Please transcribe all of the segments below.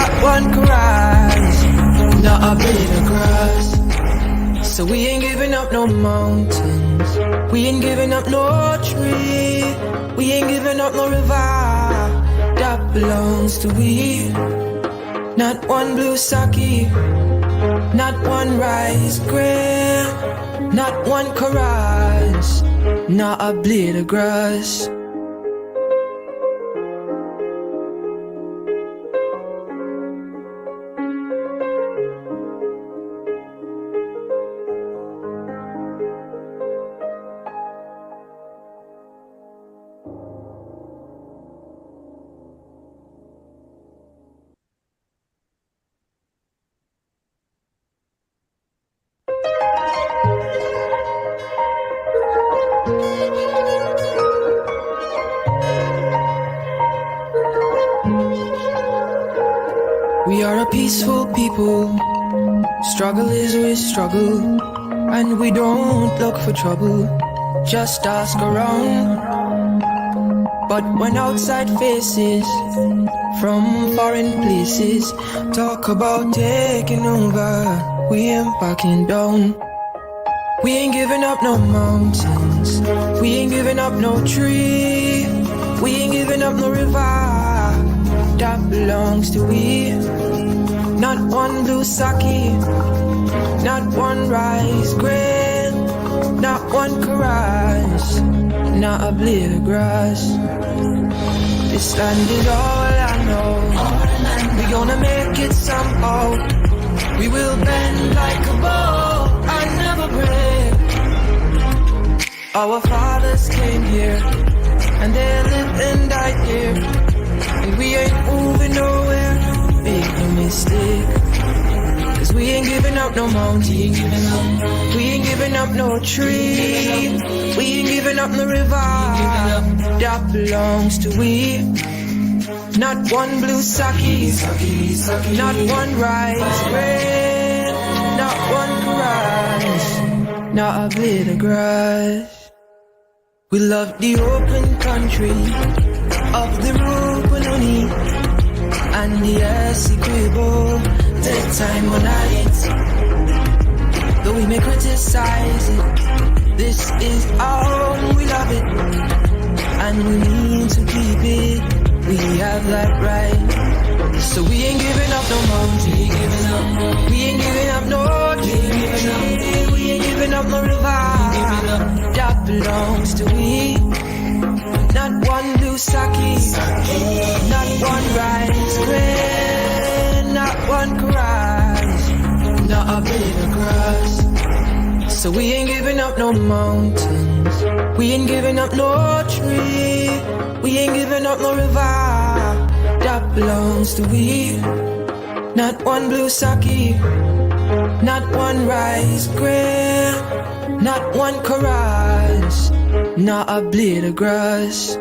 not one cries, not a blade of grass. So we ain't giving up no mountains, we ain't giving up no tree, we ain't giving up no river that belongs to we. Not one blue sake, not one rice grain, not one chorus, not a blade of grass. We are a peaceful people, struggle is we struggle, and we don't look for trouble, just ask around. But when outside faces from foreign places talk about taking over, we ain't backing down. We ain't giving up no mountains, we ain't giving up no tree, we ain't giving up no river that belongs to we. Not one blue sake, not one rice grain, not one chorus, not a blade of grass. This land is all I know, we gonna make it somehow. We will bend like a bow and never break. Our fathers came here, and they lived and died here, and we ain't moving nowhere, make no mistake. Cause we ain't giving up no mountain, we ain't giving up no tree, we ain't giving up no river that belongs to we. Not one blue sake, not one rice grain, not one rice, not a blade of grass. We love the open country of the Rupununi and the Essequibo, daytime or night. Though we may criticize it, this is our own, we love it, and we need to keep it, we have that right. So we ain't giving up no mountain, we ain't giving up no tree, we ain't giving up no river that belongs to we. Not one blue sake, not one rice grain, not one chorus, not a blade of grass. So we ain't giving up no mountains, we ain't giving up no tree, we ain't giving up no river that belongs to we. Not one blue sake, not one rice grain, not one chorus, not a blade of grass.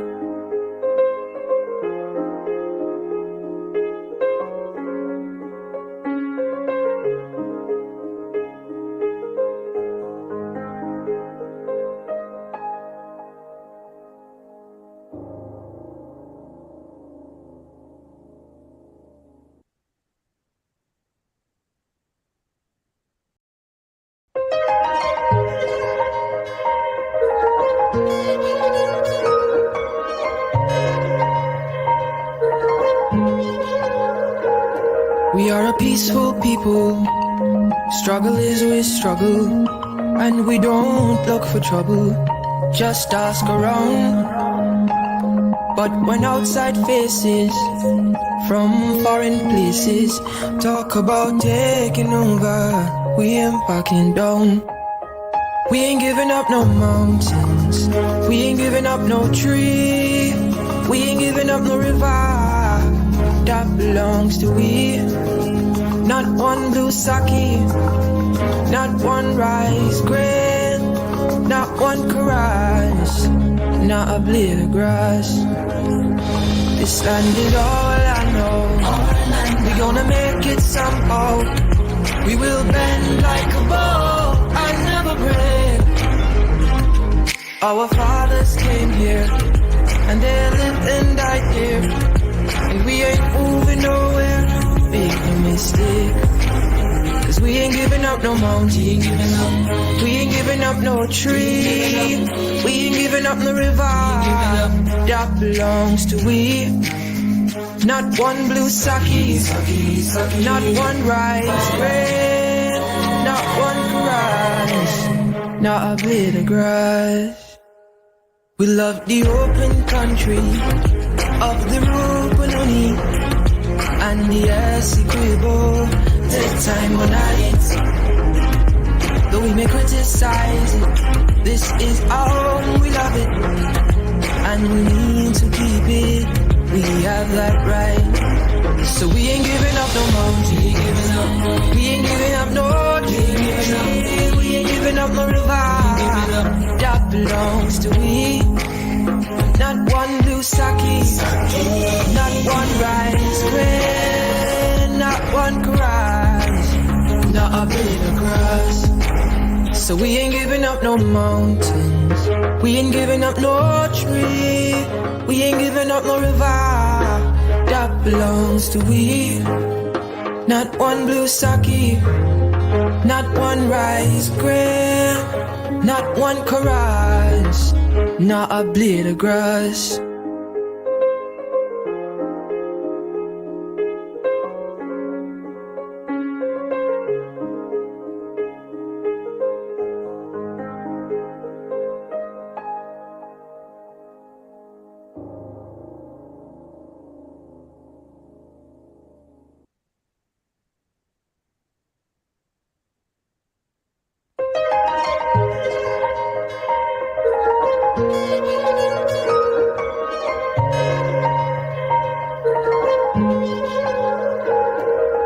We are a peaceful people, struggle is we struggle, and we don't look for trouble, just ask around. But when outside faces from foreign places talk about taking over, we ain't backing down. We ain't giving up no mountains, we ain't giving up no tree, we ain't giving up no river that belongs to we. Not one blue sake, not one rice grain, not one chorus, not a blade of grass. This land is all I know, we gonna make it somehow. We will bend like a bow and never break. Our fathers came here, and they lived and died here, and we ain't moving nowhere, up no mountain. We ain't giving up no tree. We ain't giving up no river that belongs to we. Not one blue sake, not one rice bread, not one rice, not a blade of grass. We love the open country of the Rupununi and the Essequibo, the time of night. Though we may criticize it, this is our home, we love it, and we need to keep it. We have that right. So we ain't giving up no mountain. We ain't giving up no tree. We ain't giving up no river that belongs to we. Not one blue sake, not one rice grain, not one grass, not a blade of grass. So we ain't giving up no mountains. We ain't giving up no tree. We ain't giving up no river that belongs to we. Not one blue sake, not one rice grain, not one chorus, not a blade of grass.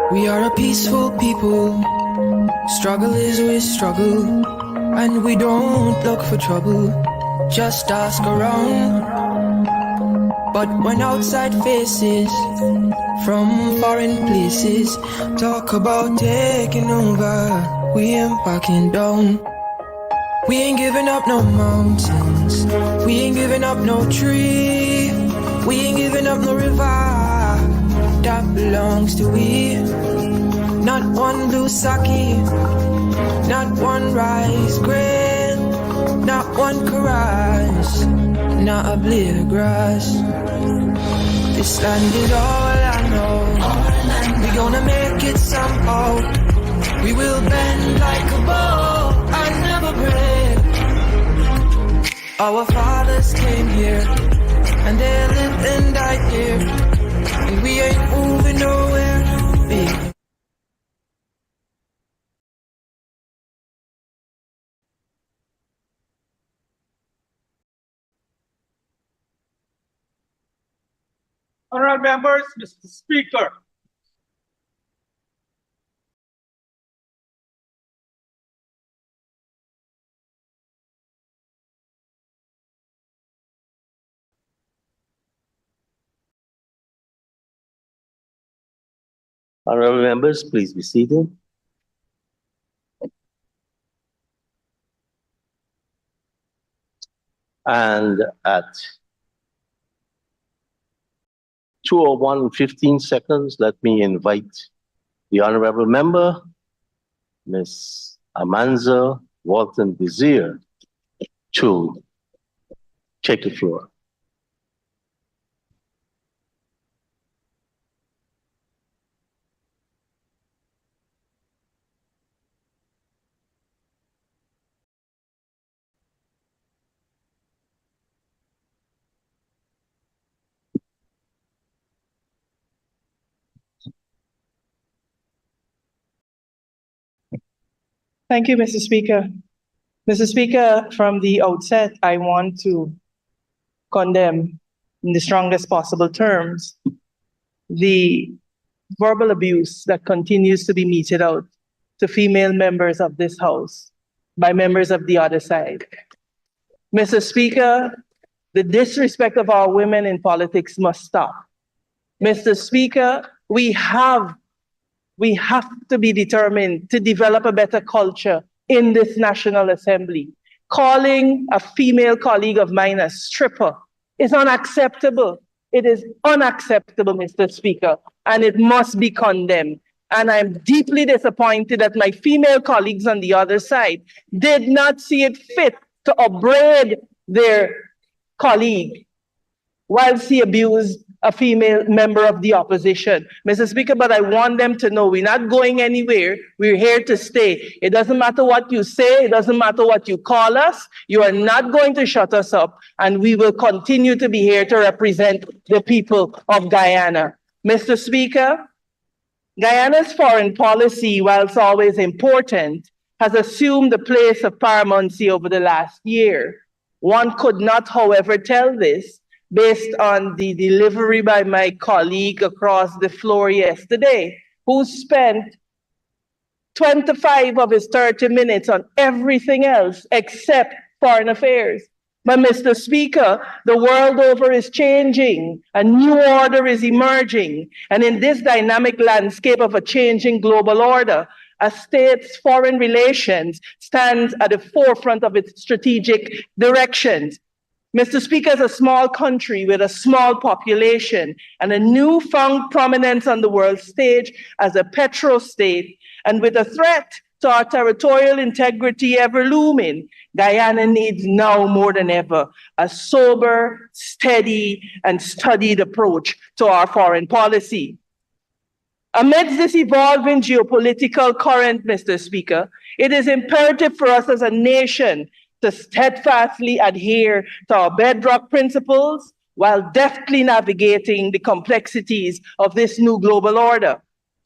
We are a peaceful people, struggle is we struggle, and we don't look for trouble, just ask around. But when outside faces from foreign places talk about taking over, we ain't backing down. We ain't giving up no mountains, we ain't giving up no tree, we ain't giving up no river that belongs to we. Not one blue sake, not one rice grain, not one chorus, not a blade of grass. This land is all I know. We gonna make it somehow. We will bend like a bow and never break. Our fathers came here and they lived and died here, and we ain't moving nowhere, baby. Honorable members, Mr. Speaker. Honorable members, please be seated. And at 2:01:15, let me invite the honorable member, Ms. Amanza Walton Desir, to take the floor. Thank you, Mr. Speaker. Mr. Speaker, from the outset, I want to condemn in the strongest possible terms the verbal abuse that continues to be meted out to female members of this House by members of the other side. Mr. Speaker, the disrespect of our women in politics must stop. Mr. Speaker, we have to be determined to develop a better culture in this National Assembly. Calling a female colleague of mine a stripper is unacceptable. It is unacceptable, Mr. Speaker, and it must be condemned. And I'm deeply disappointed that my female colleagues on the other side did not see it fit to upbraid their colleague whilst he abused a female member of the opposition. Mr. Speaker, but I want them to know we're not going anywhere. We're here to stay. It doesn't matter what you say. It doesn't matter what you call us. You are not going to shut us up, and we will continue to be here to represent the people of Guyana. Mr. Speaker, Guyana's foreign policy, whilst always important, has assumed the place of paramountcy over the last year. One could not, however, tell this based on the delivery by my colleague across the floor yesterday, who spent 25 of his 30 minutes on everything else except foreign affairs. But Mr. Speaker, the world over is changing. A new order is emerging. And in this dynamic landscape of a changing global order, a state's foreign relations stands at the forefront of its strategic directions. Mr. Speaker, as a small country with a small population and a newfound prominence on the world stage as a petro-state, and with a threat to our territorial integrity ever looming, Guyana needs now more than ever a sober, steady, and studied approach to our foreign policy. Amidst this evolving geopolitical current, Mr. Speaker, it is imperative for us as a nation to steadfastly adhere to our bedrock principles while deftly navigating the complexities of this new global order.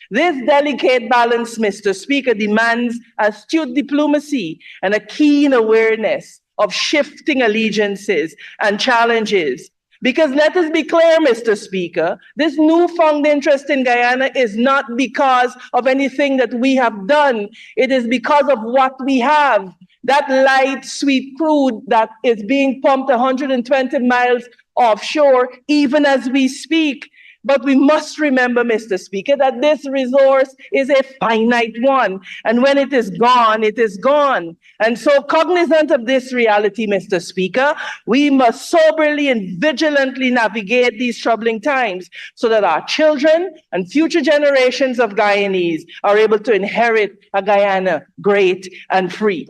This delicate balance, Mr. Speaker, demands astute diplomacy and a keen awareness of shifting allegiances and challenges. Because let us be clear, Mr. Speaker, this newfound interest in Guyana is not because of anything that we have done. It is because of what we have. That light, sweet crude that is being pumped 120 miles offshore, even as we speak. But we must remember, Mr. Speaker, that this resource is a finite one. And when it is gone, it is gone. And so cognizant of this reality, Mr. Speaker, we must soberly and vigilantly navigate these troubling times so that our children and future generations of Guyanese are able to inherit a Guyana great and free.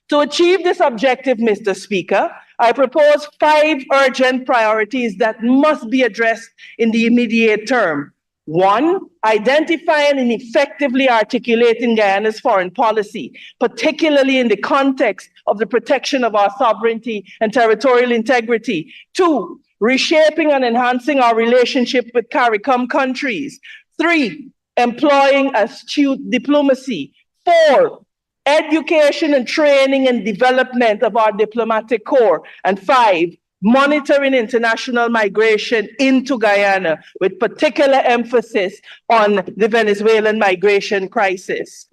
To achieve this objective, Mr. Speaker, I propose 5 urgent priorities that must be addressed in the immediate term. 1, identifying and effectively articulating Guyana's foreign policy, particularly in the context of the protection of our sovereignty and territorial integrity. 2, reshaping and enhancing our relationship with CARICOM countries. 3, employing astute diplomacy. 4, education and training and development of our diplomatic corps. And 5, monitoring international migration into Guyana with particular emphasis on the Venezuelan migration crisis.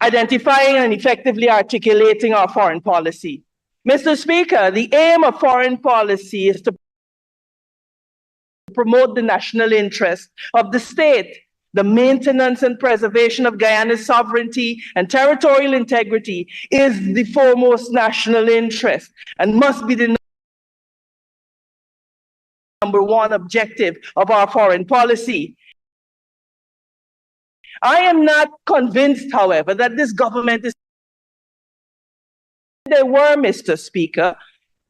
Identifying and effectively articulating our foreign policy. Mr. Speaker, the aim of foreign policy is to promote the national interest of the state. The maintenance and preservation of Guyana's sovereignty and territorial integrity is the foremost national interest and must be the number one objective of our foreign policy. I am not convinced, however, that this government is. There were, Mr. Speaker,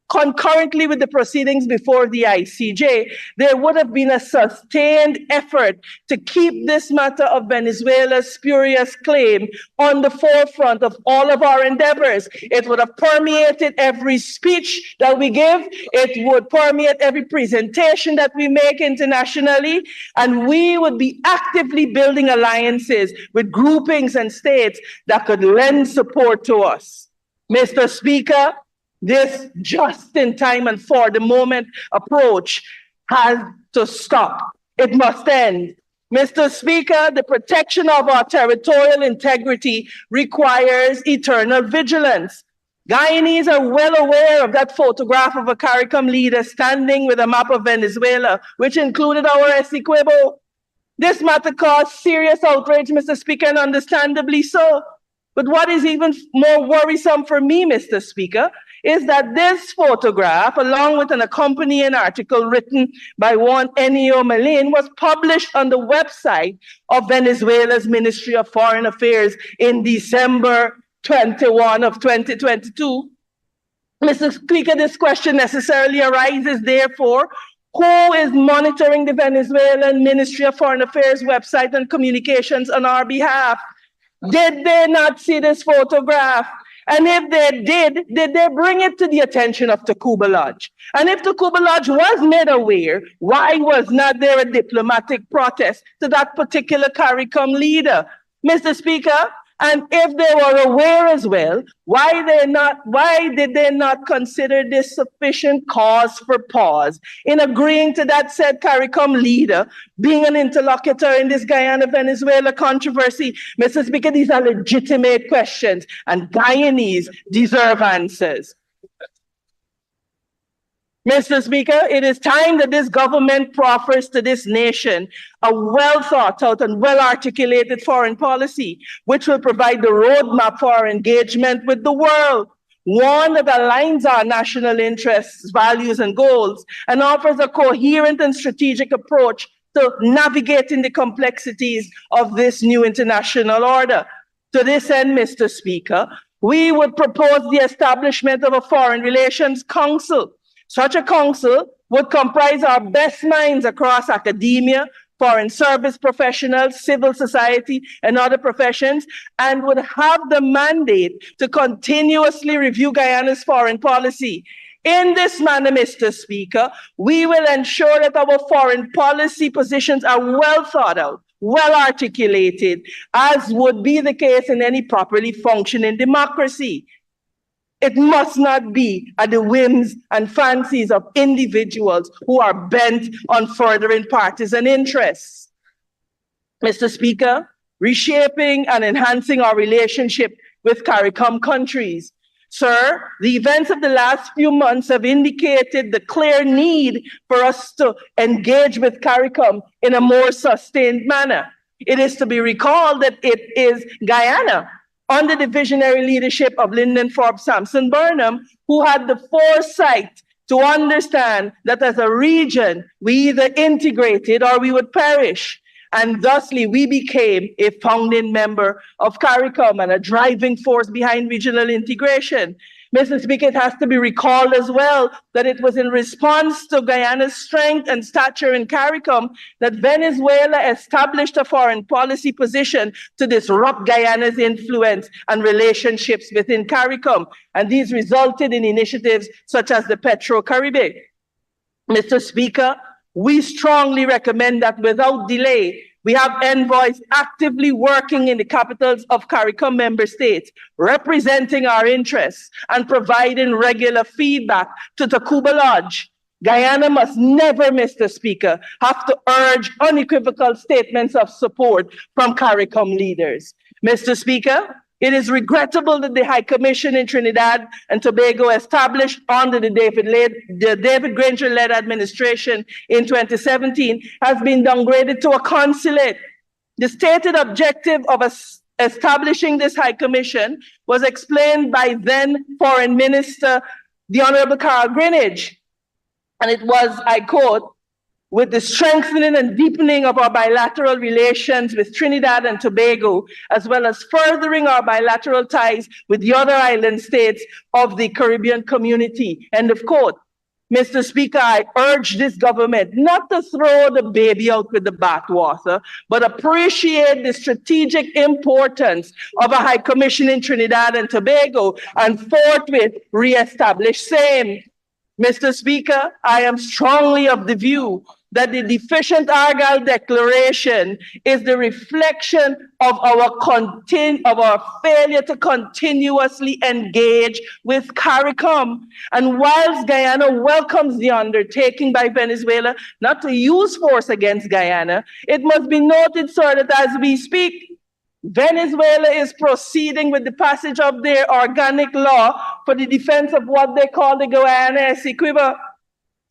concurrently with the proceedings before the ICJ, there would have been a sustained effort to keep this matter of Venezuela's spurious claim on the forefront of all of our endeavors. It would have permeated every speech that we give. It would permeate every presentation that we make internationally. And we would be actively building alliances with groupings and states that could lend support to us. Mr. Speaker, this just-in-time and for-the-moment approach has to stop. It must end. Mr. Speaker, the protection of our territorial integrity requires eternal vigilance. Guyanese are well aware of that photograph of a CARICOM leader standing with a map of Venezuela, which included our Essequibo. This matter caused serious outrage, Mr. Speaker, and understandably so. But what is even more worrisome for me, Mr. Speaker, is that this photograph, along with an accompanying article written by one Ennio Malin, was published on the website of Venezuela's Ministry of Foreign Affairs in December 21 of 2022. Mr. Speaker, this question necessarily arises, therefore, who is monitoring the Venezuelan Ministry of Foreign Affairs website and communications on our behalf? Did they not see this photograph? And if they did they bring it to the attention of Tacuba Lodge? And if Tacuba Lodge was made aware, why was not there a diplomatic protest to that particular CARICOM leader? Mr. Speaker, and if they were aware as well, why did they not consider this sufficient cause for pause in agreeing to that said CARICOM leader being an interlocutor in this Guyana-Venezuela controversy? Mr. Speaker, these are legitimate questions, and Guyanese deserve answers. Mr. Speaker, it is time that this government proffers to this nation a well thought out and well articulated foreign policy, which will provide the roadmap for our engagement with the world. One that aligns our national interests, values, and goals, and offers a coherent and strategic approach to navigating the complexities of this new international order. To this end, Mr. Speaker, we would propose the establishment of a Foreign Relations Council. Such a council would comprise our best minds across academia, foreign service professionals, civil society, and other professions, and would have the mandate to continuously review Guyana's foreign policy. In this manner, Mr. Speaker, we will ensure that our foreign policy positions are well thought out, well articulated, as would be the case in any properly functioning democracy. It must not be at the whims and fancies of individuals who are bent on furthering partisan interests. Mr. Speaker, reshaping and enhancing our relationship with CARICOM countries. Sir, the events of the last few months have indicated the clear need for us to engage with CARICOM in a more sustained manner. It is to be recalled that it is Guyana, under the visionary leadership of Lyndon Forbes Sampson Burnham, who had the foresight to understand that as a region, we either integrated or we would perish. And thusly, we became a founding member of CARICOM and a driving force behind regional integration. Mr. Speaker, it has to be recalled as well that it was in response to Guyana's strength and stature in CARICOM that Venezuela established a foreign policy position to disrupt Guyana's influence and relationships within CARICOM. And these resulted in initiatives such as the Petro-Caribe. Mr. Speaker, we strongly recommend that without delay, we have envoys actively working in the capitals of CARICOM member states, representing our interests and providing regular feedback to Tacuba Lodge. Guyana must never, Mr. Speaker, have to urge unequivocal statements of support from CARICOM leaders. Mr. Speaker, it is regrettable that the High Commission in Trinidad and Tobago, established under the David Granger-led administration in 2017, has been downgraded to a consulate. The stated objective of establishing this High Commission was explained by then Foreign Minister, the Honorable Carl Greenidge. And it was, I quote, "With the strengthening and deepening of our bilateral relations with Trinidad and Tobago, as well as furthering our bilateral ties with the other island states of the Caribbean community." End of quote. Mr. Speaker, I urge this government not to throw the baby out with the bathwater, but appreciate the strategic importance of a High Commission in Trinidad and Tobago and forthwith reestablish same. Mr. Speaker, I am strongly of the view that the deficient Argyle Declaration is the reflection of our failure to continuously engage with CARICOM. And whilst Guyana welcomes the undertaking by Venezuela not to use force against Guyana, it must be noted, sir, that as we speak, Venezuela is proceeding with the passage of their organic law for the defense of what they call the Guyanese Equivalent.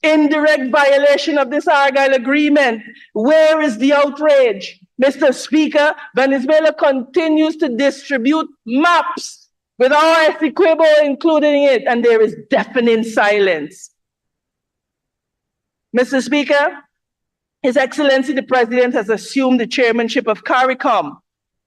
In direct violation of this Argyle Agreement. Where is the outrage? Mr. Speaker, Venezuela continues to distribute maps with our Essequibo including it, and there is deafening silence. Mr. Speaker, His Excellency the President has assumed the chairmanship of CARICOM,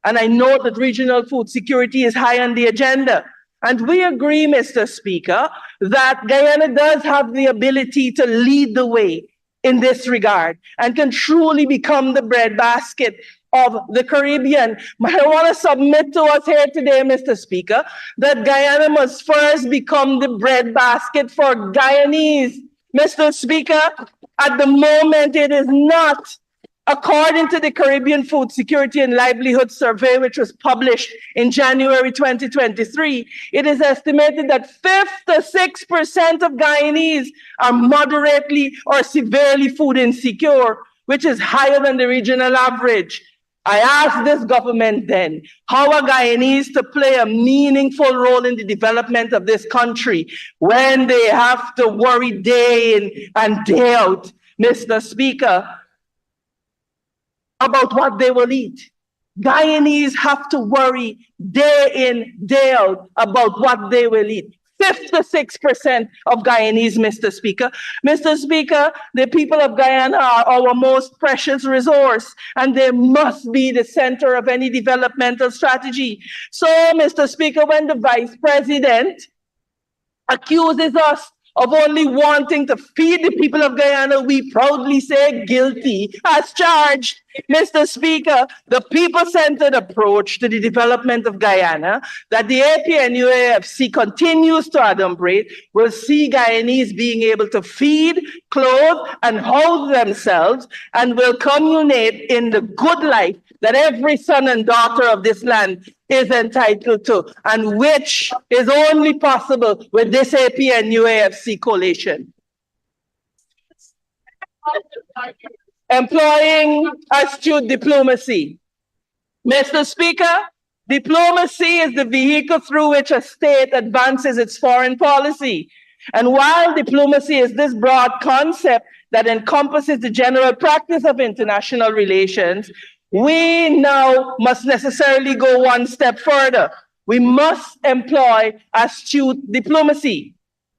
and I know that regional food security is high on the agenda. And we agree, Mr. Speaker, that Guyana does have the ability to lead the way in this regard and can truly become the breadbasket of the Caribbean. But I want to submit to us here today, Mr. Speaker, that Guyana must first become the breadbasket for Guyanese. Mr. Speaker, at the moment it is not. According to the Caribbean Food Security and Livelihood Survey, which was published in January 2023, it is estimated that 56% of Guyanese are moderately or severely food insecure, which is higher than the regional average. I ask this government then, how are Guyanese to play a meaningful role in the development of this country when they have to worry day in and day out, Mr. Speaker, about what they will eat? Guyanese have to worry day in, day out about what they will eat. 56% of Guyanese, Mr. Speaker. Mr. Speaker, the people of Guyana are our most precious resource, and they must be the center of any developmental strategy. So, Mr. Speaker, when the Vice President accuses us of only wanting to feed the people of Guyana, we proudly say guilty as charged. Mr. Speaker, the people-centered approach to the development of Guyana that the APNUAFC continues to adumbrate will see Guyanese being able to feed, clothe, and house themselves, and will culminate in the good life that every son and daughter of this land is entitled to, and which is only possible with this APNUAFC coalition. Employing astute diplomacy. Mr. Speaker, diplomacy is the vehicle through which a state advances its foreign policy. And while diplomacy is this broad concept that encompasses the general practice of international relations, we now must necessarily go one step further. We must employ astute diplomacy.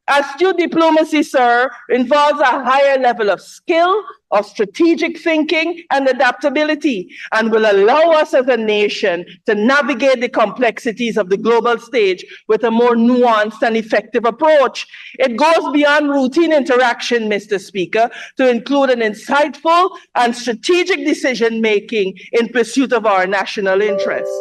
Astute diplomacy, sir, involves a higher level of skill, of strategic thinking, and adaptability, and will allow us as a nation to navigate the complexities of the global stage with a more nuanced and effective approach. It goes beyond routine interaction, Mr. Speaker, to include an insightful and strategic decision-making in pursuit of our national interests.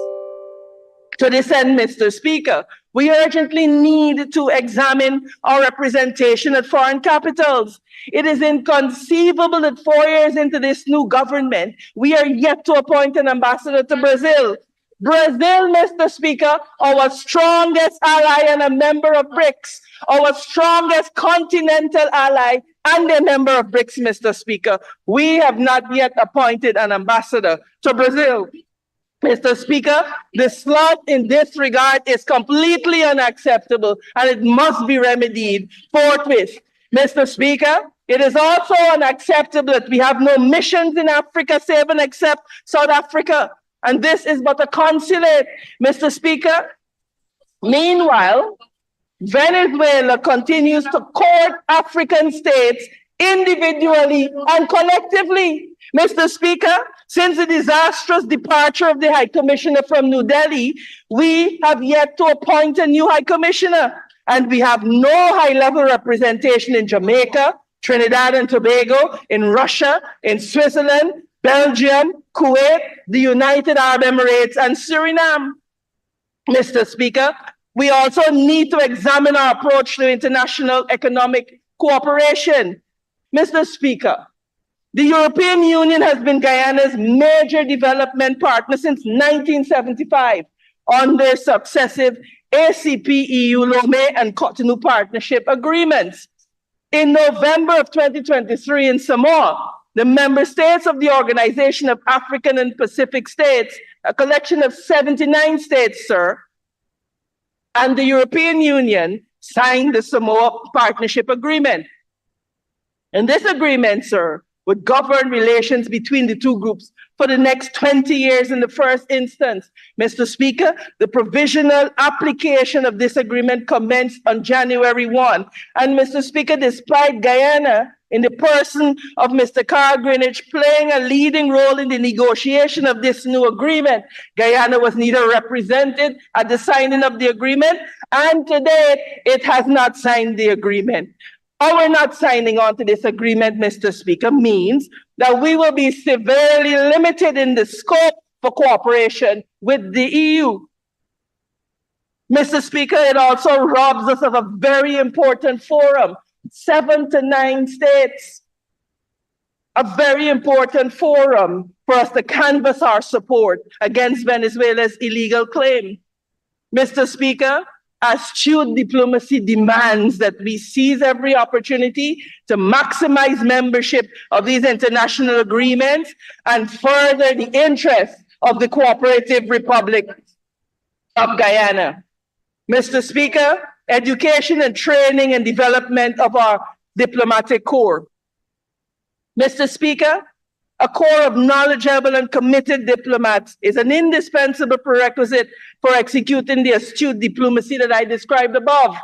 To this end, Mr. Speaker, we urgently need to examine our representation at foreign capitals. It is inconceivable that 4 years into this new government, we are yet to appoint an ambassador to Brazil. Brazil, Mr. Speaker, our strongest ally and a member of BRICS, our strongest continental ally and a member of BRICS, Mr. Speaker. We have not yet appointed an ambassador to Brazil. Mr. Speaker, the slot in this regard is completely unacceptable and it must be remedied forthwith. Mr. Speaker, it is also unacceptable that we have no missions in Africa save and except South Africa. And this is but a consulate, Mr. Speaker. Meanwhile, Venezuela continues to court African states individually and collectively. Mr. Speaker, since the disastrous departure of the High Commissioner from New Delhi, we have yet to appoint a new High Commissioner, and we have no high-level representation in Jamaica, Trinidad and Tobago, in Russia, in Switzerland, Belgium, Kuwait, the United Arab Emirates, and Suriname. Mr. Speaker, we also need to examine our approach to international economic cooperation. Mr. Speaker, the European Union has been Guyana's major development partner since 1975 under successive ACP, EU, Lomé, and Cotonou partnership agreements. In November of 2023 in Samoa, the member states of the Organization of African and Pacific States, a collection of 79 states, sir, and the European Union signed the Samoa Partnership Agreement. And this agreement, sir, would govern relations between the two groups for the next 20 years in the first instance. Mr. Speaker, the provisional application of this agreement commenced on January 1. And Mr. Speaker, despite Guyana, in the person of Mr. Carl Greenwich, playing a leading role in the negotiation of this new agreement, Guyana was neither represented at the signing of the agreement, and to date, it has not signed the agreement. Our not signing on to this agreement, Mr. Speaker, means that we will be severely limited in the scope for cooperation with the EU. Mr. Speaker, it also robs us of a very important forum, 7 to 9 states, a very important forum for us to canvass our support against Venezuela's illegal claim. Mr. Speaker, astute diplomacy demands that we seize every opportunity to maximize membership of these international agreements and further the interests of the Cooperative Republic of Guyana. Mr. Speaker, education and training and development of our diplomatic corps. Mr. Speaker, a corps of knowledgeable and committed diplomats is an indispensable prerequisite for executing the astute diplomacy that I described above.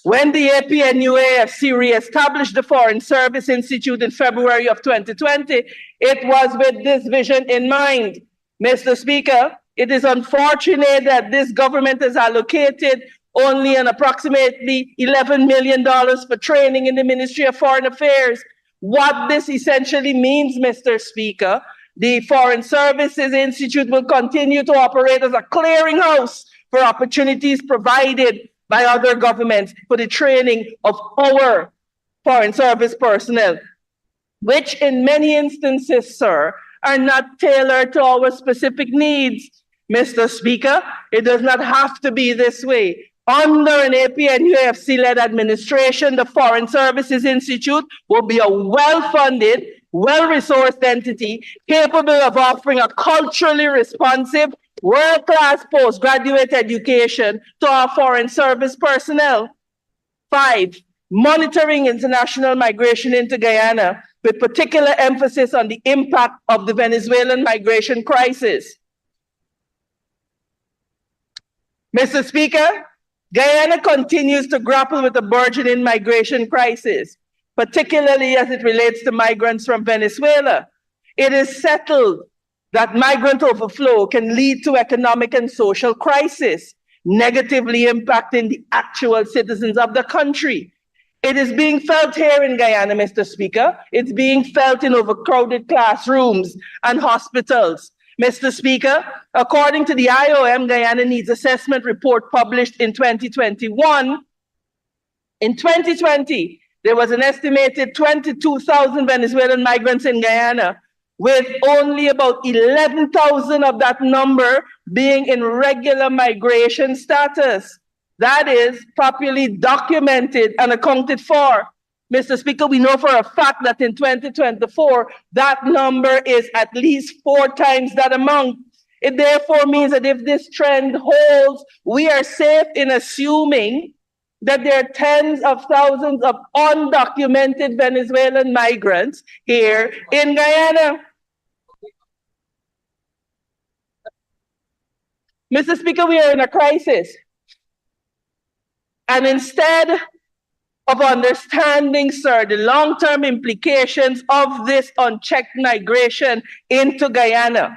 When the APNUAFC re-established the Foreign Service Institute in February of 2020, it was with this vision in mind. Mr. Speaker, it is unfortunate that this government has allocated only an approximately $11 million for training in the Ministry of Foreign Affairs. What this essentially means, Mr. Speaker, the Foreign Services Institute will continue to operate as a clearinghouse for opportunities provided by other governments for the training of our foreign service personnel, which in many instances, sir, are not tailored to our specific needs. Mr. Speaker, it does not have to be this way. Under an APNUAFC-led administration, the Foreign Services Institute will be a well-funded, well-resourced entity capable of offering a culturally responsive, world-class postgraduate education to our foreign service personnel. 5, monitoring international migration into Guyana, with particular emphasis on the impact of the Venezuelan migration crisis. Mr. Speaker, Guyana continues to grapple with the burgeoning migration crisis, particularly as it relates to migrants from Venezuela. It is settled that migrant overflow can lead to economic and social crisis, negatively impacting the actual citizens of the country. It is being felt here in Guyana, Mr. Speaker. It's being felt in overcrowded classrooms and hospitals. Mr. Speaker, according to the IOM Guyana Needs Assessment Report published in 2021, in 2020, there was an estimated 22,000 Venezuelan migrants in Guyana, with only about 11,000 of that number being in regular migration status. That is properly documented and accounted for. Mr. Speaker, we know for a fact that in 2024, that number is at least 4 times that amount. It therefore means that if this trend holds, we are safe in assuming that there are tens of thousands of undocumented Venezuelan migrants here in Guyana. Mr. Speaker, we are in a crisis. And instead of understanding, sir, the long-term implications of this unchecked migration into Guyana,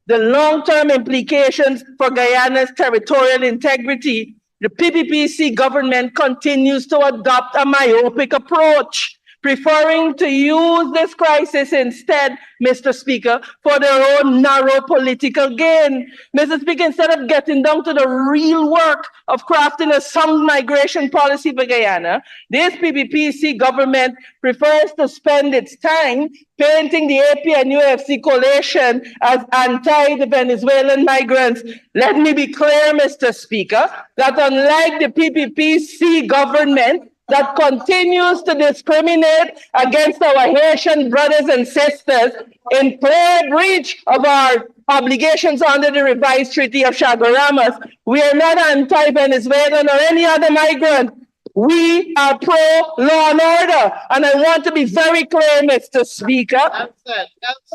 the long-term implications for Guyana's territorial integrity, the PPPC government continues to adopt a myopic approach, preferring to use this crisis instead, Mr. Speaker, for their own narrow political gain. Mr. Speaker, instead of getting down to the real work of crafting a sound migration policy for Guyana, this PPPC government prefers to spend its time painting the APNUAFC coalition as anti the Venezuelan migrants. Let me be clear, Mr. Speaker, that unlike the PPPC government, that continues to discriminate against our Haitian brothers and sisters in clear breach of our obligations under the revised Treaty of Chaguaramas, we are not anti-Venezuelan or any other migrant. We are pro-law and order. And I want to be very clear, Mr. Speaker.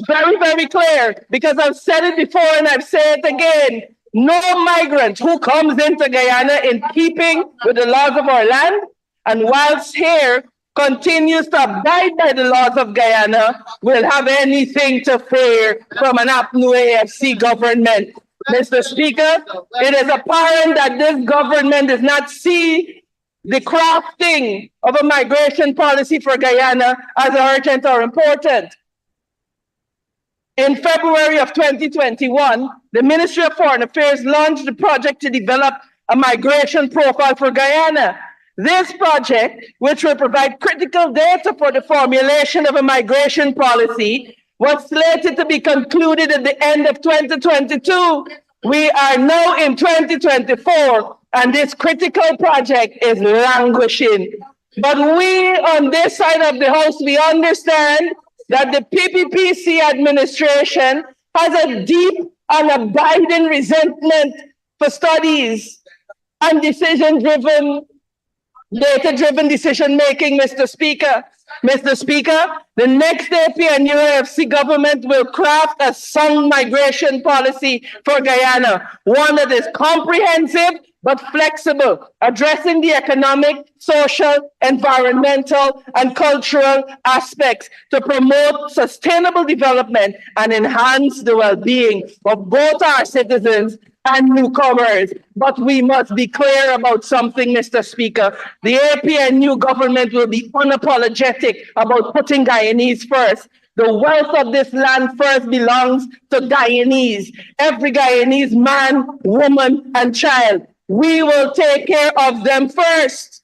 Very, very clear, because I've said it before and I've said it again. No migrant who comes into Guyana in keeping with the laws of our land and whilst here continues to abide by the laws of Guyana will have anything to fear from an APNU AFC government. Mr. Speaker, it is apparent that this government does not see the crafting of a migration policy for Guyana as urgent or important. In February of 2021, the Ministry of Foreign Affairs launched the project to develop a migration profile for Guyana. This project, which will provide critical data for the formulation of a migration policy, was slated to be concluded at the end of 2022. We are now in 2024, and this critical project is languishing. But we on this side of the house, we understand that the PPPC administration has a deep and abiding resentment for studies and decision-driven, data-driven decision-making, Mr. Speaker. Mr. Speaker, the next APNU-AFC government will craft a sound migration policy for Guyana, one that is comprehensive but flexible, addressing the economic, social, environmental, and cultural aspects to promote sustainable development and enhance the well-being of both our citizens and newcomers. But we must be clear about something, Mr. Speaker. The APNU government will be unapologetic about putting Guyanese first. The wealth of this land first belongs to Guyanese. Every Guyanese man, woman, and child. We will take care of them first.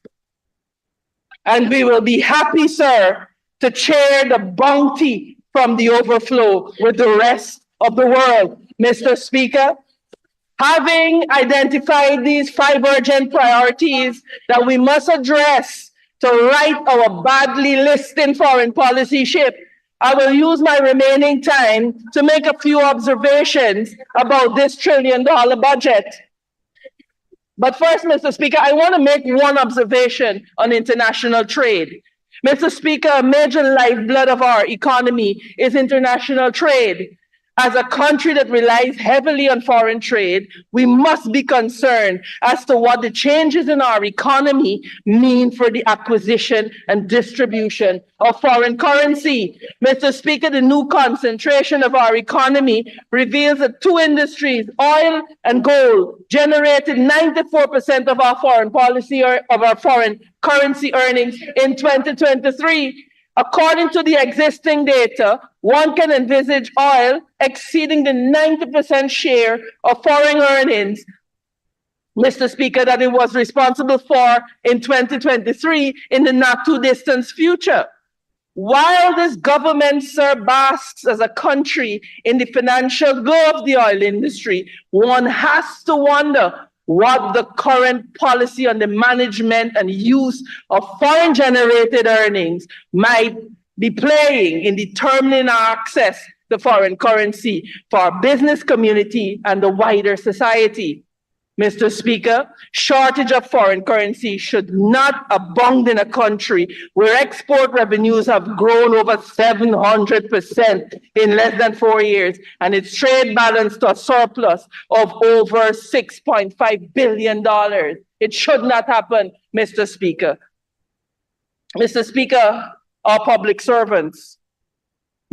And we will be happy, sir, to share the bounty from the overflow with the rest of the world. Mr. Speaker, having identified these 5 urgent priorities that we must address to right our badly listed foreign policy ship, I will use my remaining time to make a few observations about this $1 trillion budget. But first, Mr. Speaker, I want to make one observation on international trade. Mr. Speaker, a major lifeblood of our economy is international trade. As a country that relies heavily on foreign trade, we must be concerned as to what the changes in our economy mean for the acquisition and distribution of foreign currency. Mr. Speaker, the new concentration of our economy reveals that 2 industries, oil and gold, generated 94% of our foreign currency earnings in 2023. According to the existing data, one can envisage oil exceeding the 90% share of foreign earnings, Mr. Speaker, that it was responsible for in 2023 in the not too distant future. While this government, sir, basks as a country in the financial glow of the oil industry, one has to wonder what the current policy on the management and use of foreign generated earnings might be playing in determining our access to foreign currency for our business community and the wider society. Mr. Speaker, shortage of foreign currency should not abound in a country where export revenues have grown over 700% in less than 4 years and its trade balance to a surplus of over $6.5 billion. It should not happen, Mr. Speaker. Mr. Speaker, our public servants.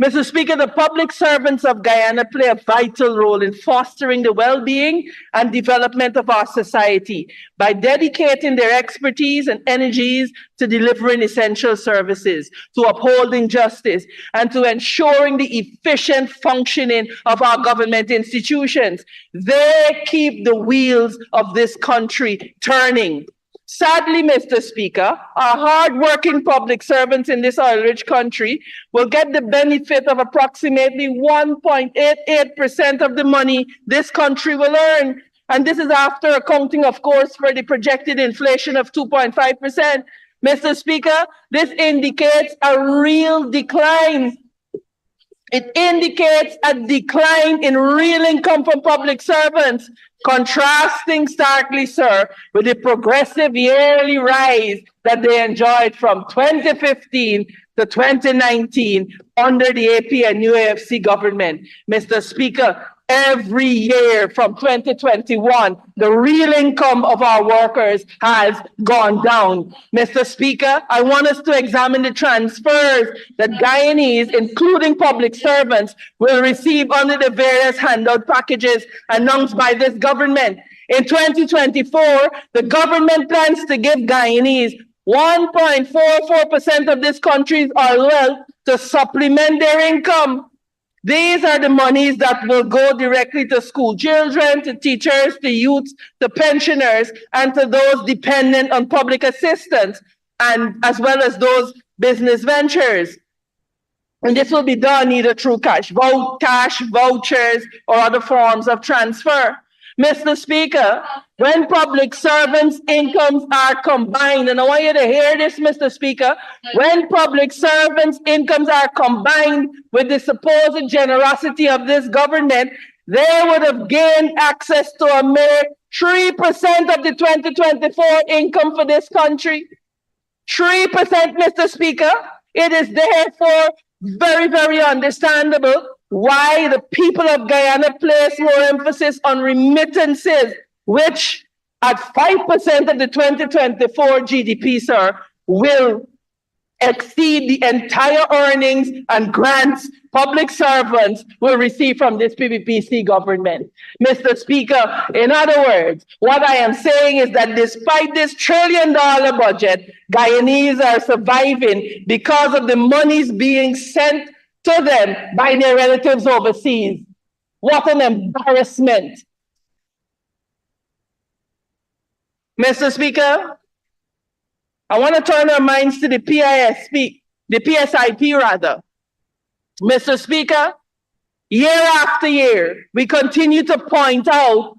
Mr. Speaker, the public servants of Guyana play a vital role in fostering the well-being and development of our society by dedicating their expertise and energies to delivering essential services, to upholding justice, and to ensuring the efficient functioning of our government institutions. They keep the wheels of this country turning. Sadly, Mr. Speaker, our hard-working public servants in this oil-rich country will get the benefit of approximately 1.88% of the money this country will earn. And this is after accounting, of course, for the projected inflation of 2.5%. Mr. Speaker, this indicates a real decline It indicates a decline in real income from public servants, contrasting starkly, sir, with the progressive yearly rise that they enjoyed from 2015 to 2019 under the AP and UAFC government. Mr. Speaker, every year from 2021, the real income of our workers has gone down. Mr. Speaker, I want us to examine the transfers that Guyanese, including public servants, will receive under the various handout packages announced by this government. In 2024, the government plans to give Guyanese 1.44% of this country's oil wealth to supplement their income. These are the monies that will go directly to school children, to teachers, to youths, to pensioners, and to those dependent on public assistance, and as well as those business ventures. And this will be done either through cash vouchers, or other forms of transfer. Mr. Speaker, when public servants' incomes are combined, and I want you to hear this, Mr. Speaker, when public servants' incomes are combined with the supposed generosity of this government, they would have gained access to a mere 3% of the 2024 income for this country. 3%, Mr. Speaker. It is therefore very, very understandable why the people of Guyana place more emphasis on remittances, which at 5% of the 2024 GDP, sir, will exceed the entire earnings and grants public servants will receive from this PPPC government. Mr. Speaker, in other words, what I am saying is that despite this $1 trillion budget, Guyanese are surviving because of the monies being sent to them by their relatives overseas. What an embarrassment. Mr. Speaker, I want to turn our minds to the PSIP rather. Mr. Speaker, year after year, we continue to point out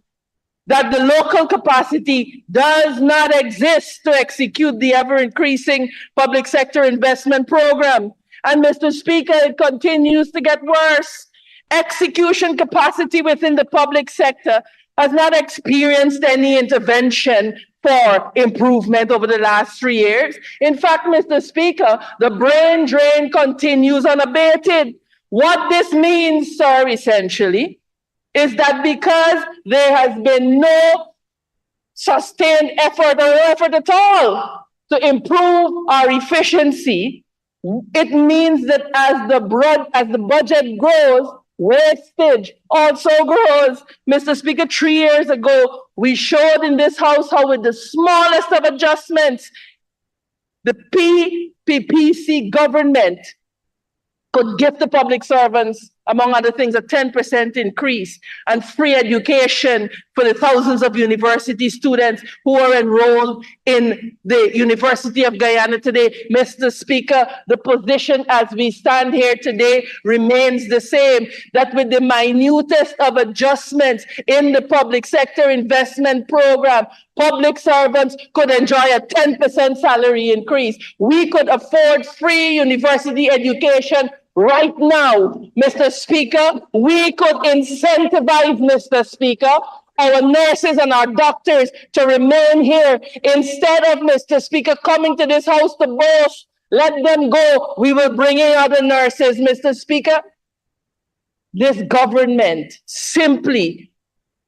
that the local capacity does not exist to execute the ever-increasing public sector investment program. And Mr. Speaker, it continues to get worse. Execution capacity within the public sector has not experienced any intervention for improvement over the last 3 years. In fact, Mr. Speaker, the brain drain continues unabated. What this means, sir, essentially, is that because there has been no sustained effort or no effort at all to improve our efficiency, it means that as the budget grows, wastage also grows. Mr. Speaker, 3 years ago, we showed in this house how with the smallest of adjustments, the PPPC government could give the public servants, among other things, a 10% increase and free education for the thousands of university students who are enrolled in the University of Guyana today. Mr. Speaker, the position as we stand here today remains the same, that with the minutest of adjustments in the public sector investment program, public servants could enjoy a 10% salary increase. We could afford free university education right now, Mr. Speaker. We could incentivize, Mr. Speaker, our nurses and our doctors to remain here instead of, Mr. Speaker, coming to this house to boast. Let them go. We will bring in other nurses, Mr. Speaker. This government simply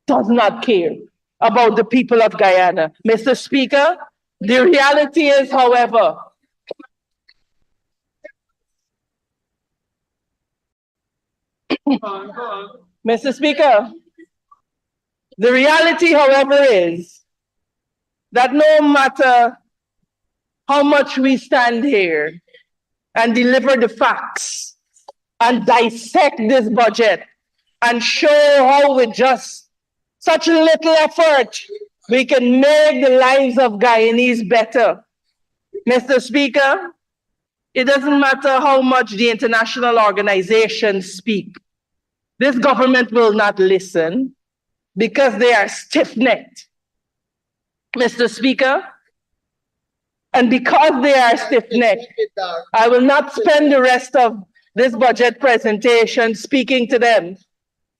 does not care about the people of Guyana. Mr. Speaker, the reality is, however, Mr. Speaker, the reality, however, is that no matter how much we stand here and deliver the facts and dissect this budget and show how with just such little effort we can make the lives of Guyanese better, Mr. Speaker, it doesn't matter how much the international organizations speak. This government will not listen because they are stiff-necked, Mr. Speaker. And because they are stiff-necked, I will not spend the rest of this budget presentation speaking to them.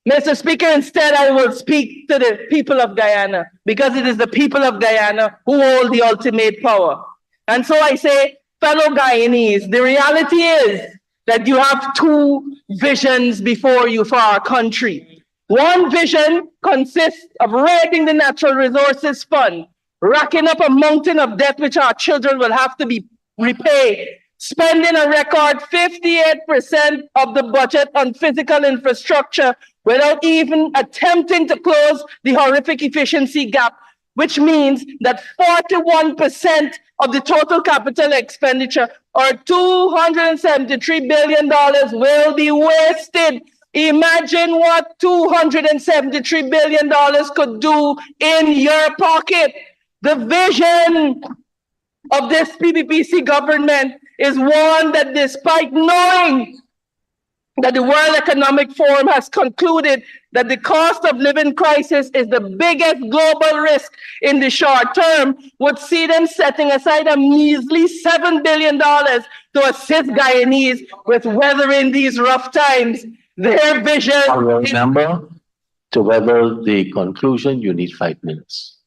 Mr. Speaker, instead I will speak to the people of Guyana, because it is the people of Guyana who hold the ultimate power. And so I say, fellow Guyanese, the reality is that you have two visions before you for our country. One vision consists of raiding the Natural Resources Fund, racking up a mountain of debt which our children will have to be repaid, spending a record 58% of the budget on physical infrastructure without even attempting to close the horrific efficiency gap, which means that 41% of the total capital expenditure, or $273 billion, will be wasted. Imagine what $273 billion could do in your pocket. The vision of this PPPC government is one that, despite knowing that the World Economic Forum has concluded that the cost of living crisis is the biggest global risk in the short term, would see them setting aside a measly $7 billion to assist Guyanese with weathering these rough times. Their vision is— Remember, to weather the conclusion, you need 5 minutes.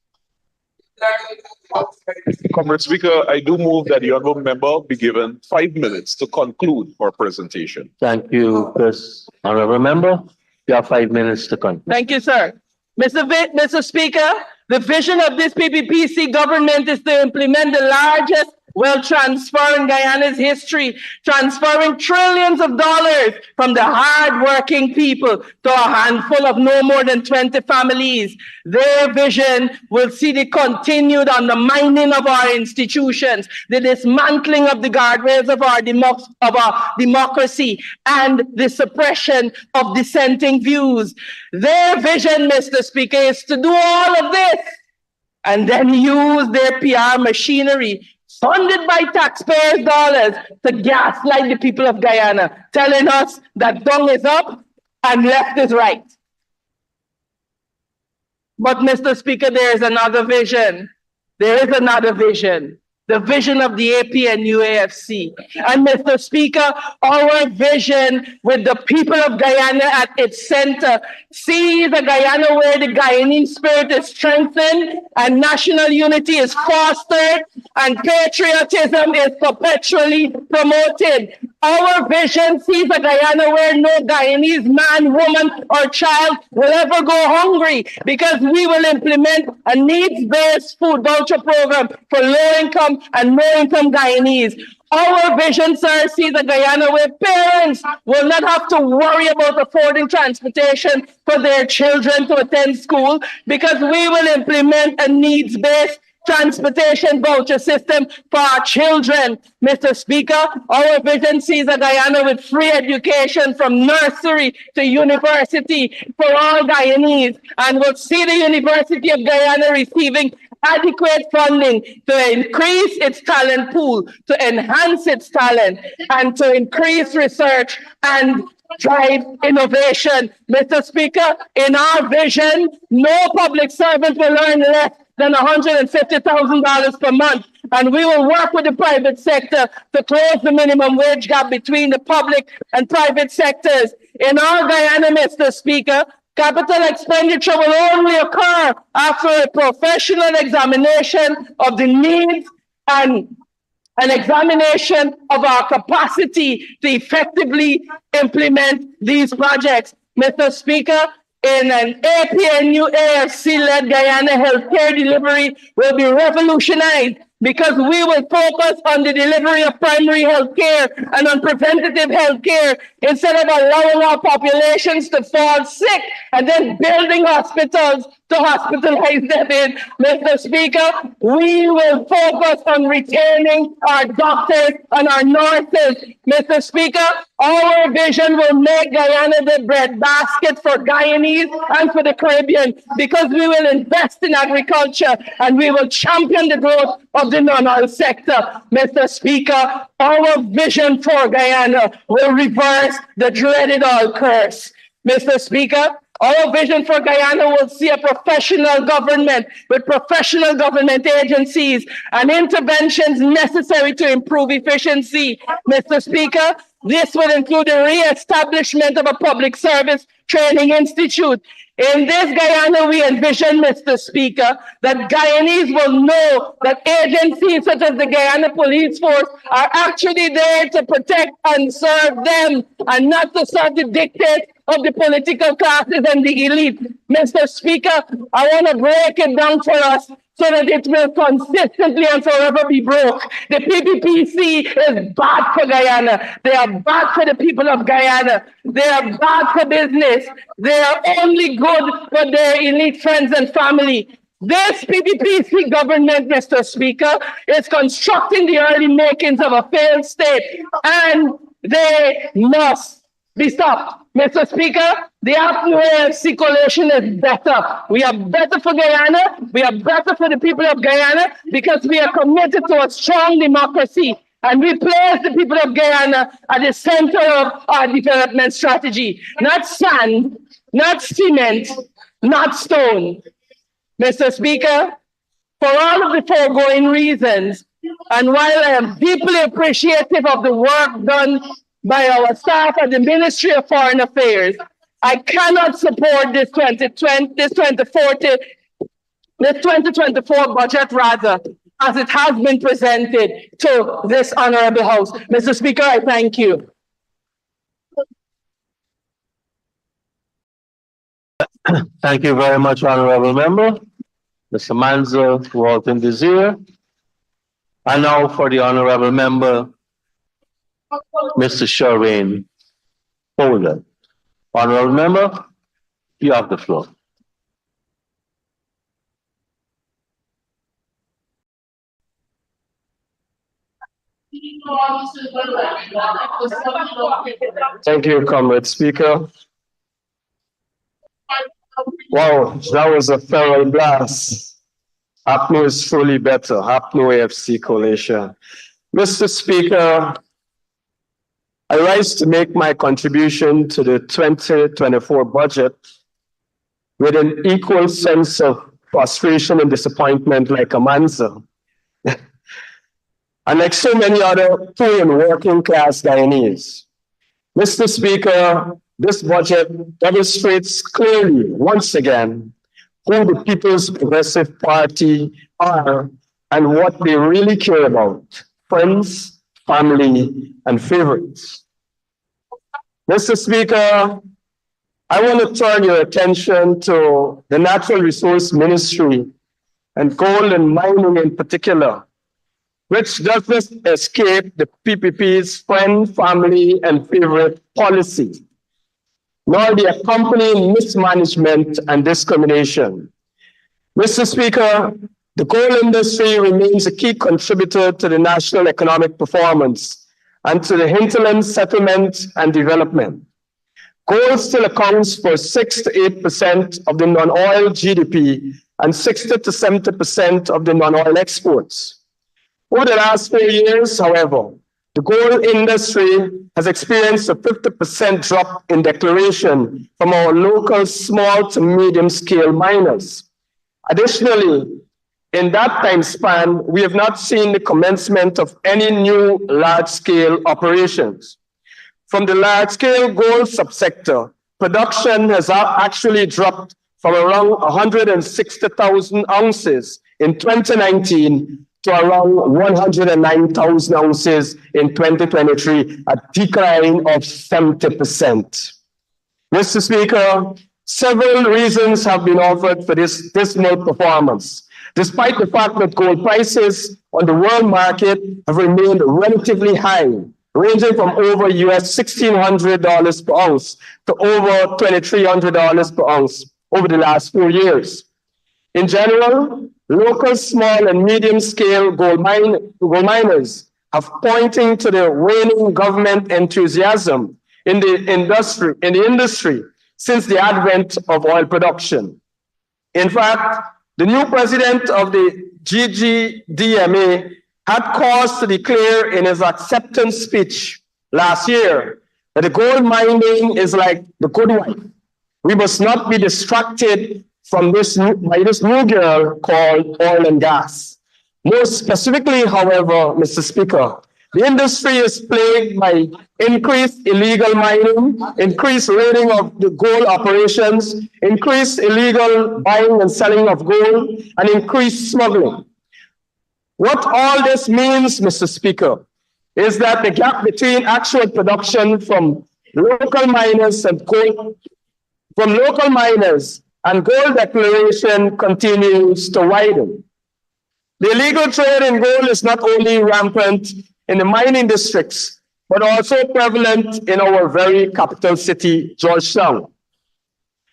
Comrade Speaker, I do move that the honourable member be given 5 minutes to conclude her presentation. Thank you, Chris. Honorable member, you have 5 minutes to conclude. Thank you, sir. Mr. Speaker, the vision of this PPPC government is to implement the largest wealth transfer in Guyana's history, transferring trillions of dollars from the hard-working people to a handful of no more than 20 families. Their vision will see the continued undermining of our institutions, the dismantling of the guardrails of our democracy, and the suppression of dissenting views. Their vision, Mr. Speaker, is to do all of this and then use their PR machinery funded by taxpayers' dollars to gaslight the people of Guyana, telling us that down is up and left is right. But, Mr. Speaker, there is another vision. There is another vision. The vision of the APNU-AFC. And, Mr. Speaker, our vision with the people of Guyana at its center sees a Guyana where the Guyanese spirit is strengthened and national unity is fostered and patriotism is perpetually promoted. Our vision sees a Guyana where no Guyanese man, woman, or child will ever go hungry, because we will implement a needs-based food voucher program for low-income and no-income Guyanese. Our vision, sir, sees a Guyana where parents will not have to worry about affording transportation for their children to attend school, because we will implement a needs-based transportation voucher system for our children. Mr. Speaker, our vision sees a Guyana with free education from nursery to university for all Guyanese, and will see the University of Guyana receiving adequate funding to increase its talent pool, to enhance its talent, and to increase research and drive innovation. Mr. Speaker, in our vision, no public servant will earn less than $150,000 per month. And we will work with the private sector to close the minimum wage gap between the public and private sectors. In our Guyana, Mr. Speaker, capital expenditure will only occur after a professional examination of the needs and an examination of our capacity to effectively implement these projects. Mr. Speaker, in an APNU-AFC-led Guyana, healthcare delivery will be revolutionized, because we will focus on the delivery of primary health care and on preventative health care, instead of allowing our populations to fall sick and then building hospitals to hospitalize them in. Mr. Speaker, we will focus on retaining our doctors and our nurses. Mr. Speaker, our vision will make Guyana the breadbasket for Guyanese and for the Caribbean, because we will invest in agriculture and we will champion the growth of the non-oil sector. Mr. Speaker, our vision for Guyana will reverse the dreaded oil curse. Mr. Speaker, our vision for Guyana will see a professional government with professional government agencies and interventions necessary to improve efficiency. Mr. Speaker, This will include the re-establishment of a public service training institute. In this Guyana, we envision, Mr. Speaker, that Guyanese will know that agencies such as the Guyana Police Force are actually there to protect and serve them, and not to serve the dictates of the political classes and the elite. Mr. Speaker, I want to break it down for us so that it will consistently and forever be broke. The PPPC is bad for Guyana. They are bad for the people of Guyana. They are bad for business. They are only good for their elite friends and family. This PPPC government, Mr. Speaker, is constructing the early makings of a failed state, and they must be stopped. Mr. Speaker, the AFC coalition is better. We are better for Guyana. We are better for the people of Guyana because we are committed to a strong democracy. And we place the people of Guyana at the center of our development strategy. Not sand, not cement, not stone. Mr. Speaker, for all of the foregoing reasons, and while I am deeply appreciative of the work done by our staff at the Ministry of Foreign Affairs, I cannot support this 2024 budget rather, as it has been presented to this honorable House. Mr. Speaker, I thank you. Thank you very much, Honorable Member. Mr. Manzo Walton Desir. And now for the Honorable Member, Mr. Sherwin Holder. Honorable Member, you have the floor. Thank you, Comrade Speaker. Wow, that was a feral blast. APNO is truly better. APNO AFC coalition. Mr. Speaker, I rise to make my contribution to the 2024 budget with an equal sense of frustration and disappointment like Amanza. And like so many other poor and working class Guyanese. Mr. Speaker, this budget demonstrates clearly, once again, who the People's Progressive Party are and what they really care about: friends, family, and favorites. Mr. Speaker, I want to turn your attention to the Natural Resource Ministry and gold and mining in particular, which doesn't escape the PPP's friend, family, and favorite policy, nor the accompanying mismanagement and discrimination. Mr. Speaker, the coal industry remains a key contributor to the national economic performance and to the hinterland settlement and development. Coal still accounts for 6 to 8% of the non-oil GDP and 60 to 70% of the non-oil exports. Over the last 4 years, however, the coal industry has experienced a 50% drop in declaration from our local small to medium scale miners. Additionally, in that time span, we have not seen the commencement of any new large-scale operations. From the large-scale gold subsector, production has actually dropped from around 160,000 ounces in 2019 to around 109,000 ounces in 2023, a decline of 70%. Mr. Speaker, several reasons have been offered for this dismal performance. Despite the fact that gold prices on the world market have remained relatively high, ranging from over $1,600 per ounce to over $2,300 per ounce over the last 4 years. In general, local small and medium scale gold miners have pointing to the waning government enthusiasm in the industry since the advent of oil production. In fact, the new president of the GGDMA had cause to declare in his acceptance speech last year that the gold mining is like the good wife. We must not be distracted from this new girl called oil and gas. More specifically, however, Mr. Speaker, The industry is plagued by increased illegal mining, increased raiding of the gold operations, increased illegal buying and selling of gold, and increased smuggling. What all this means, Mr. Speaker, is that the gap between actual production from local miners and gold declaration continues to widen. The illegal trade in gold is not only rampant in the mining districts, but also prevalent in our very capital city, Georgetown.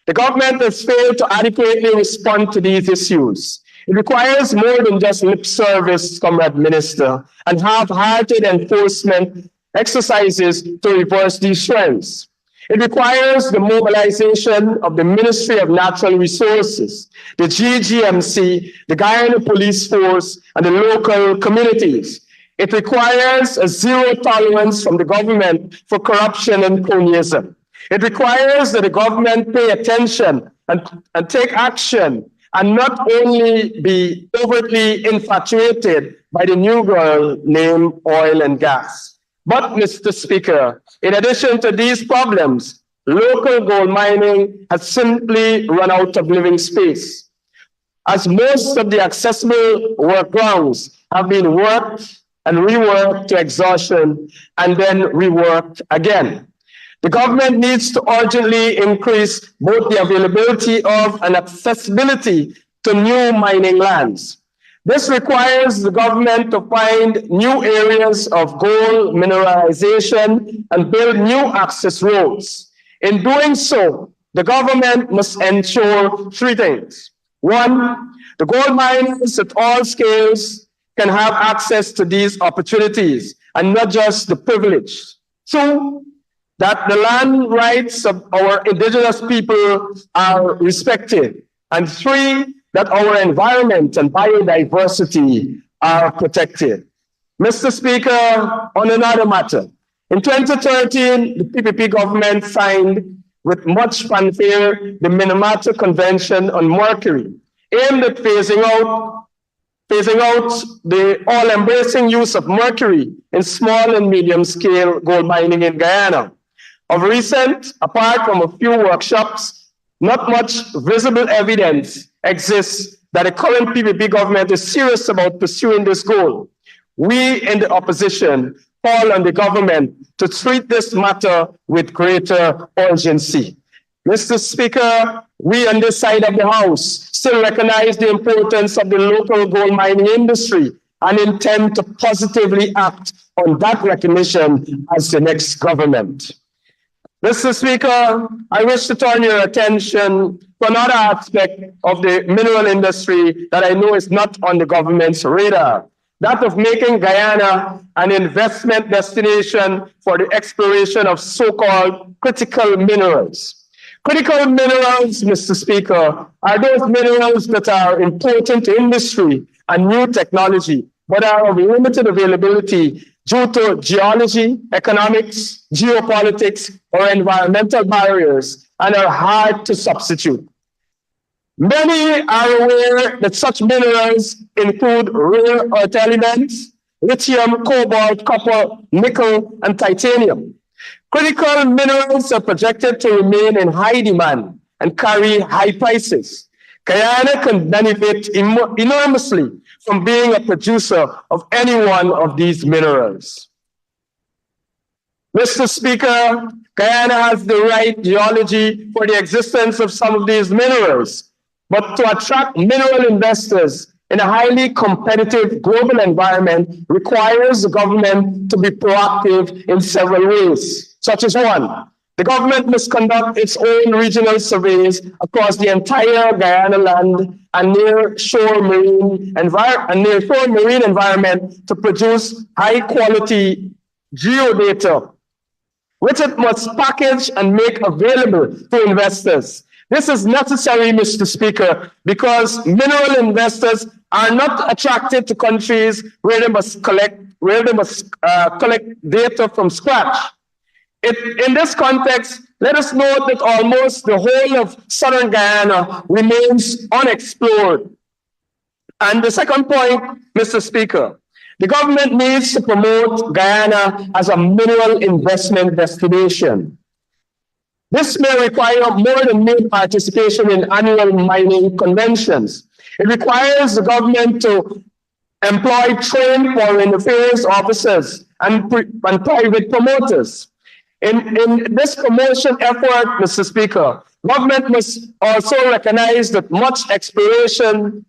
The government has failed to adequately respond to these issues. It requires more than just lip service, Comrade Minister, and half-hearted enforcement exercises to reverse these trends. It requires the mobilization of the Ministry of Natural Resources, the GGMC, the Guyana Police Force, and the local communities. It requires a zero tolerance from the government for corruption and cronyism. It requires that the government pay attention and take action and not only be overtly infatuated by the new girl named oil and gas. But, Mr. Speaker, in addition to these problems, local gold mining has simply run out of living space, as most of the accessible work grounds have been worked and reworked to exhaustion and then reworked again. The government needs to urgently increase both the availability of and accessibility to new mining lands. This requires the government to find new areas of gold mineralization and build new access roads. In doing so, the government must ensure three things. One, the gold miners at all scales can have access to these opportunities and not just the privileged. Two, that the land rights of our indigenous people are respected. And three, that our environment and biodiversity are protected. Mr. Speaker, on another matter, in 2013, the PPP government signed with much fanfare the Minamata Convention on Mercury, aimed at phasing out the all-embracing use of mercury in small and medium-scale gold mining in Guyana. Of recent, apart from a few workshops, not much visible evidence exists that the current PPP government is serious about pursuing this goal. We in the opposition call on the government to treat this matter with greater urgency. Mr. Speaker, we on this side of the House still recognize the importance of the local gold mining industry and intend to positively act on that recognition as the next government. Mr. Speaker, I wish to turn your attention to another aspect of the mineral industry that I know is not on the government's radar, that of making Guyana an investment destination for the exploration of so-called critical minerals. Critical minerals, Mr. Speaker, are those minerals that are important to industry and new technology, but are of limited availability due to geology, economics, geopolitics, or environmental barriers, and are hard to substitute. Many are aware that such minerals include rare earth elements, lithium, cobalt, copper, nickel, and titanium. Critical minerals are projected to remain in high demand and carry high prices. Guyana can benefit enormously from being a producer of any one of these minerals. Mr. Speaker, Guyana has the right geology for the existence of some of these minerals, but to attract mineral investors in a highly competitive global environment requires the government to be proactive in several ways, such as one, the government must conduct its own regional surveys across the entire Guyana land and near-shore marine environment to produce high-quality geodata, which it must package and make available to investors. This is necessary, Mr. Speaker, because mineral investors are not attracted to countries where they must collect data from scratch. In this context, let us note that almost the whole of southern Guyana remains unexplored. And the second point, Mr. Speaker, The government needs to promote Guyana as a mineral investment destination. This may require more than mere participation in annual mining conventions. It requires the government to employ trained foreign affairs officers and private promoters. In this promotion effort, Mr. Speaker, government must also recognize that much exploration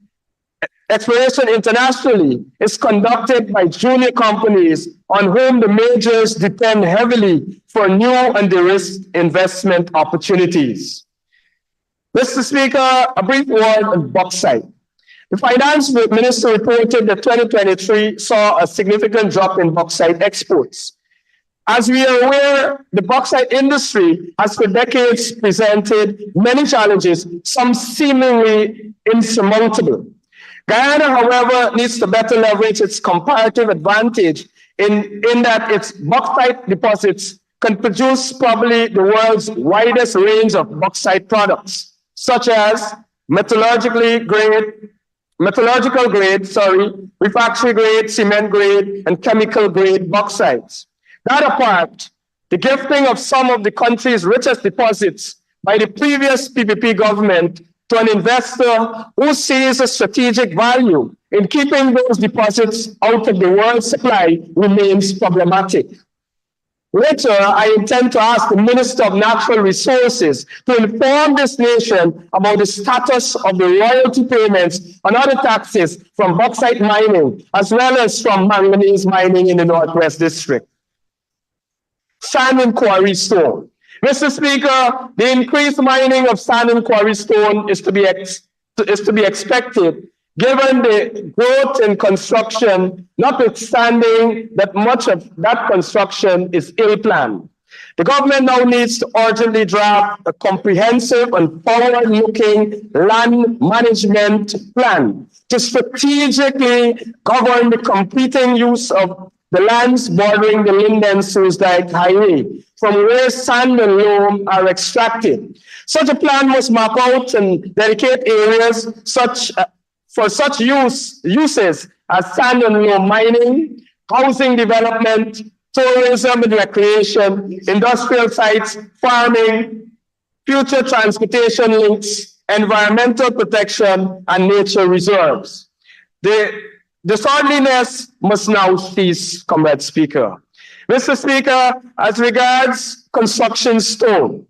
internationally is conducted by junior companies on whom the majors depend heavily for new and de-risked investment opportunities. Mr. Speaker, a brief word on bauxite. The finance minister reported that 2023 saw a significant drop in bauxite exports. As we are aware, the bauxite industry has for decades presented many challenges, some seemingly insurmountable. Guyana, however, needs to better leverage its comparative advantage in that its bauxite deposits can produce probably the world's widest range of bauxite products, such as metallurgical grade, refractory grade, cement grade, and chemical grade bauxites. That apart, the gifting of some of the country's richest deposits by the previous PPP government to an investor who sees a strategic value in keeping those deposits out of the world's supply remains problematic. Later, I intend to ask the Minister of Natural Resources to inform this nation about the status of the royalty payments and other taxes from bauxite mining, as well as from manganese mining in the Northwest District. Sand and quarry stone. Mr. Speaker, the increased mining of sand and quarry stone is to be expected, given the growth in construction, notwithstanding that much of that construction is ill-planned. The government now needs to urgently draft a comprehensive and forward-looking land management plan to strategically govern the competing use of the lands bordering the Linden-Suzdijk Highway, from where sand and loam are extracted. Such a plan must map out and dedicate areas for such uses as sand and loam mining, housing development, tourism and recreation, industrial sites, farming, future transportation links, environmental protection, and nature reserves. The disorderliness must now cease, Comrade Speaker. Mr. Speaker, as regards construction stone,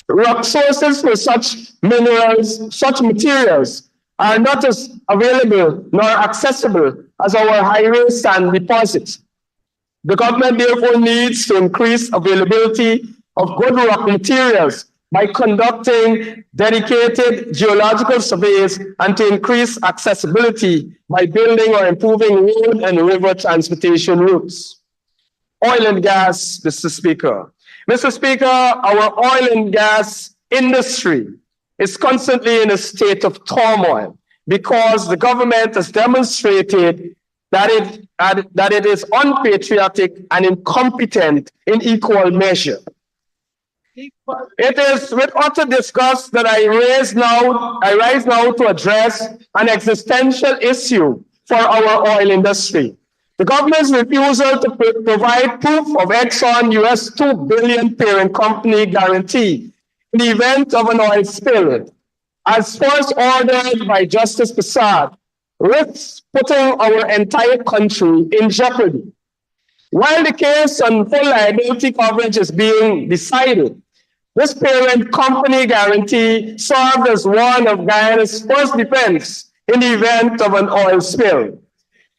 rock sources for such minerals, such materials, are not as available nor accessible as our highway sand deposits. The government therefore needs to increase availability of good rock materials by conducting dedicated geological surveys and to increase accessibility by building or improving road and river transportation routes. Oil and gas, Mr. Speaker. Mr. Speaker, our oil and gas industry is constantly in a state of turmoil because the government has demonstrated that it is unpatriotic and incompetent in equal measure. It is with utter disgust that I rise now to address an existential issue for our oil industry. The government's refusal to provide proof of Exxon US $2 billion parent company guarantee in the event of an oil spill, as first ordered by Justice Prasad, risks putting our entire country in jeopardy. While the case on full liability coverage is being decided, this parent company guarantee served as one of Guyana's first defense in the event of an oil spill.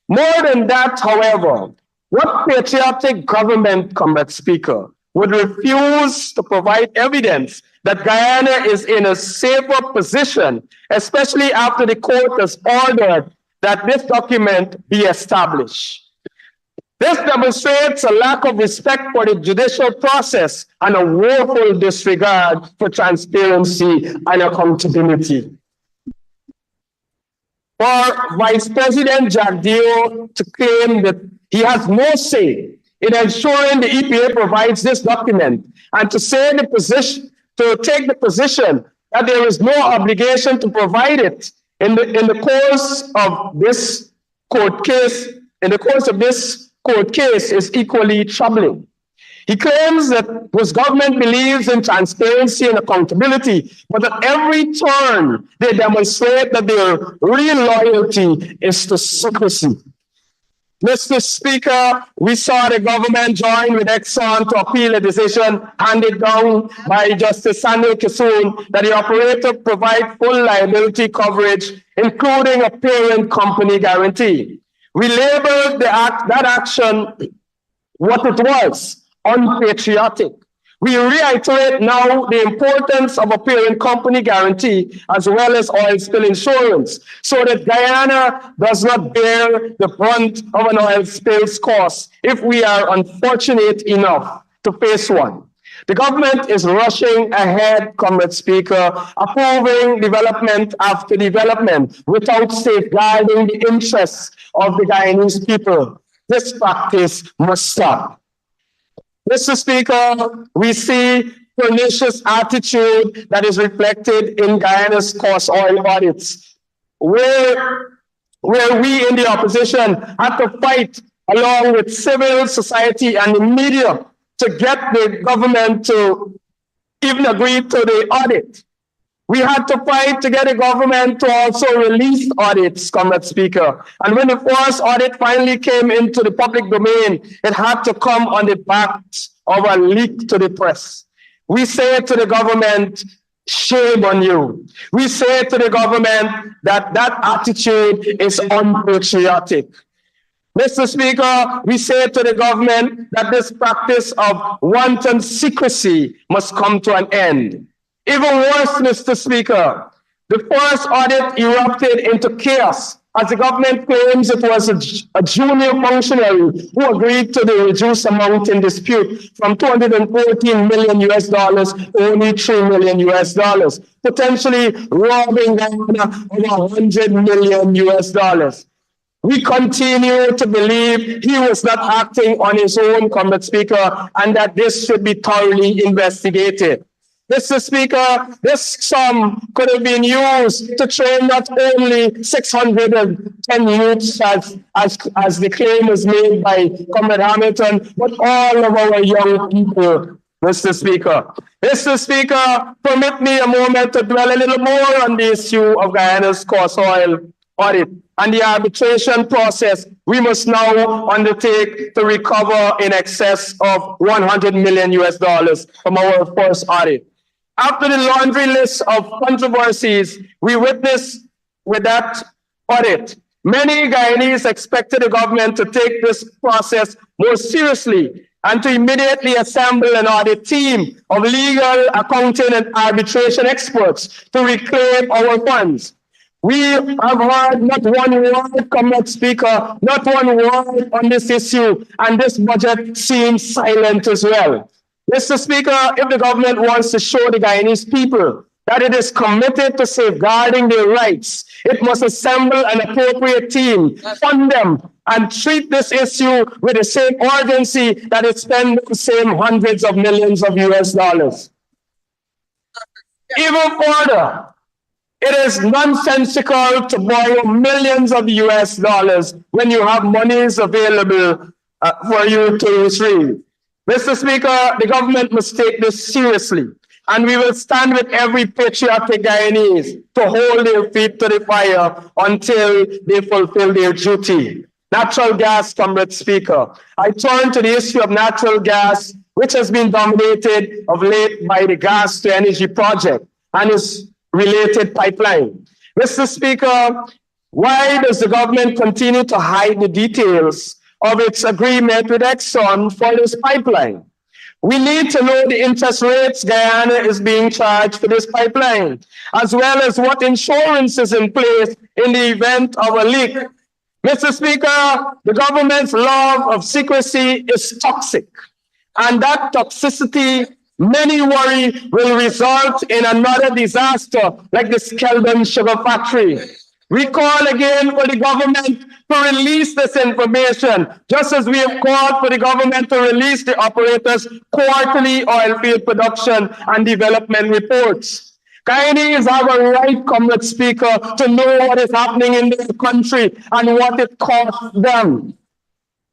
More than that, however, what patriotic government, Comrade Speaker, would refuse to provide evidence that Guyana is in a safer position, especially after the court has ordered that this document be established? This demonstrates a lack of respect for the judicial process and a woeful disregard for transparency and accountability. For Vice President Jagdeo to claim that he has no say in ensuring the EPA provides this document and to take the position that there is no obligation to provide it in the course of this court case in the course of this court case is equally troubling. He claims that his government believes in transparency and accountability, but at every turn they demonstrate that their real loyalty is to secrecy. Mr. Speaker, we saw the government join with Exxon to appeal a decision handed down by Justice Samuel Kissoon that the operator provide full liability coverage, including a parent company guarantee. We labeled that action what it was, unpatriotic. We reiterate now the importance of a parent company guarantee as well as oil spill insurance so that Guyana does not bear the brunt of an oil spill's cost if we are unfortunate enough to face one. The government is rushing ahead, Comrade Speaker, approving development after development without safeguarding the interests of the Guyanese people. This practice must stop. Mr. Speaker, we see pernicious attitude that is reflected in Guyana's cost oil audits, where we in the opposition had to fight along with civil society and the media to get the government to even agree to the audit. We had to fight to get the government to also release audits, Comrade Speaker. And when the first audit finally came into the public domain, it had to come on the back of a leak to the press. We say to the government, shame on you. We say to the government that that attitude is unpatriotic. Mr. Speaker, we say to the government that this practice of wanton secrecy must come to an end. Even worse, Mr. Speaker, the first audit erupted into chaos as the government claims it was a junior functionary who agreed to the reduced amount in dispute from $214 million to only $3 million, potentially robbing Guyana of $100 million. We continue to believe he was not acting on his own, Comrade Speaker, and that this should be thoroughly investigated. Mr. Speaker, this sum could have been used to train not only 610 youths as the claim was made by Comrade Hamilton, but all of our young people, Mr. Speaker. Mr. Speaker, permit me a moment to dwell a little more on the issue of Guyana's cost oil audit and the arbitration process we must now undertake to recover in excess of $100 million from our first audit. After the laundry list of controversies we witnessed with that audit, many Guyanese expected the government to take this process more seriously and to immediately assemble an audit team of legal, accounting, and arbitration experts to reclaim our funds. We have heard not one word, Comrade Speaker, not one word on this issue, and this budget seems silent as well. Mr. Speaker, if the government wants to show the Guyanese people that it is committed to safeguarding their rights, it must assemble an appropriate team, fund them, and treat this issue with the same urgency that it spends the same hundreds of millions of US dollars. Even further, it is nonsensical to borrow millions of US dollars when you have monies available for you to retrieve. Mr. Speaker, the government must take this seriously, and we will stand with every patriotic Guyanese to hold their feet to the fire until they fulfill their duty. Natural gas, Comrade Speaker. I turn to the issue of natural gas, which has been dominated of late by the gas to energy project and its related pipeline. Mr. Speaker, why does the government continue to hide the details of its agreement with Exxon for this pipeline? We need to know the interest rates Guyana is being charged for this pipeline, as well as what insurance is in place in the event of a leak. Mr. Speaker, the government's love of secrecy is toxic, and that toxicity, many worry, will result in another disaster like the Skeldon Sugar Factory. We call again for the government to release this information, just as we have called for the government to release the operators' quarterly oil field production and development reports. Guyanese have a right, Comrade Speaker, to know what is happening in their country and what it costs them.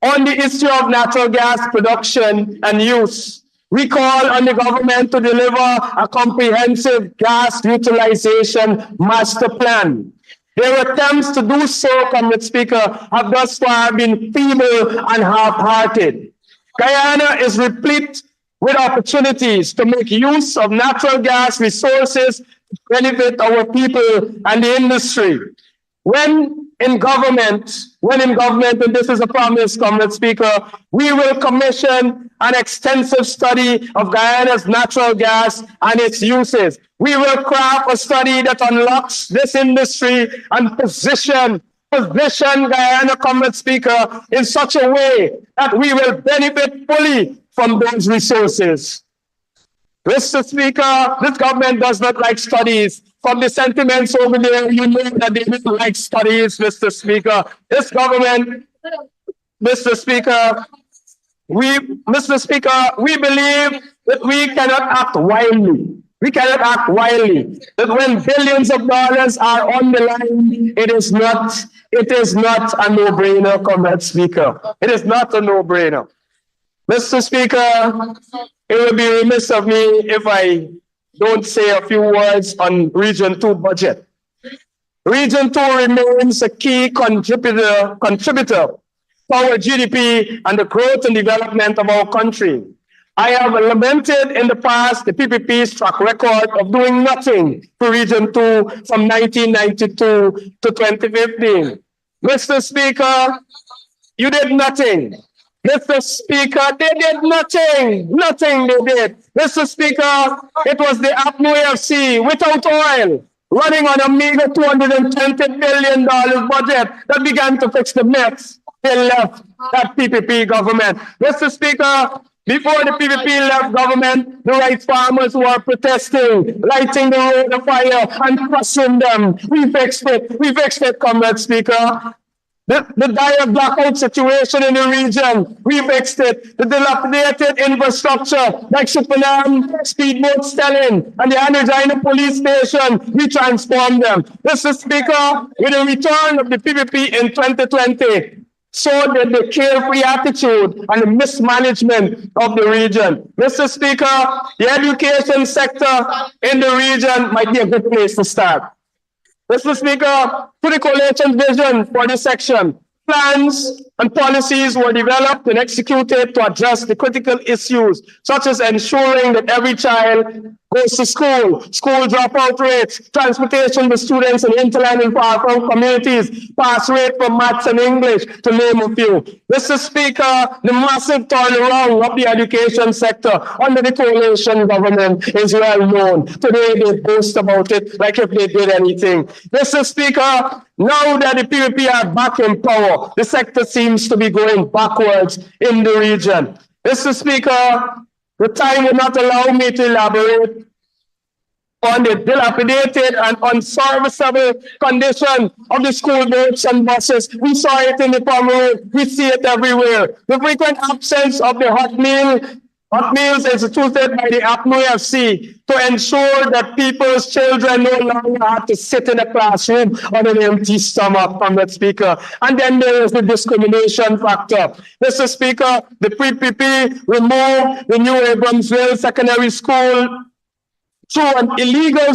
on the issue of natural gas production and use. We call on the government to deliver a comprehensive gas utilization master plan. Their attempts to do so, Comrade Speaker, have thus far been feeble and half-hearted. Guyana is replete with opportunities to make use of natural gas resources to benefit our people and the industry. When in government, and this is a promise, Comrade Speaker, we will commission an extensive study of Guyana's natural gas and its uses. We will craft a study that unlocks this industry and position Guyana, Comrade Speaker, in such a way that we will benefit fully from those resources. Mr. Speaker, this government does not like studies. From the sentiments over there, you know that they don't like studies, Mr. Speaker. This government, Mr. Speaker, we believe that we cannot act wildly. We cannot act wildly. That when billions of dollars are on the line, it is not a no-brainer, Comrade Speaker. It is not a no-brainer. Mr. Speaker, it would be remiss of me if I don't say a few words on Region 2 budget. Region 2 remains a key contributor to our GDP and the growth and development of our country. I have lamented in the past the PPP's track record of doing nothing for Region 2 from 1992 to 2015. Mr. Speaker, you did nothing. Mr. Speaker, they did nothing. Nothing they did. Mr. Speaker, it was the APNU FC without oil, running on a meager $220 billion budget that began to fix the mess. They left that PPP government. Mr. Speaker, before the PPP left government, the rice farmers were protesting, lighting the road afire and crushing them. We fixed it, Comrade Speaker. The dire blackout situation in the region, we fixed it. The dilapidated infrastructure like Supernam, Speedboat Stelling, and the Anagina police station, we transformed them. Mr. Speaker, with the return of the PPP in 2020, so did the carefree attitude and the mismanagement of the region. Mr. Speaker, the education sector in the region might be a good place to start. Mr. Speaker, to the coalition vision for this section, plans and policies were developed and executed to address the critical issues, such as ensuring that every child goes to school dropout rates, transportation for students in hinterland and far-flung communities, pass rate for maths and English, to name a few. Mr. Speaker, the massive turnaround of the education sector under the coalition government is well known. Today they boast about it like if they did anything. Mr. Speaker, now that the PPP are back in power, the sector seems to be going backwards in the region. Mr. Speaker, the time will not allow me to elaborate on the dilapidated and unserviceable condition of the school boats and buses. We saw it in the Pomeroy. We see it everywhere. The frequent absence of the hot meals instituted by the APNU FC to ensure that people's children no longer have to sit in a classroom on an empty stomach, Comrade Speaker. And then there is the discrimination factor. Mr. Speaker, the PPP removed the New Abramsville Secondary School through an illegal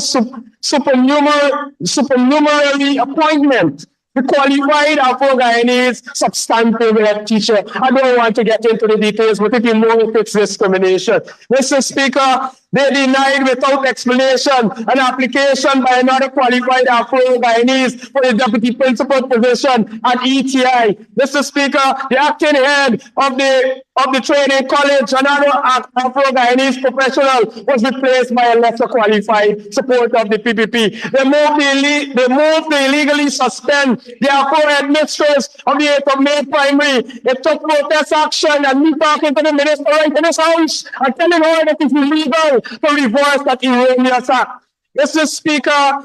supernumerary appointment. The qualified Afro-Guyanese substantive head teacher. I don't want to get into the details, but if you know if it's discrimination. Mr. Speaker, they denied without explanation an application by another qualified Afro-Guyanese for the deputy principal position at ETI. Mr. Speaker, the acting head of the training college, another Afro-Guyanese professional, was replaced by a lesser qualified supporter of the PPP. They moved to illegally suspend the Afro headmistress of the 8th of May primary. It took protest action, and me talking to the minister right in his house and telling her that it's illegal to reverse that erroneous act. Mr. Speaker,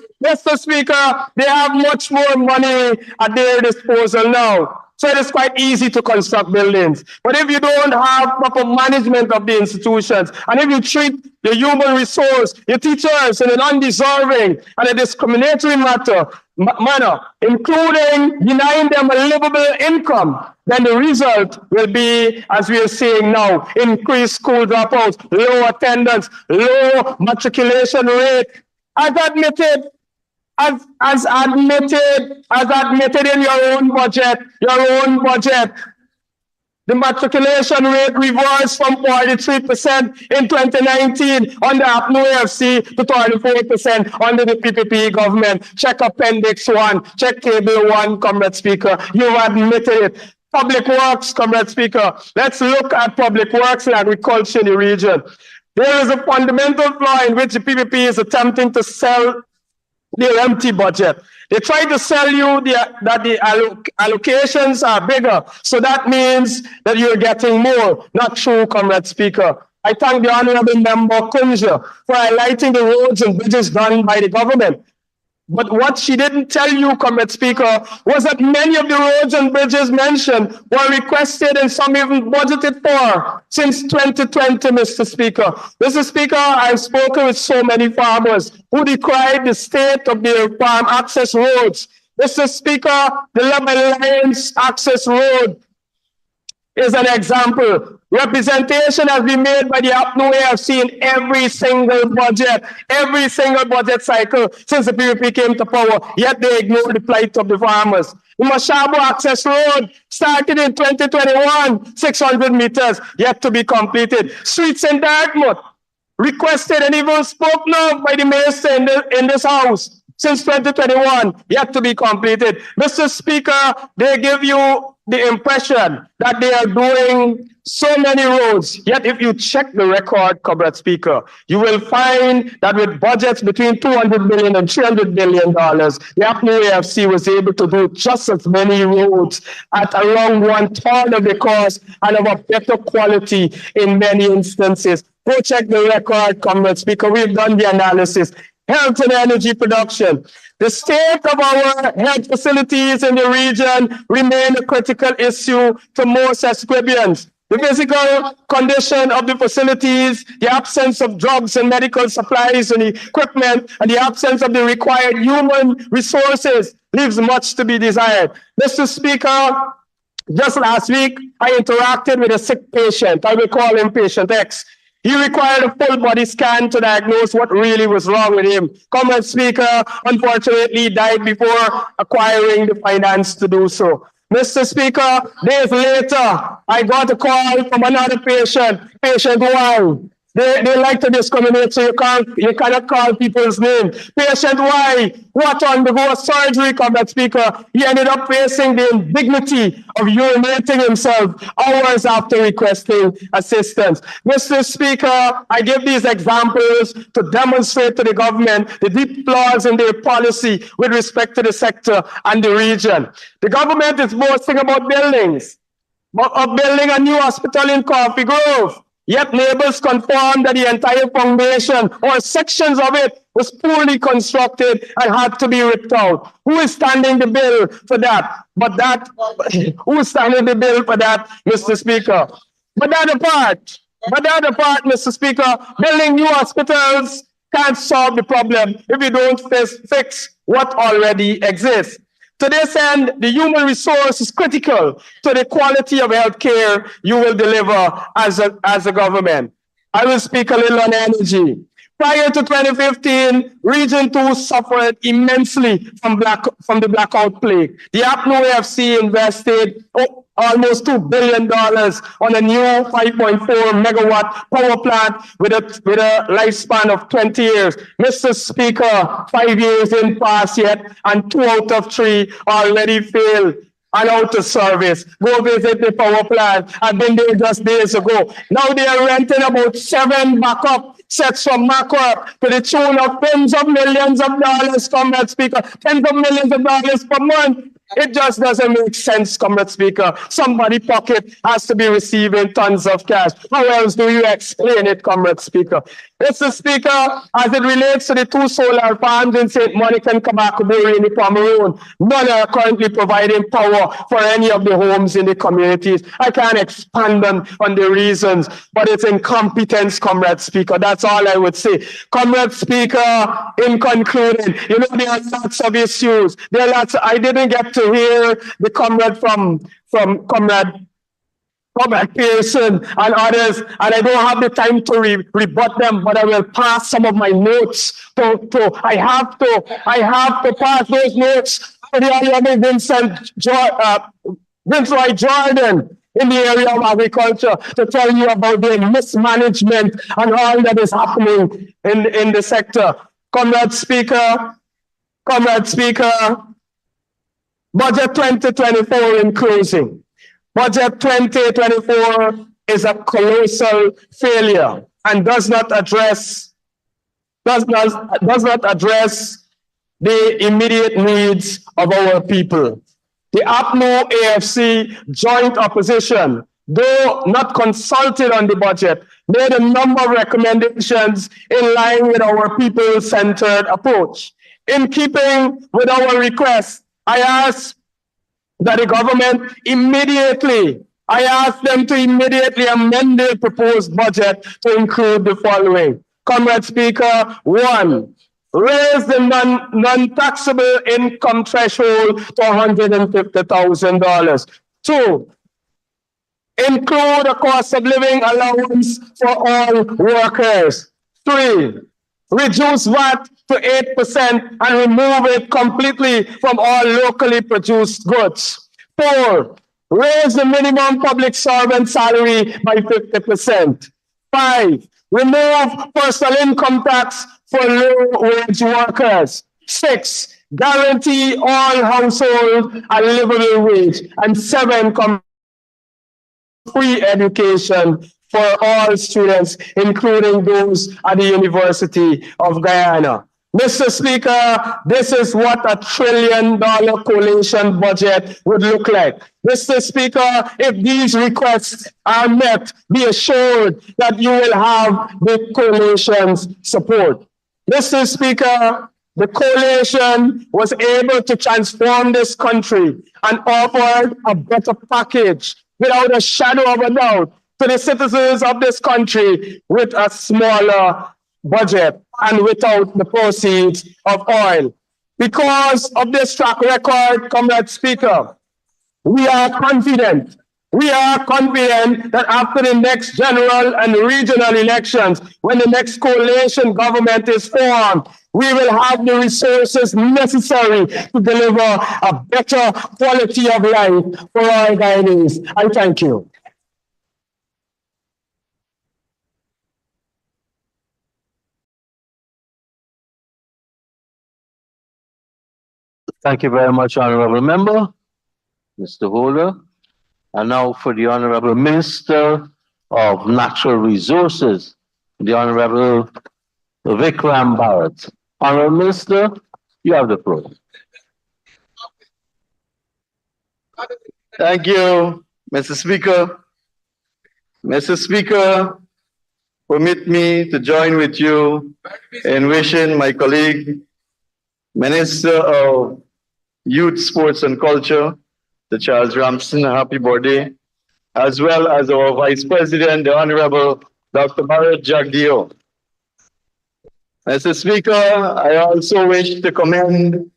they have much more money at their disposal now. So it is quite easy to construct buildings. But if you don't have proper management of the institutions, and if you treat the human resource, your teachers in an undeserving and a discriminatory manner, including denying them a livable income, then the result will be, as we are seeing now, increased school dropouts, low attendance, low matriculation rate. As admitted in your own budget, the matriculation rate reversed from 43% in 2019 under APNU AFC to 24% under the PPP government. Check Appendix 1, check Table 1, Comrade Speaker. You've admitted it. Public Works, Comrade Speaker. Let's look at public works and agriculture in the region. There is a fundamental flaw in which the PPP is attempting to sell their empty budget. They try to sell you that the allocations are bigger. So that means that you're getting more. Not true, Comrade Speaker. I thank the Honorable Member Kunja for highlighting the roads and bridges done by the government. But what she didn't tell you, Comrade Speaker, was that many of the roads and bridges mentioned were requested and some even budgeted for since 2020, Mr. Speaker. Mr. Speaker, I've spoken with so many farmers who decried the state of their farm access roads. Mr. Speaker, the Love Alliance access road is an example. Representation has been made by the APNU AFC in every single budget cycle since the PPP came to power, yet they ignore the plight of the farmers. The Mashabo Access Road started in 2021, 600 meters, yet to be completed. Streets in Dartmouth, requested and even spoken of by the minister in this house since 2021, yet to be completed. Mr. Speaker, they give you the impression that they are doing so many roads. Yet if you check the record, Comrade Speaker, you will find that with budgets between $200 million and $300 million, the APNU AFC was able to do just as many roads at around 1/3 of the cost and of a better quality in many instances. Go check the record, Comrade Speaker. We've done the analysis. Health and energy production. The state of our health facilities in the region remain a critical issue to most Esquibians. The physical condition of the facilities, the absence of drugs and medical supplies and equipment, and the absence of the required human resources leaves much to be desired. Mr. Speaker, just last week, I interacted with a sick patient. I will call him Patient X. He required a full body scan to diagnose what really was wrong with him. Comrade Speaker, unfortunately, died before acquiring the finance to do so. Mr. Speaker, days later, I got a call from another patient, Patient Y. They like to discriminate, so you cannot call people's name. Patient Y, what undergo surgery, Comrade Speaker. He ended up facing the indignity of urinating himself hours after requesting assistance. Mr. Speaker, I give these examples to demonstrate to the government the deep flaws in their policy with respect to the sector and the region. The government is boasting about buildings, of building a new hospital in Coffee Grove. Yet neighbors confirmed that the entire foundation or sections of it was poorly constructed and had to be ripped out. Who is standing the bill for that? Who is standing the bill for that, Mr. Speaker? But the other part, Mr. Speaker, building new hospitals can't solve the problem if you don't fix what already exists. To this end, the human resource is critical to the quality of health care you will deliver as a government. I will speak a little on energy. Prior to 2015, Region 2 suffered immensely from the blackout plague. The APNU AFC invested almost $2 billion on a new 5.4 megawatt power plant with a lifespan of 20 years. Mr. Speaker, 5 years in past yet, and 2 out of 3 already failed and out of service. Go visit the power plant. I've been there just days ago. Now they are renting about 7 backup sets from Macro to the tune of tens of millions of dollars, Comrade Speaker, tens of millions of dollars per month. It just doesn't make sense, Comrade Speaker. Somebody pocket has to be receiving tons of cash. How else do you explain it, Comrade Speaker? Mr. Speaker, as it relates to the 2 solar farms in St. Monica and Kabakaburi in the Pomeroon, none are currently providing power for any of the homes in the communities. I can't expand on the reasons, but it's incompetence, Comrade Speaker. That's all I would say. Comrade Speaker, in concluding, there are lots of issues. I didn't get to to hear the comrade from Comrade Pearson and others, and I don't have the time to rebut them, but I will pass some of my notes I have to pass those notes to the Honorable Vince Roy Jordan in the area of agriculture to tell you about the mismanagement and all that is happening in the sector. Comrade Speaker, Budget 2024 in closing. Budget 2024 is a colossal failure and does not address the immediate needs of our people. The APNO AFC joint opposition, though not consulted on the budget, made a number of recommendations in line with our people-centered approach. In keeping with our request, I asked that the government immediately amend the proposed budget to include the following. Comrade Speaker, 1, raise the non-taxable income threshold to $150,000. 2, include a cost of living allowance for all workers. 3, reduce VAT to 8% and remove it completely from all locally produced goods. 4, raise the minimum public servant salary by 50%. 5, remove personal income tax for low-wage workers. 6, guarantee all household a livable wage. And 7, free education for all students, including those at the University of Guyana. Mr. Speaker, this is what a $1 trillion coalition budget would look like. Mr. Speaker, if these requests are met, be assured that you will have the coalition's support. Mr. Speaker, the coalition was able to transform this country and offered a better package without a shadow of a doubt to the citizens of this country with a smaller budget and without the proceeds of oil. Because of this track record, Comrade Speaker, we are confident that after the next general and regional elections, when the next coalition government is formed, we will have the resources necessary to deliver a better quality of life for all Guyanese. I thank you. Thank you very much, Honorable Member, Mr. Holder. And now for the Honorable Minister of Natural Resources, the Honorable Vikram Bharat. Honorable Minister, you have the floor. Thank you, Mr. Speaker. Mr. Speaker, permit me to join with you in wishing my colleague, Minister of Youth, Sports and Culture, the Charles Ramsden, a happy birthday, as well as our Vice President, the Honorable Dr. Bharat Jagdeo. Mr. Speaker, I also wish to commend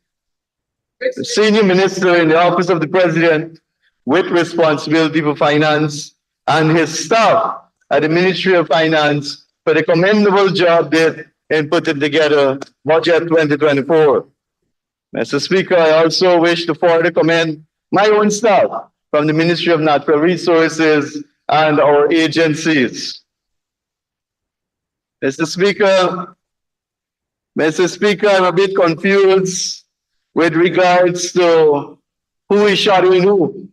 the Senior Minister in the Office of the President with responsibility for finance and his staff at the Ministry of Finance for the commendable job they did in putting together Budget 2024. Mr. Speaker, I also wish to further commend my own staff from the Ministry of Natural Resources and our agencies. Mr. Speaker, I'm a bit confused with regards to who is shadowing who,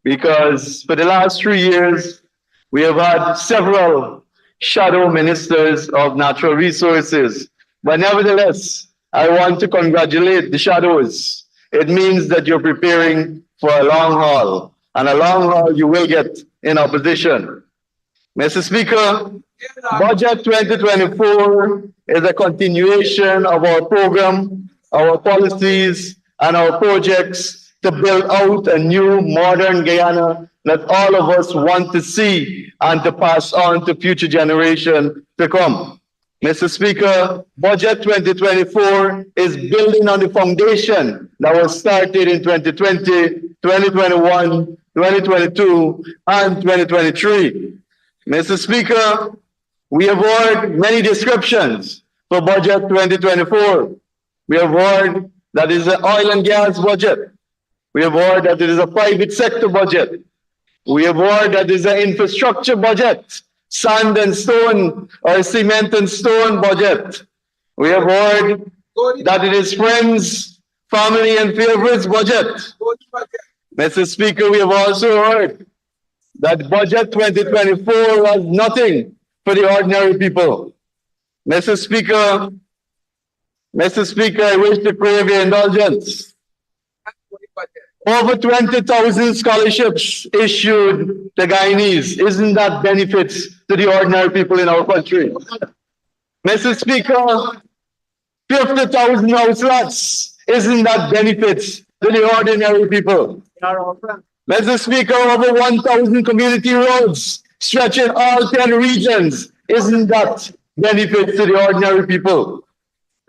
because for the last 3 years, we have had several shadow ministers of natural resources. But nevertheless, I want to congratulate the shadows. It means that you're preparing for a long haul, and a long haul you will get in opposition. Mr. Speaker, Budget 2024 is a continuation of our program, our policies, and our projects to build out a new modern Guyana that all of us want to see and to pass on to future generations to come. Mr. Speaker, Budget 2024 is building on the foundation that was started in 2020, 2021, 2022, and 2023. Mr. Speaker, we have heard many descriptions for budget 2024. We have heard that it is an oil and gas budget. We have heard that it is a private sector budget. We have heard that it is an infrastructure budget, sand and stone or cement and stone budget. We have heard that it is friends, family and favorites budget. Mr. Speaker, we have also heard that budget 2024 was nothing for the ordinary people. Mr. Speaker, I wish to crave your indulgence. Over 20,000 scholarships issued to Guyanese. Isn't that benefits to the ordinary people in our country? Mr. Speaker, 50,000 house lots. Isn't that benefits to the ordinary people? Mr. Speaker, over 1,000 community roads stretching all 10 regions. Isn't that benefits to the ordinary people?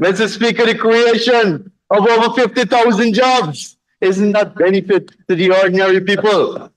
Mr. Speaker, the creation of over 50,000 jobs. Isn't that benefit to the ordinary people?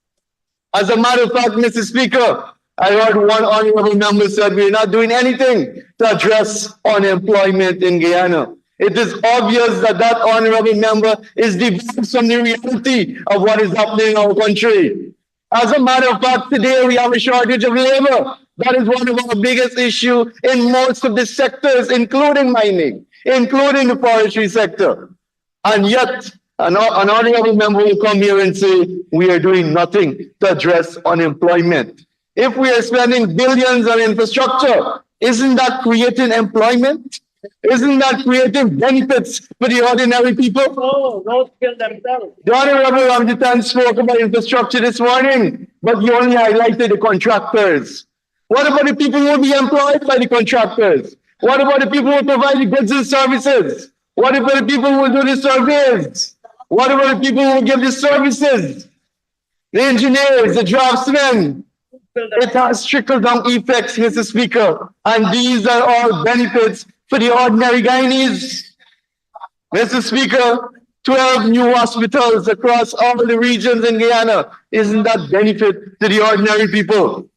As a matter of fact, Mr. Speaker, I heard one honorable member said we're not doing anything to address unemployment in Guyana. It is obvious that that honorable member is divorced from the reality of what is happening in our country. As a matter of fact, today we have a shortage of labor. That is one of our biggest issues in most of the sectors, including mining, including the forestry sector. And yet, an honorable member will come here and say, we are doing nothing to address unemployment. If we are spending billions on infrastructure, isn't that creating employment? Isn't that creating benefits for the ordinary people? Oh, don't kill themselves. The Honorable Ramjitan spoke about infrastructure this morning, but he only highlighted the contractors. What about the people who will be employed by the contractors? What about the people who provide the goods and services? What about the people who will do the surveys? What about the people who will give the services? The engineers, the draftsmen. It has trickle-down effects, Mr. Speaker, and these are all benefits for the ordinary Guyanese. Mr. Speaker, 12 new hospitals across all the regions in Guyana. Isn't that benefit to the ordinary people?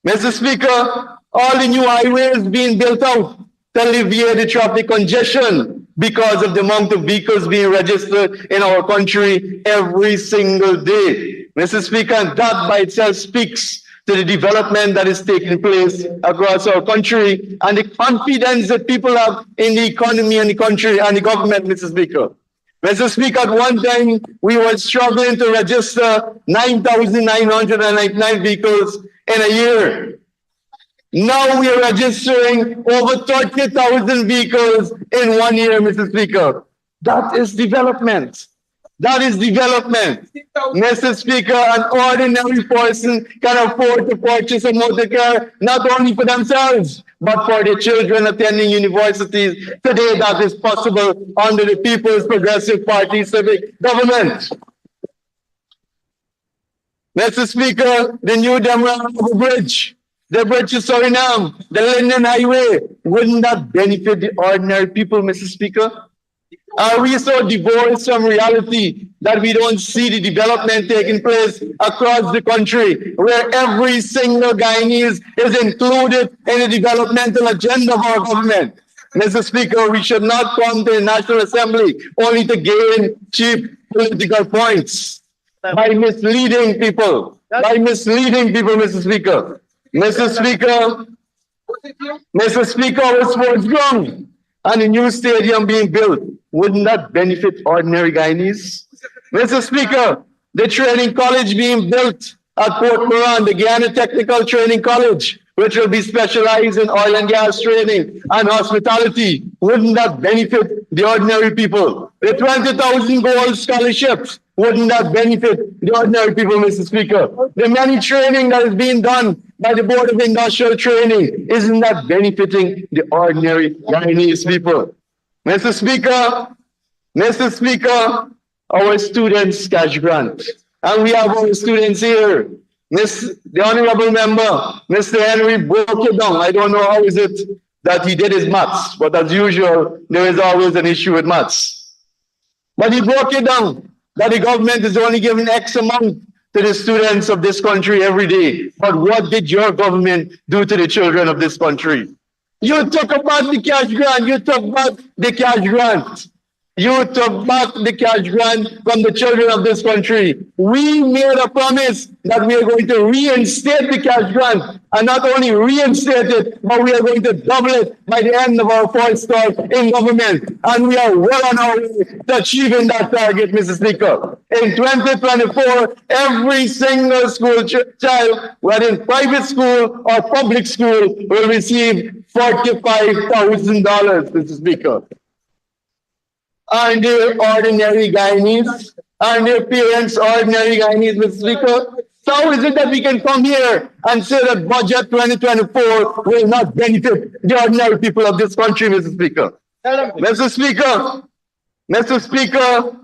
Mr. Speaker, all the new highways being built out to alleviate the traffic congestion because of the amount of vehicles being registered in our country every single day. Mr. Speaker, and that by itself speaks to the development that is taking place across our country and the confidence that people have in the economy and the country and the government, Mr. Speaker. Mr. Speaker, at one time, we were struggling to register 9,999 vehicles in a year. Now we are registering over 30,000 vehicles in 1 year, Mr. Speaker. That is development. That is development. Mr. Speaker, an ordinary person can afford to purchase a motor car, not only for themselves, but for their children attending universities. Today, that is possible under the People's Progressive Party civic government. Mr. Speaker, the new Demerara Bridge, the bridge to Suriname, the Linden Highway, wouldn't that benefit the ordinary people, Mr. Speaker? Are we so divorced from reality that we don't see the development taking place across the country, where every single Guyanese is included in the developmental agenda of our government? Mr. Speaker, we should not come to the National Assembly only to gain cheap political points by misleading people. Mr. Speaker. Mr. Speaker, our sports ground and a new stadium being built, wouldn't that benefit ordinary Guyanese? Mr. Speaker, the training college being built at Port Moran, the Guyana Technical Training College, which will be specialized in oil and gas training and hospitality, wouldn't that benefit the ordinary people? The 20,000 gold scholarships, wouldn't that benefit the ordinary people, Mr. Speaker? The many training that is being done by the Board of Industrial Training, isn't that benefiting the ordinary Guyanese people? Mr. Speaker, our students cash grant. And we have our students here. The honorable member, Mr. Henry, broke it down. I don't know how is it that he did his maths, but as usual, there is always an issue with maths. But he broke it down that the government is only giving X amount to the students of this country every day. But what did your government do to the children of this country? You talk about the cash grant. You talk about the cash grant. You took back the cash grant from the children of this country. We made a promise that we are going to reinstate the cash grant, and not only reinstate it, but we are going to double it by the end of our fourth term in government. And we are well on our way to achieving that target, Mr. Speaker. In 2024, every single school child, whether in private school or public school, will receive $45,000, Mr. Speaker. And their ordinary Guyanese, and their parents ordinary Guyanese, Mr. Speaker. So how is it that we can come here and say that budget 2024 will not benefit the ordinary people of this country, Mr. Speaker? Mr. Speaker,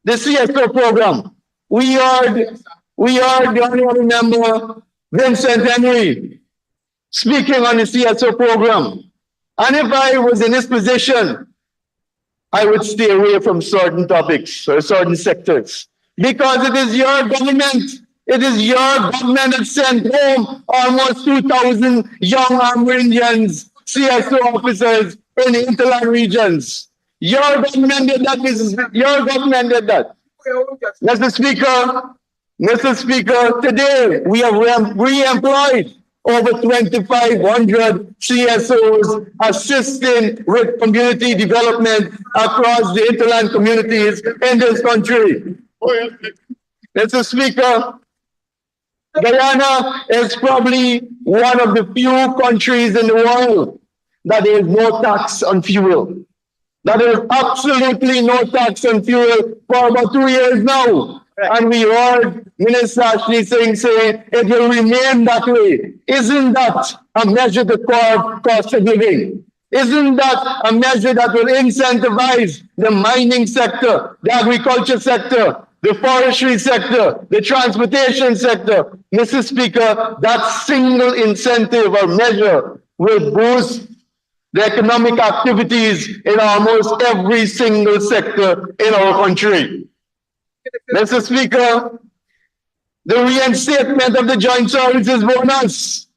the CSO program. We heard the honorable member Vincent Henry speaking on the CSO program. And if I was in this position, I would stay away from certain topics or certain sectors, because it is your government. It is your government that sent home almost 2,000 young Amerindians, CSO officers in the hinterland regions. Your government did that, your government did that. Mr. Speaker, today we have re-employed over 2,500 CSOs assisting with community development across the hinterland communities in this country. Mr. Speaker, Guyana is probably one of the few countries in the world that there is no tax on fuel. That there is absolutely no tax on fuel for about 2 years now. And we heard Minister Ashley saying it will remain that way. Isn't that a measure to curb cost of living? Isn't that a measure that will incentivize the mining sector, the agriculture sector, the forestry sector, the transportation sector? Mr. Speaker, that single incentive or measure will boost the economic activities in almost every single sector in our country. Mr. Speaker, the reinstatement of the joint services bonus.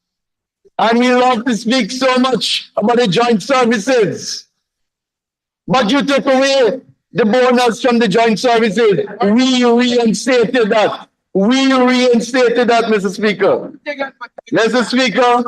And we love to speak so much about the joint services. But you took away the bonus from the joint services. We reinstated that. Mr. Speaker. Mr. Speaker,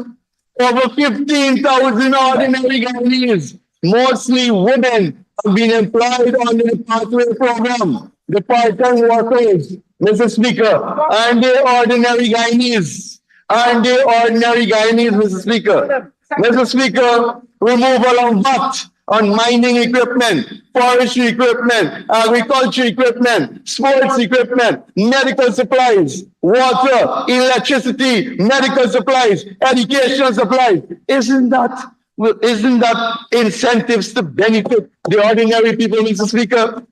over 15,000 ordinary Guyanese, mostly women, have been employed under the pathway program. The part-time workers, Mr. Speaker, and the ordinary Guyanese, Mr. Speaker. Mr. Speaker, removal of VAT on mining equipment, forestry equipment, agriculture equipment, sports equipment, medical supplies, water, electricity, medical supplies, educational supplies. Isn't that incentives to benefit the ordinary people, Mr. Speaker?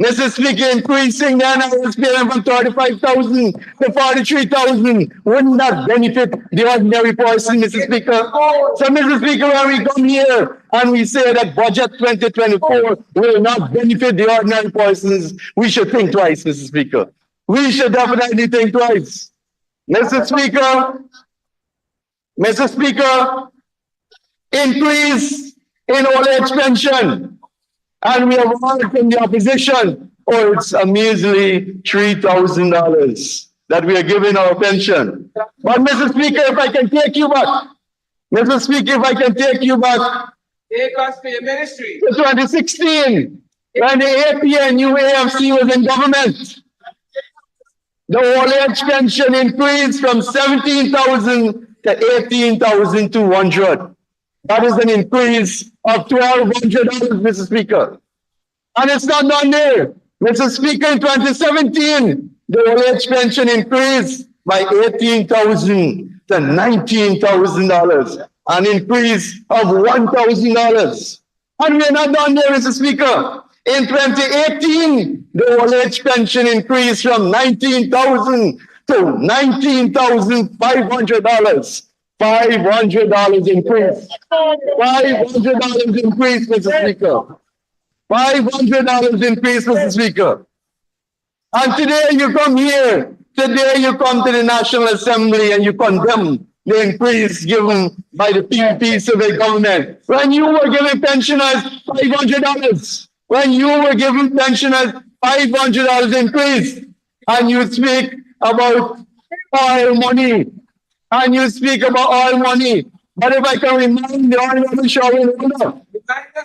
Mr. Speaker, increasing the NIS payment from 35,000 to 43,000, wouldn't that benefit the ordinary person, Mr. Speaker? So, Mr. Speaker, when we come here and we say that budget 2024 will not benefit the ordinary persons, we should think twice, Mr. Speaker. We should definitely think twice. Mr. Speaker, increase in old age pension. And we have heard from the opposition, it's a measly $3,000 that we are giving our pension. But Mr. Speaker, if I can take you back, take us to your ministry. To 2016, when the APN UAFC was in government, the old age pension increased from 17,000 to 18,200. That is an increase of $1,200, Mr. Speaker. And it's not done there. Mr. Speaker, in 2017, the old age pension increased by $18,000 to $19,000, an increase of $1,000. And we're not done there, Mr. Speaker. In 2018, the old age pension increased from $19,000 to $19,500. $500 increase. $500 increase, Mr. Speaker. $500 increase, Mr. Speaker. And today you come here, today you come to the National Assembly and you condemn the increase given by the PPP survey government. When you were giving pensioners $500, when you were giving pensioners $500 increase, and you speak about oil money, and you speak about oil money. But if I can remind the Honorable Sharon,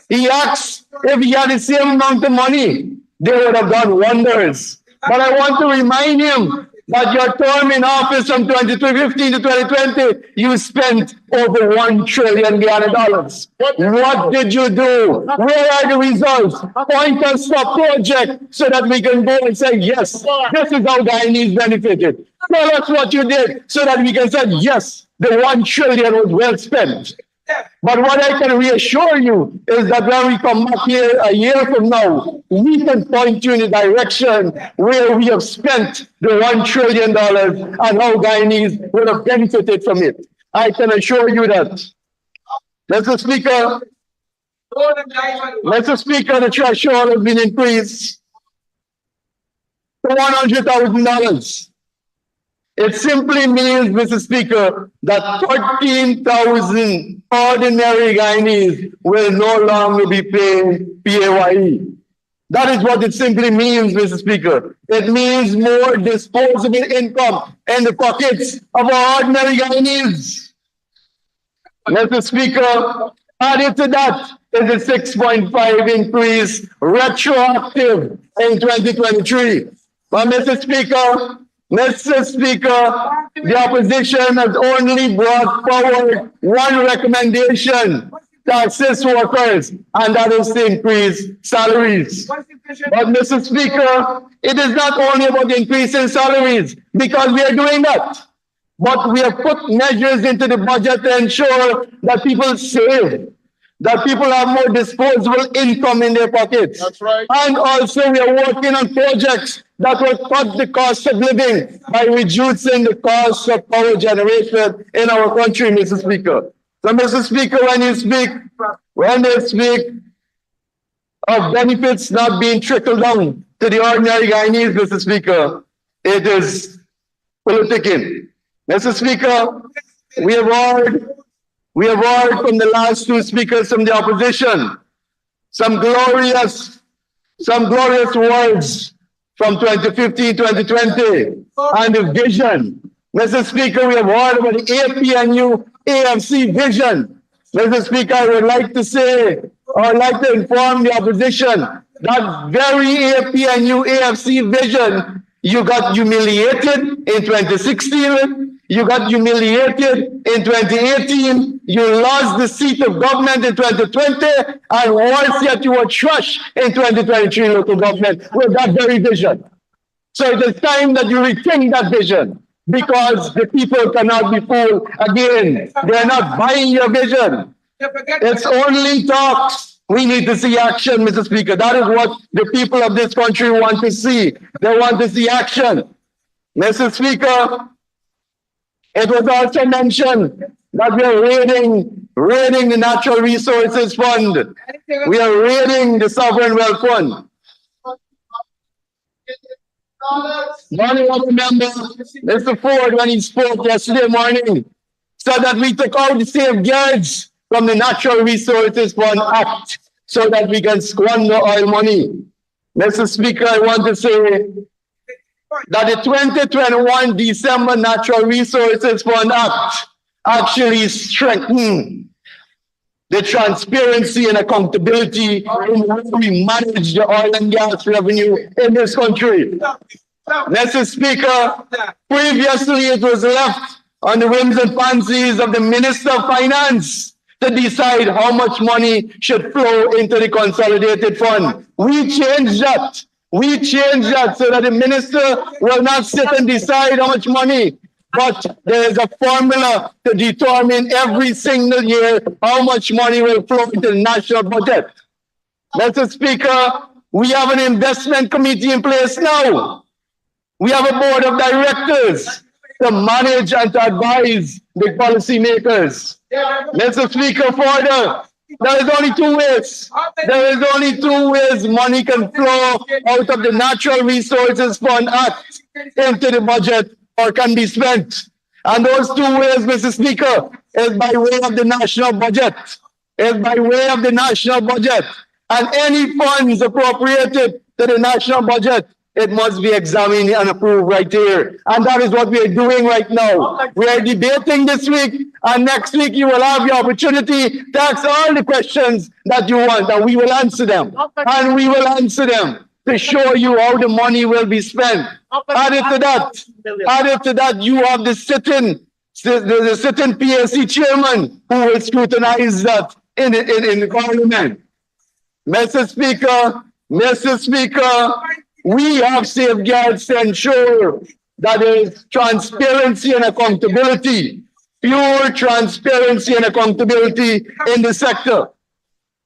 he asked if he had the same amount of money, they would have done wonders. But I want to remind him that your term in office from 2015 to 2020, you spent over $1 trillion. What did you do? Where are the results? Point us to a project so that we can go and say, yes, this is how Guyanese benefited. Tell us what you did so that we can say, yes, the $1 trillion was well spent. But what I can reassure you is that when we come back here a year from now, we can point you in the direction where we have spent the $1 trillion and how Guyanese would have benefited from it. I can assure you that. Mr. Speaker, the threshold has been increased to $100,000. It simply means, Mr. Speaker, that 13,000 ordinary Guyanese will no longer be paying PAYE. That is what it simply means, Mr. Speaker. It means more disposable income in the pockets of our ordinary Guyanese. Mr. Speaker, added to that is a 6.5 increase retroactive in 2023. But Mr. Speaker, the opposition has only brought forward one recommendation to assist workers, and that is to increase salaries. But Mr. Speaker, it is not only about increasing salaries, because we are doing that, but we have put measures into the budget to ensure that people save, that people have more disposable income in their pockets. That's right. And also we are working on projects that will cut the cost of living by reducing the cost of power generation in our country, Mr. Speaker. So, Mr. Speaker, when they speak of benefits not being trickled down to the ordinary Guyanese, Mr. Speaker, it is politicking. Mr. Speaker, we have heard from the last two speakers from the opposition some glorious words from 2015, 2020, and the vision. Mr. Speaker, we have heard about the APNU AFC vision. Mr. Speaker, I would like to inform the opposition that very APNU AFC vision, you got humiliated in 2016, you got humiliated in 2018, you lost the seat of government in 2020, and once yet you were trashed in 2023 local government with that very vision. So it is time that you rethink that vision, because the people cannot be fooled again. They are not buying your vision. It's only talks. We need to see action, Mr. Speaker. That is what the people of this country want to see. They want to see action. Mr. Speaker, it was also mentioned that we are raiding the Natural Resources Fund. We are raiding the Sovereign Wealth Fund. One other member, Mr. Ford, when he spoke yesterday morning, said that we took out the safeguards from the Natural Resources Fund Act so that we can squander oil money. Mr. Speaker, I want to say that the 2021 December Natural Resources Fund Act actually strengthened the transparency and accountability in how we manage the oil and gas revenue in this country. Mr. Speaker, previously it was left on the whims and fancies of the Minister of Finance to decide how much money should flow into the consolidated fund. We changed that. So that the minister will not sit and decide how much money, but there is a formula to determine every single year how much money will flow into the national budget. Mr. Speaker, we have an investment committee in place now. We have a board of directors to manage and to advise the policymakers. Mr. Speaker, further, There is only two ways. There is only two ways money can flow out of the Natural Resources Fund Act into the budget or can be spent. And those two ways, Mr. Speaker, is by way of the national budget. Is by way of the national budget. And any funds appropriated to the national budget, it must be examined and approved right here. And that is what we are doing right now. We are debating this week, and next week you will have the opportunity to ask all the questions that you want, and we will answer them. And we will answer them to show you how the money will be spent. Added to that, you have the sitting PSC chairman who will scrutinize that in the parliament. Mr. Speaker, we have safeguards to ensure that there is transparency and accountability, pure transparency and accountability in the sector.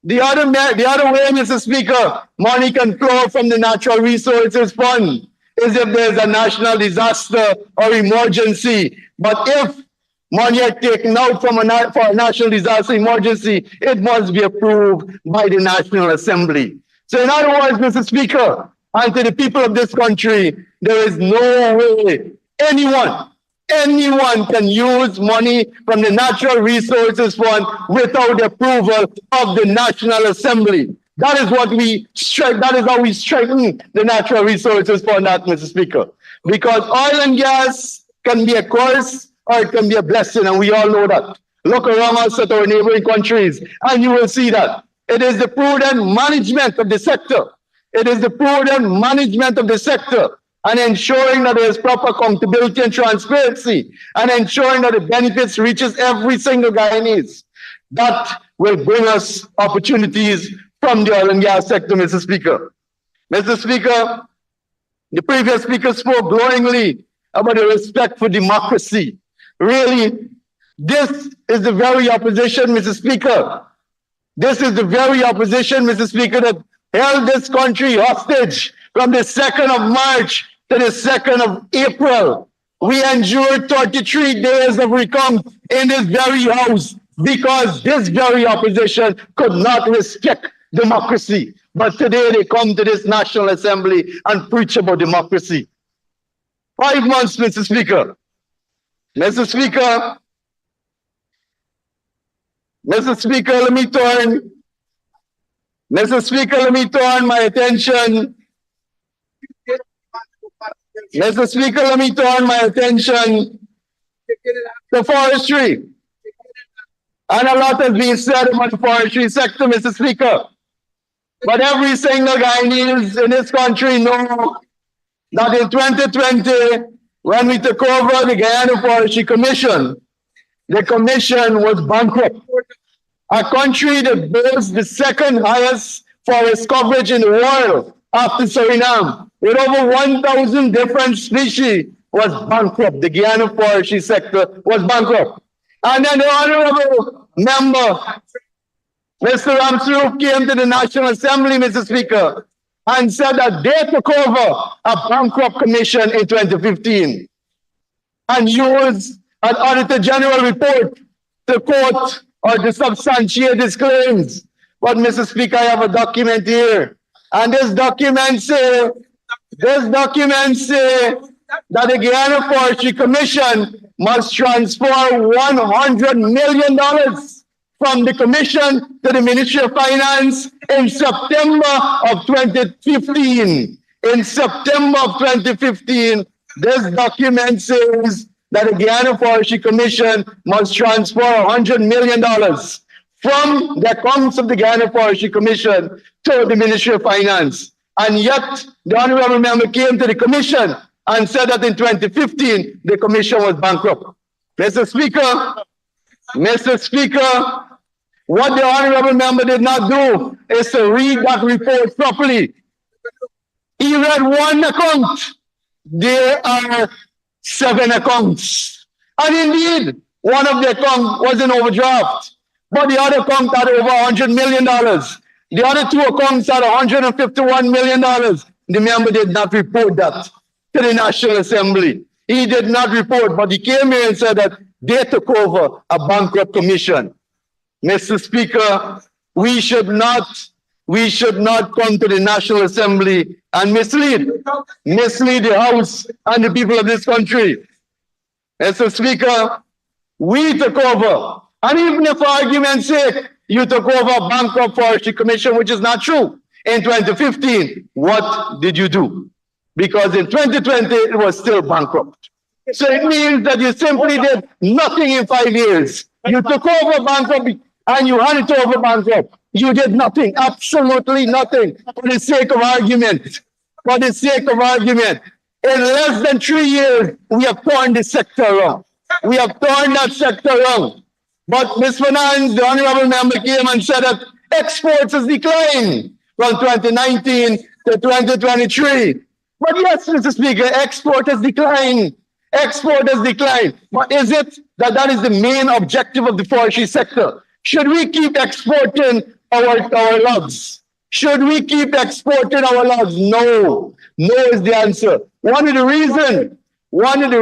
The other way, Mr. Speaker, money can flow from the Natural Resources Fund is if there's a national disaster or emergency. But if money are taken out for a national disaster emergency, it must be approved by the National Assembly. So in other words, Mr. Speaker, and to the people of this country, there is no way anyone can use money from the Natural Resources Fund without the approval of the National Assembly. That is what we strike. That is how we strengthen the Natural Resources Fund Act, Mr. Speaker. Because oil and gas can be a curse or it can be a blessing, and we all know that. Look around us at our neighboring countries, and you will see that. It is the prudent management of the sector. It is the prudent management of the sector and ensuring that there is proper accountability and transparency and ensuring that the benefits reaches every single Guyanese. That will bring us opportunities from the oil and gas sector, Mr. Speaker. Mr. Speaker, the previous speaker spoke glowingly about the respect for democracy. Really, this is the very opposition, Mr. Speaker. This is the very opposition, Mr. Speaker, that held this country hostage from the 2nd of March to the 2nd of April. We endured 33 days of recount in this very house because this very opposition could not respect democracy. But today they come to this National Assembly and preach about democracy. 5 months, Mr. Speaker. Mr. Speaker, let me turn my attention. Mr. Speaker, let me turn my attention to forestry. And a lot has been said about the forestry sector, Mr. Speaker. But every single Guyanese in this country know that in 2020, when we took over the Guyana Forestry Commission, the commission was bankrupt. A country that boasts the second highest forest coverage in the world after Suriname, with over 1,000 different species, was bankrupt. The Guyana forestry sector was bankrupt. And then the honorable member, Mr. Ramsroof, came to the National Assembly, Mr. Speaker, and said that they took over a bankrupt commission in 2015 and used an Auditor General report to quote or to substantiate his claims. But Mr. Speaker, I have a document here. And this document says that the Guyana Forestry Commission must transfer $100 million from the commission to the Ministry of Finance in September of 2015. In September of 2015, this document says that the Guyana Forestry Commission must transfer $100 million from the accounts of the Guyana Forestry Commission to the Ministry of Finance. And yet, the honorable member came to the commission and said that in 2015, the commission was bankrupt. Mr. Speaker, what the honorable member did not do is to read that report properly. He read one account. There are 7 accounts. And indeed, one of the accounts was in overdraft, but the other account had over $100 million. The other 2 accounts had $151 million. The member did not report that to the National Assembly. He did not report, but he came here and said that they took over a bankrupt commission. Mr. Speaker, we should not come to the National Assembly and mislead the House and the people of this country. Mr. Speaker, we took over, and even if for argument's sake, you took over bankrupt Forestry Commission, which is not true. In 2015, what did you do? Because in 2020, it was still bankrupt. So it means that you simply did nothing in 5 years. You took over bankrupt and you handed it over bankrupt. You did nothing, absolutely nothing, for the sake of argument. For the sake of argument. In less than 3 years, we have turned the sector around. We have turned that sector around. But Ms. Finance, the honorable member, came and said that exports has declined from 2019 to 2023. But yes, Mr. Speaker, export has declined. Export has declined. But is it that that is the main objective of the forestry sector? Should we keep exporting our logs? Should we keep exporting our logs? No. No is the answer. One of the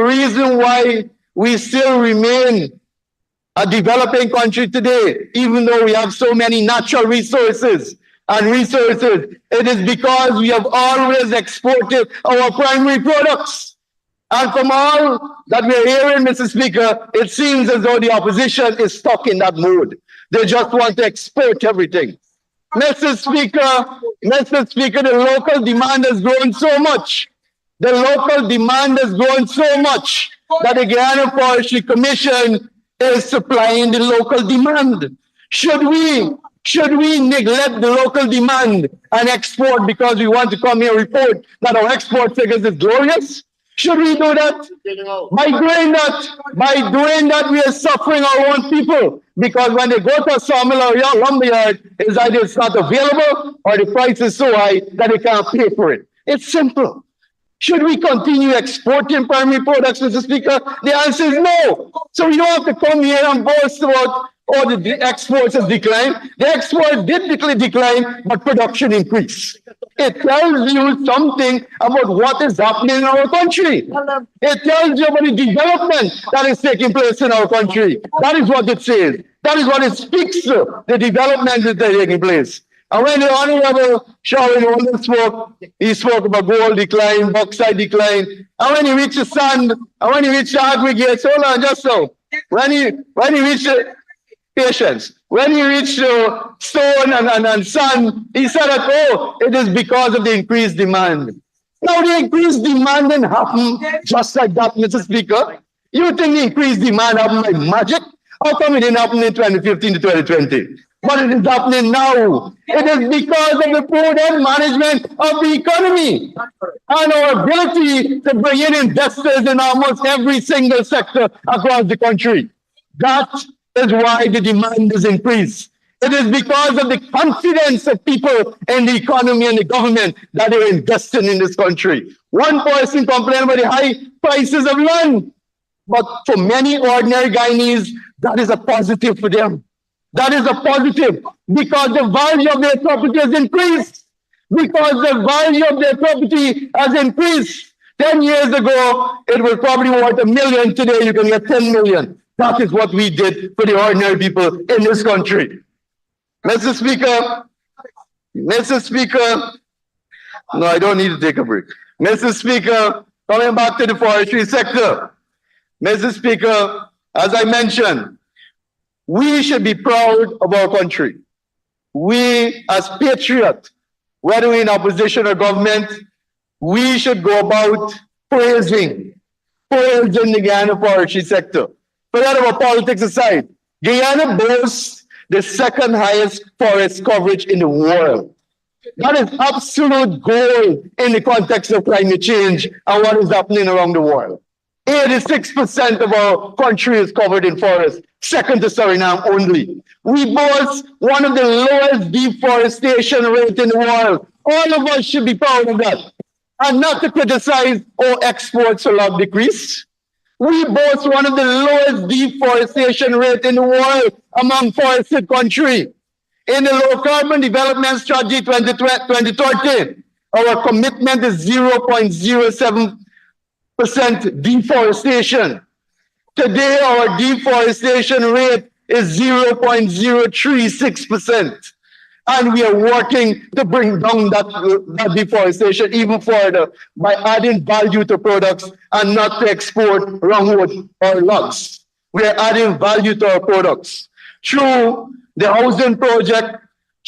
reasons why we still remain a developing country today, even though we have so many natural resources, it is because we have always exported our primary products. And from all that we're hearing, Mr. Speaker, it seems as though the opposition is stuck in that mood. They just want to export everything. Mr. Speaker, the local demand has grown so much. The local demand has grown so much that the Guyana Forestry Commission is supplying the local demand. Should we neglect the local demand and export because we want to come here and report that our export figures is glorious? Should we do that? By doing that, we are suffering our own people, because when they go to a sawmill or a lumber yard, it's either it's not available or the price is so high that they can't pay for it. It's simple. Should we continue exporting primary products, Mr. Speaker? The answer is no. So we don't have to come here and boast about the exports has declined. The exports did decline, but production increased. It tells you something about what is happening in our country. It tells you about the development that is taking place in our country. That is what it says. That is what it speaks to, the development that is taking place. And when the Honorable Sharon Walden spoke, he spoke about gold decline, bauxite decline. And when he reached the sand, and when he reached the aggregates, hold on, just so. When he reached the patience, when he reached stone and sand, he said that, oh, it is because of the increased demand. Now the increased demand didn't happen just like that, Mr. Speaker. You think the increased demand happened like magic? How come it didn't happen in 2015 to 2020? But it is happening now. It is because of the prudent management of the economy and our ability to bring in investors in almost every single sector across the country. That is why the demand is increased. It is because of the confidence of people in the economy and the government that they're investing in this country. One person complained about the high prices of land, but for many ordinary Guyanese, that is a positive for them. That is a positive because the value of their property has increased. Because the value of their property has increased. 10 years ago, it was probably worth $1 million. Today, you can get 10 million. That is what we did for the ordinary people in this country. Mr. Speaker, no, I don't need to take a break. Mr. Speaker, coming back to the forestry sector. Mr. Speaker, as I mentioned, we should be proud of our country. We, as patriots, whether we're in opposition or government, we should go about praising the Guyana forestry sector. Forget about politics aside, Guyana boasts the second highest forest coverage in the world. That is absolute gold in the context of climate change and what is happening around the world. 86% of our country is covered in forest, second to Suriname only. We boast one of the lowest deforestation rates in the world. All of us should be proud of that. And not to criticize our exports will have decreased. We boast one of the lowest deforestation rate in the world among forested countries. In the Low Carbon Development Strategy 2030, our commitment is 0.07% deforestation. Today, our deforestation rate is 0.036%. And we are working to bring down that deforestation even further by adding value to products and not to export wrong wood or logs. We are adding value to our products through the housing project,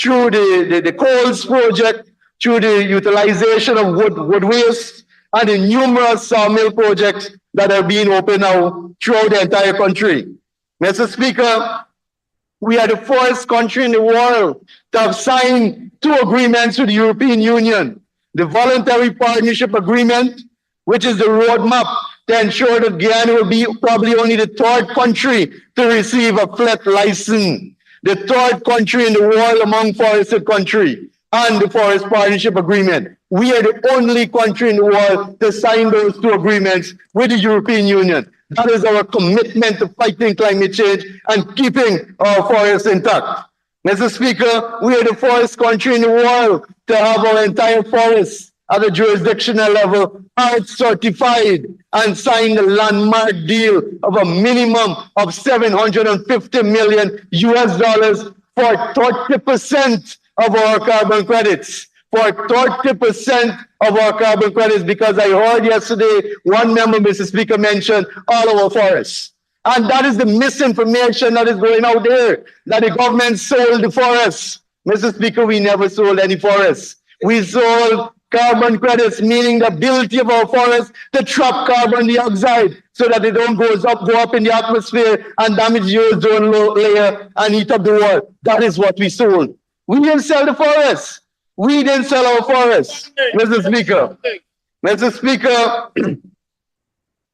through the coals project, through the utilization of wood waste, and the numerous sawmill projects that are being opened now throughout the entire country. Mr. Speaker, we are the first country in the world to have signed 2 agreements with the European Union. The Voluntary Partnership Agreement, which is the roadmap to ensure that Guyana will be probably only the 3rd country to receive a FLET license, the 3rd country in the world among forested countries, and the Forest Partnership Agreement. We are the only country in the world to sign those 2 agreements with the European Union. That is our commitment to fighting climate change and keeping our forests intact. Mr. Speaker, we are the first country in the world to have our entire forests at a jurisdictional level certified and sign a landmark deal of a minimum of $750 million for 30% of our carbon credits. For 30% of our carbon credits, because I heard yesterday one member, Mr. Speaker, mentioned all of our forests. And that is the misinformation that is going out there, that the government sold the forests. Mr. Speaker, we never sold any forests. We sold carbon credits, meaning the ability of our forests to trap carbon dioxide so that they don't go up in the atmosphere and damage the ozone layer and heat up the world. That is what we sold. We didn't sell the forests. We didn't sell our forests, Mr. Speaker. Mr. Speaker,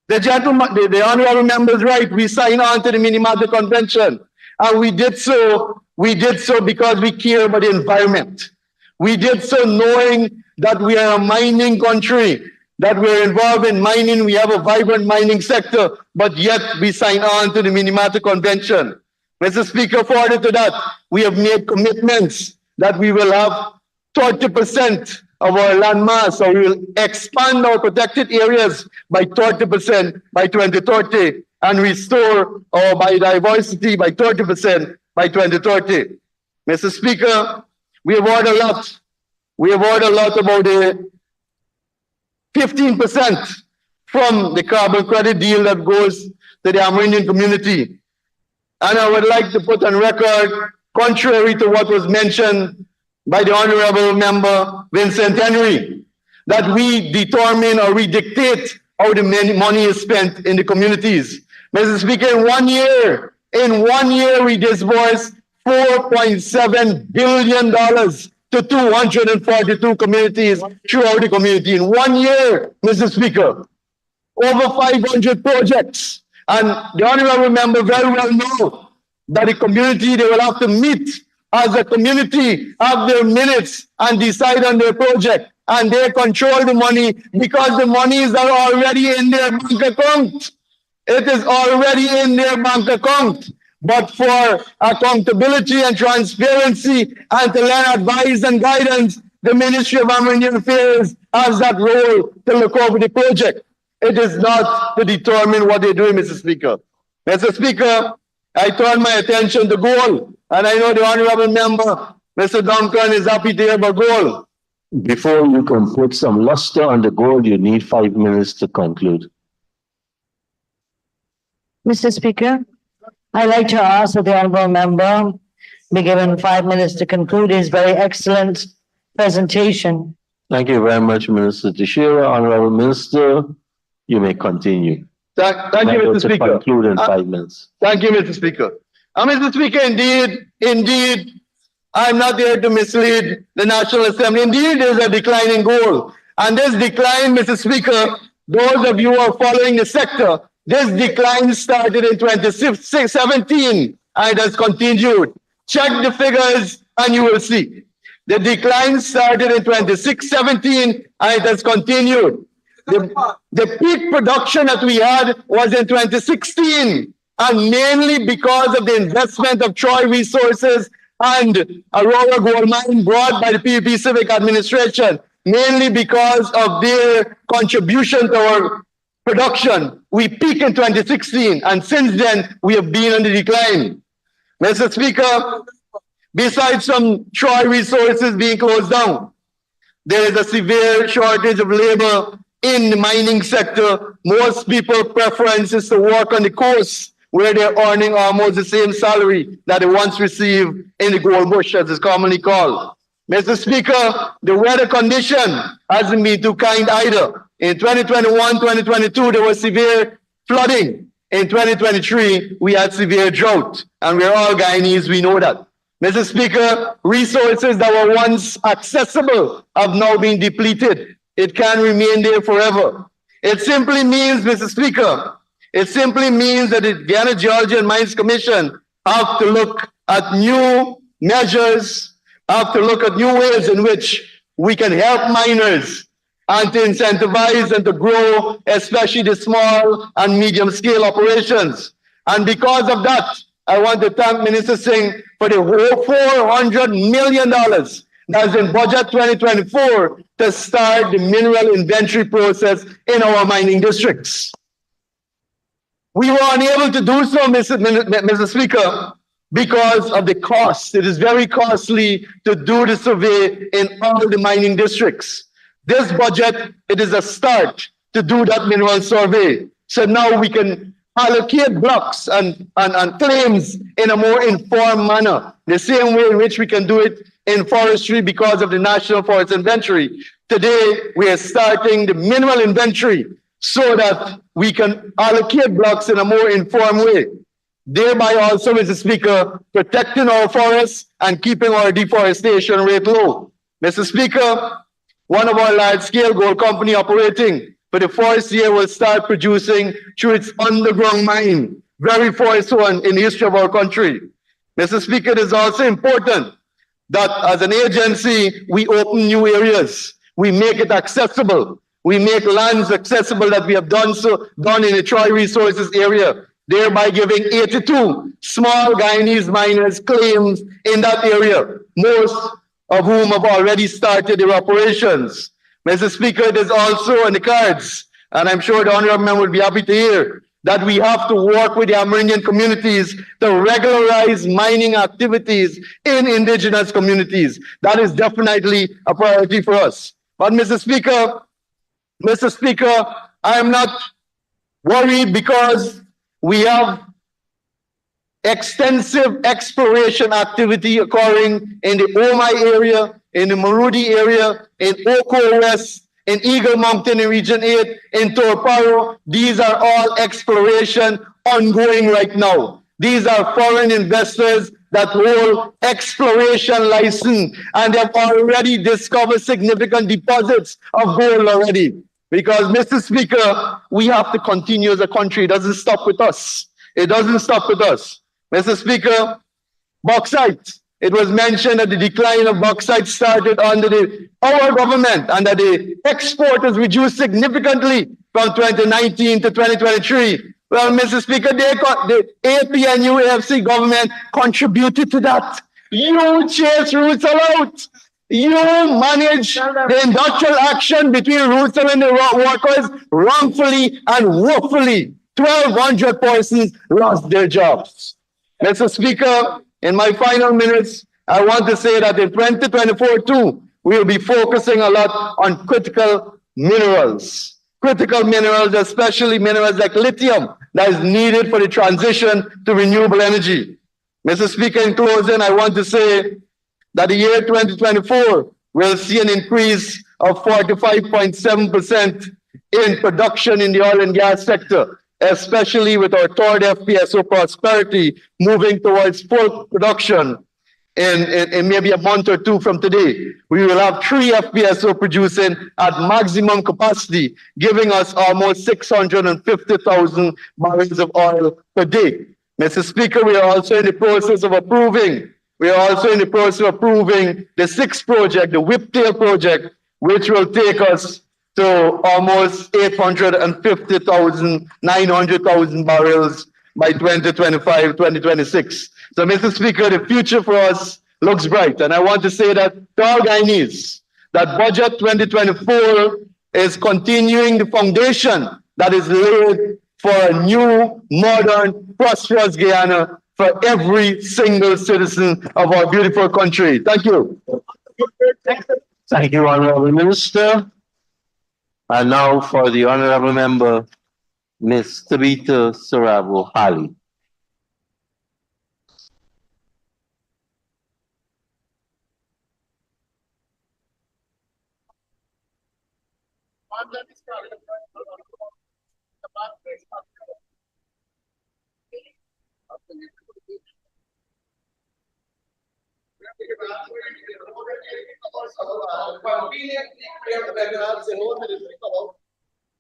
the gentleman, the honorable member is right. We signed on to the Minamata Convention, and we did so because we care about the environment. We did so knowing that we are a mining country, that we're involved in mining. We have a vibrant mining sector, but yet we signed on to the Minamata Convention. Mr. Speaker, further to that, we have made commitments that we will have 30% of our land mass, or we will expand our protected areas by 30% by 2030 and restore our biodiversity by 30% by 2030. Mr. Speaker, we have heard a lot. We have heard a lot about the 15% from the carbon credit deal that goes to the Amerindian community. And I would like to put on record, contrary to what was mentioned by the honorable member Vincent Henry, that we determine or we dictate how the money is spent in the communities. Mr. Speaker, in 1 year, we disbursed $4.7 billion to 242 communities throughout the community. In 1 year, Mr. Speaker, over 500 projects. And the honorable member very well knows that the community, they will have to meet as a community, have their minutes and decide on their project. And they control the money because the monies are already in their bank account. It is already in their bank account. But for accountability and transparency and to learn advice and guidance, the Ministry of Amerindian Affairs has that role to look over the project. It is not to determine what they do, Mr. Speaker. Mr. Speaker, I turn my attention to gold. And I know the honorable member, Mr. Duncan, is happy to hear about gold. Before you can put some luster on the gold, you need 5 minutes to conclude. Mr. Speaker, I'd like to ask that the honorable member be given 5 minutes to conclude his very excellent presentation. Thank you very much, Minister Teixeira. Honorable Minister, you may continue. Thank you, Mr. Speaker. Conclude in 5 minutes. Thank you, Mr. Speaker. Mr. Speaker, indeed, I'm not here to mislead the National Assembly. Indeed, there's a decline in gold. And this decline, Mr. Speaker, those of you who are following the sector, this decline started in 2017 and it has continued. Check the figures and you will see. The decline started in 2017 and it has continued. The peak production that we had was in 2016, and mainly because of the investment of Troy Resources and Aurora Gold Mine brought by the PUP Civic Administration, mainly because of their contribution to our production. We peaked in 2016, and since then, we have been on the decline. Mr. Speaker, Besides some Troy resources being closed down, there is a severe shortage of labor in the mining sector. Most people preference is to work on the coast where they're earning almost the same salary that they once received in the gold bush, as it's commonly called. Mr. Speaker, the weather condition hasn't been too kind either. In 2021, 2022, there was severe flooding. In 2023, we had severe drought, and we're all Guyanese, we know that. Mr. Speaker, resources that were once accessible have now been depleted. It can't remain there forever. It simply means, Mr. Speaker, it simply means that the Guyana Geology and Mines Commission have to look at new measures, have to look at new ways in which we can help miners and to incentivize and to grow, especially the small and medium scale operations. And because of that, I want to thank Minister Singh for the whole $400 million that's in budget 2024 to start the mineral inventory process in our mining districts. We were unable to do so, Mr. Speaker, because of the cost. It is very costly to do the survey in all the mining districts. This budget, it is a start to do that mineral survey. So now we can allocate blocks and claims in a more informed manner, the same way in which we can do it in forestry because of the National Forest Inventory. Today, we are starting the mineral inventory so that we can allocate blocks in a more informed way, thereby also, Mr. Speaker, protecting our forests and keeping our deforestation rate low. Mr. Speaker, one of our large-scale gold company operating for the first year will start producing through its underground mine, very first one in the history of our country. Mr. Speaker, it is also important that as an agency, we open new areas. We make it accessible. We make lands accessible that we have done in the Troy Resources area, thereby giving 82 small Guyanese miners claims in that area, most of whom have already started their operations. Mr. Speaker, it is also on the cards, and I'm sure the honorable member will be happy to hear, that we have to work with the Amerindian communities to regularize mining activities in indigenous communities. That is definitely a priority for us. But Mr. Speaker, I am not worried because we have extensive exploration activity occurring in the Omai area, in the Marudi area, in Oko West, in Eagle Mountain in Region 8, in Torparo. These are all exploration ongoing right now. These are foreign investors that hold exploration license, and they've already discovered significant deposits of gold already. Because, Mr. Speaker, we have to continue as a country. It doesn't stop with us. It doesn't stop with us. Mr. Speaker, bauxite. It was mentioned that the decline of bauxite started under our government and that the export has reduced significantly from 2019 to 2023. Well, Mr. Speaker, the APNU AFC government contributed to that. You chase Russell out. You manage the industrial action between Russell and the workers wrongfully and woefully. 1,200 persons lost their jobs. Mr. Speaker, in my final minutes, I want to say that in 2024 too, we will be focusing a lot on critical minerals. Critical minerals, especially minerals like lithium, that is needed for the transition to renewable energy. Mr. Speaker, in closing, I want to say that the year 2024 will see an increase of 45.7% in production in the oil and gas sector, especially with our third FPSO Prosperity moving towards full production in maybe a month or two from today. We will have 3 FPSO producing at maximum capacity, giving us almost 650,000 barrels of oil per day. Mr. Speaker, we are also in the process of approving the 6th project, the Whiptail project, which will take us to almost 850,000, 900,000 barrels by 2025, 2026. So, Mr. Speaker, the future for us looks bright. And I want to say that to all Guyanese, that budget 2024 is continuing the foundation that is laid for a new, modern, prosperous Guyana for every single citizen of our beautiful country. Thank you. Thank you, Honorable Minister. And now for the Honorable Member, Ms. Tabitha Sarabo Hali.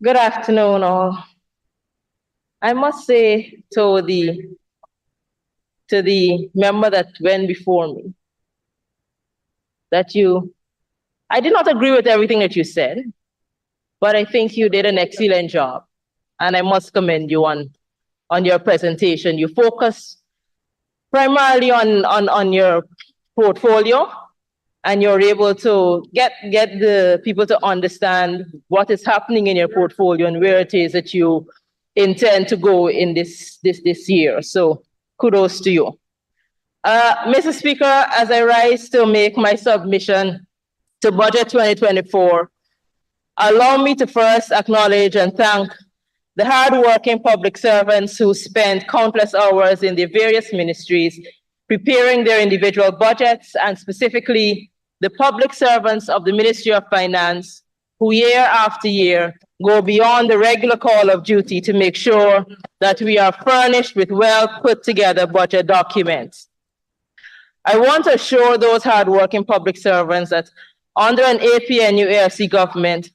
Good afternoon, all. I must say to the member that went before me that I did not agree with everything that you said, but I think you did an excellent job, and I must commend you on your presentation. You focus primarily on your portfolio, and you're able to get the people to understand what is happening in your portfolio and where it is that you intend to go in this year. So kudos to you. Mr. Speaker, as I rise to make my submission to Budget 2024, allow me to first acknowledge and thank the hardworking public servants who spent countless hours in their various ministries preparing their individual budgets, and specifically the public servants of the Ministry of Finance, who year after year go beyond the regular call of duty to make sure that we are furnished with well put together budget documents. I want to assure those hardworking public servants that under an APNU AFC government,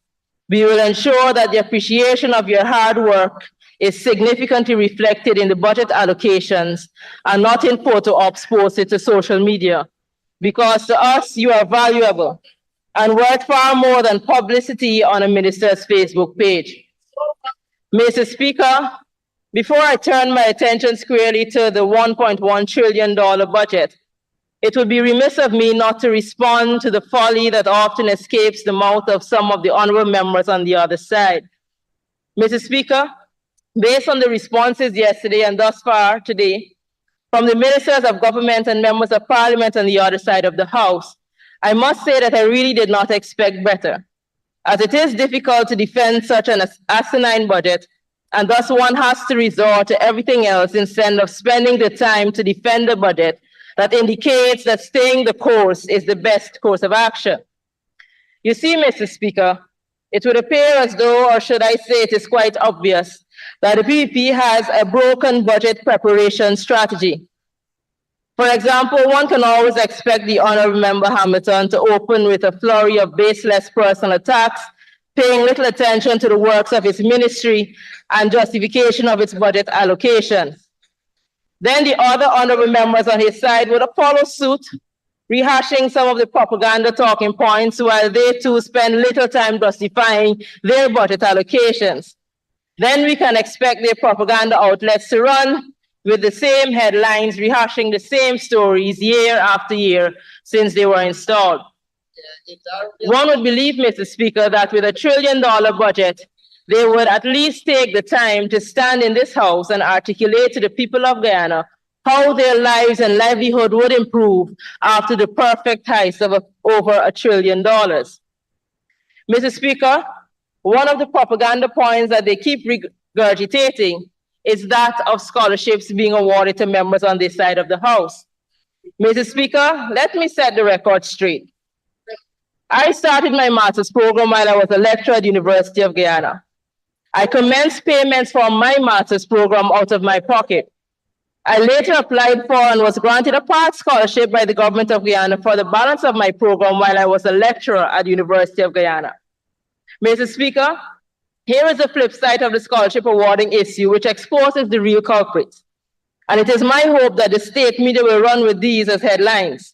we will ensure that the appreciation of your hard work is significantly reflected in the budget allocations and not in photo ops posted to social media. Because to us, you are valuable and worth far more than publicity on a minister's Facebook page. Mr. Speaker, before I turn my attention squarely to the $1.1 trillion budget, it would be remiss of me not to respond to the folly that often escapes the mouth of some of the honorable members on the other side. Mr. Speaker, based on the responses yesterday and thus far today, from the ministers of government and members of parliament on the other side of the House, I must say that I really did not expect better, as it is difficult to defend such an asinine budget, and thus one has to resort to everything else instead of spending the time to defend a budget that indicates that staying the course is the best course of action. You see, Mr. Speaker, it would appear as though, or should I say it is quite obvious, that the PPP has a broken budget preparation strategy. For example, one can always expect the Honourable Member Hamilton to open with a flurry of baseless personal attacks, paying little attention to the works of his ministry and justification of its budget allocation. Then the other honourable members on his side would follow suit, rehashing some of the propaganda talking points while they too spend little time justifying their budget allocations. Then we can expect their propaganda outlets to run with the same headlines, rehashing the same stories year after year since they were installed. One would believe, Mr. Speaker, that with $1 trillion budget, they would at least take the time to stand in this House and articulate to the people of Guyana how their lives and livelihood would improve after the perfect heist of over $1 trillion. Mr. Speaker, one of the propaganda points that they keep regurgitating is that of scholarships being awarded to members on this side of the House. Mr. Speaker, let me set the record straight. I started my master's program while I was a lecturer at the University of Guyana. I commenced payments for my master's program out of my pocket. I later applied for and was granted a part scholarship by the government of Guyana for the balance of my program while I was a lecturer at the University of Guyana. Mr. Speaker, here is the flip side of the scholarship awarding issue, which exposes the real culprits. And it is my hope that the state media will run with these as headlines.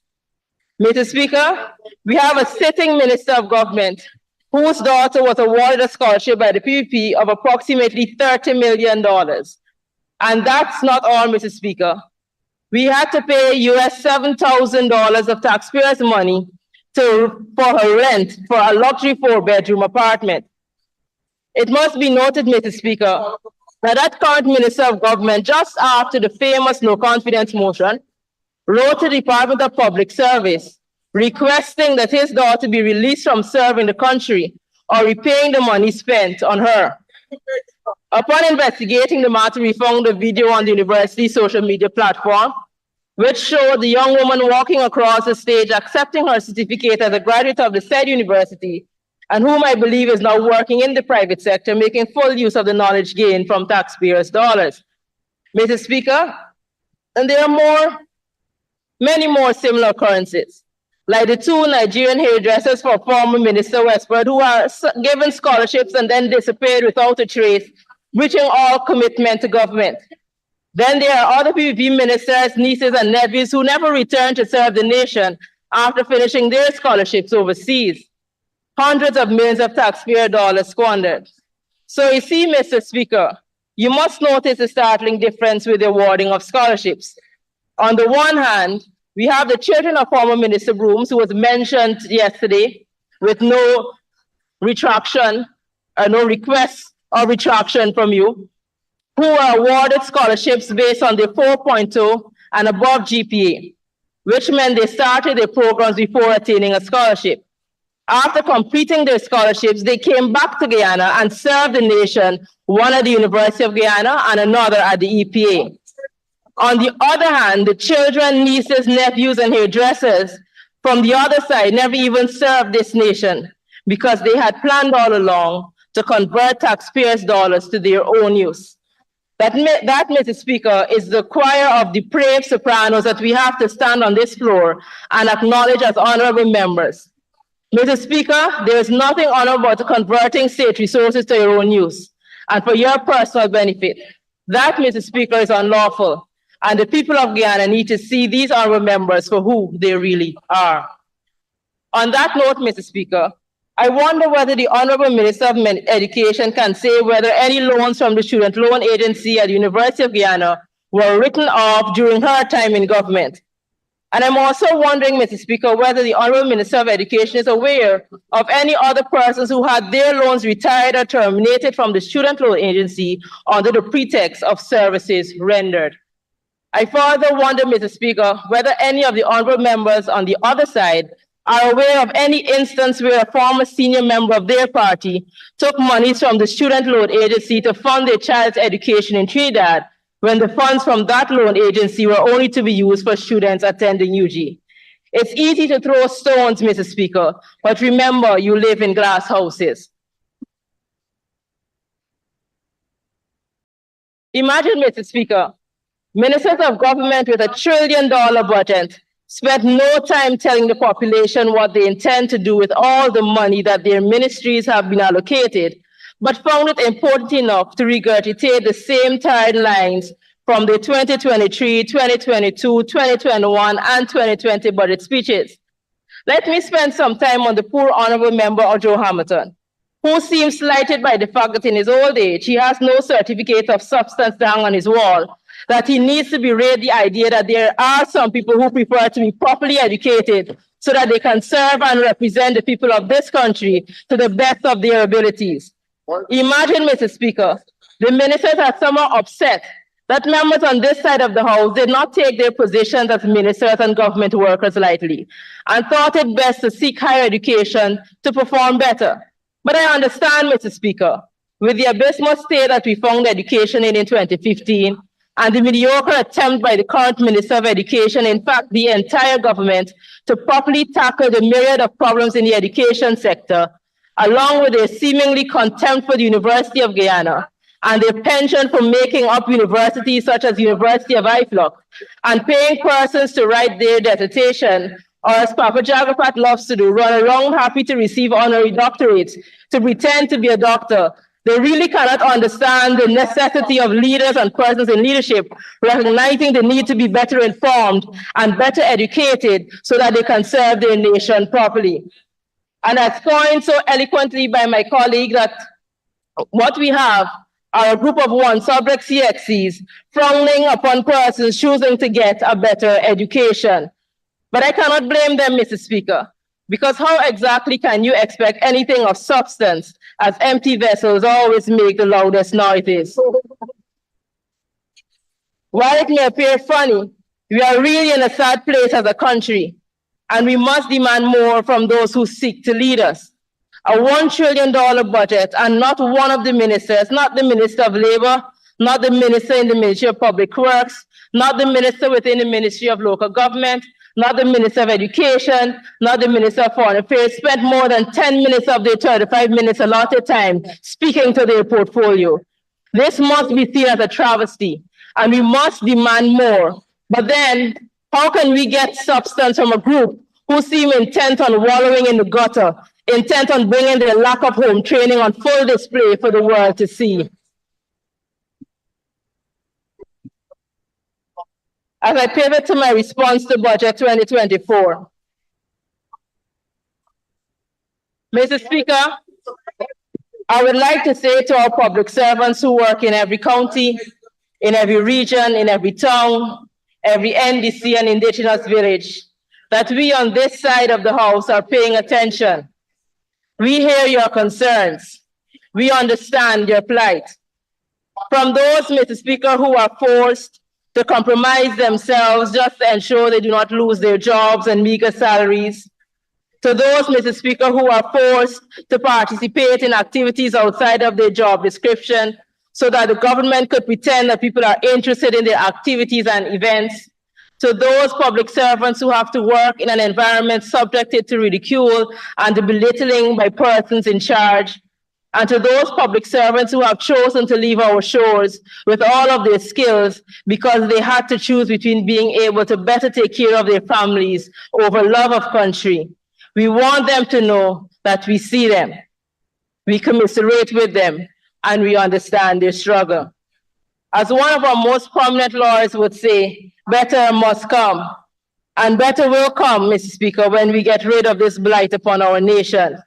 Mr. Speaker, we have a sitting minister of government whose daughter was awarded a scholarship by the PPP of approximately $30 million. And that's not all, Mr. Speaker. We had to pay US $7,000 of taxpayers' money for her rent for a luxury 4-bedroom apartment. It must be noted, Mr. Speaker, that current Minister of Government, just after the famous no confidence motion, wrote to the Department of Public Service requesting that his daughter be released from serving the country or repaying the money spent on her. Upon investigating the matter, we found a video on the university's social media platform, which showed the young woman walking across the stage, accepting her certificate as a graduate of the said university, and whom I believe is now working in the private sector, making full use of the knowledge gained from taxpayers' dollars. Mr. Speaker, and there are many more similar occurrences, like the two Nigerian hairdressers for former Minister Westford, who are given scholarships and then disappeared without a trace, breaching all commitment to government. Then there are other PPP ministers, nieces and nephews who never returned to serve the nation after finishing their scholarships overseas. Hundreds of millions of taxpayer dollars squandered. So you see, Mr. Speaker, you must notice the startling difference with the awarding of scholarships. On the one hand, we have the children of former Minister Brooms, who was mentioned yesterday, with no retraction, no request or retraction from you, who are awarded scholarships based on their 4.2 and above GPA, which meant they started their programs before attaining a scholarship. After completing their scholarships, they came back to Guyana and served the nation, one at the University of Guyana and another at the EPA. On the other hand, the children, nieces, nephews, and hairdressers from the other side never even served this nation because they had planned all along to convert taxpayers' dollars to their own use. That, Mr. Speaker, is the choir of depraved sopranos that we have to stand on this floor and acknowledge as honorable members. Mr. Speaker, there is nothing honorable about converting state resources to your own use and for your personal benefit. That, Mr. Speaker, is unlawful. And the people of Guyana need to see these honorable members for who they really are. On that note, Mr. Speaker, I wonder whether the Honorable Minister of Education can say whether any loans from the Student Loan Agency at the University of Guyana were written off during her time in government. And I'm also wondering, Mr. Speaker, whether the Honorable Minister of Education is aware of any other persons who had their loans retired or terminated from the Student Loan Agency under the pretext of services rendered. I further wonder, Mr. Speaker, whether any of the honorable members on the other side are aware of any instance where a former senior member of their party took monies from the Student Loan Agency to fund their child's education in Trinidad, when the funds from that loan agency were only to be used for students attending UG. It's easy to throw stones, Mr. Speaker, but remember, you live in glass houses. Imagine, Mr. Speaker, ministers of government with $1 trillion budget spent no time telling the population what they intend to do with all the money that their ministries have been allocated, but found it important enough to regurgitate the same tired lines from the 2023, 2022, 2021, and 2020 budget speeches. Let me spend some time on the poor honorable member, Joe Hamilton, who seems slighted by the fact that in his old age, he has no certificate of substance to hang on his wall, that he needs to be read the idea that there are some people who prefer to be properly educated so that they can serve and represent the people of this country to the best of their abilities. Imagine, Mr. Speaker, the ministers are somewhat upset that members on this side of the House did not take their positions as ministers and government workers lightly and thought it best to seek higher education to perform better. But I understand, Mr. Speaker, with the abysmal state that we found education in 2015, and the mediocre attempt by the current Minister of Education, in fact, the entire government, to properly tackle the myriad of problems in the education sector, along with their seemingly contempt for the University of Guyana and their penchant for making up universities such as University of Iflok and paying persons to write their dissertation, or as Papa Jagapat loves to do, run around happy to receive honorary doctorates, to pretend to be a doctor. They really cannot understand the necessity of leaders and persons in leadership recognizing the need to be better informed and better educated so that they can serve their nation properly. And as coined so eloquently by my colleague, that what we have are a group of one-subject CXCs frowning upon persons choosing to get a better education. But I cannot blame them, Mr. Speaker, because how exactly can you expect anything of substance as empty vessels always make the loudest noises? While it may appear funny, we are really in a sad place as a country, and we must demand more from those who seek to lead us. A $1 trillion budget, and not one of the ministers, not the Minister of Labor, not the minister in the Ministry of Public Works, not the minister within the Ministry of Local Government, not the Minister of Education, not the Minister of Foreign Affairs, spent more than 10 minutes of their 35 minutes allotted time speaking to their portfolio. This must be seen as a travesty, and we must demand more. But then, how can we get substance from a group who seem intent on wallowing in the gutter, intent on bringing their lack of home training on full display for the world to see? As I pivot to my response to Budget 2024, Mr. Speaker, I would like to say to our public servants who work in every county, in every region, in every town, every NDC and indigenous village, that we on this side of the House are paying attention. We hear your concerns. We understand your plight. From those, Mr. Speaker, who are forced to compromise themselves just to ensure they do not lose their jobs and meager salaries, to those, Mr. Speaker, who are forced to participate in activities outside of their job description so that the government could pretend that people are interested in their activities and events, to those public servants who have to work in an environment subjected to ridicule and to belittling by persons in charge, and to those public servants who have chosen to leave our shores with all of their skills because they had to choose between being able to better take care of their families over love of country. We want them to know that we see them, we commiserate with them, and we understand their struggle. As one of our most prominent lawyers would say, better must come, and better will come, Mr. Speaker, when we get rid of this blight upon our nation.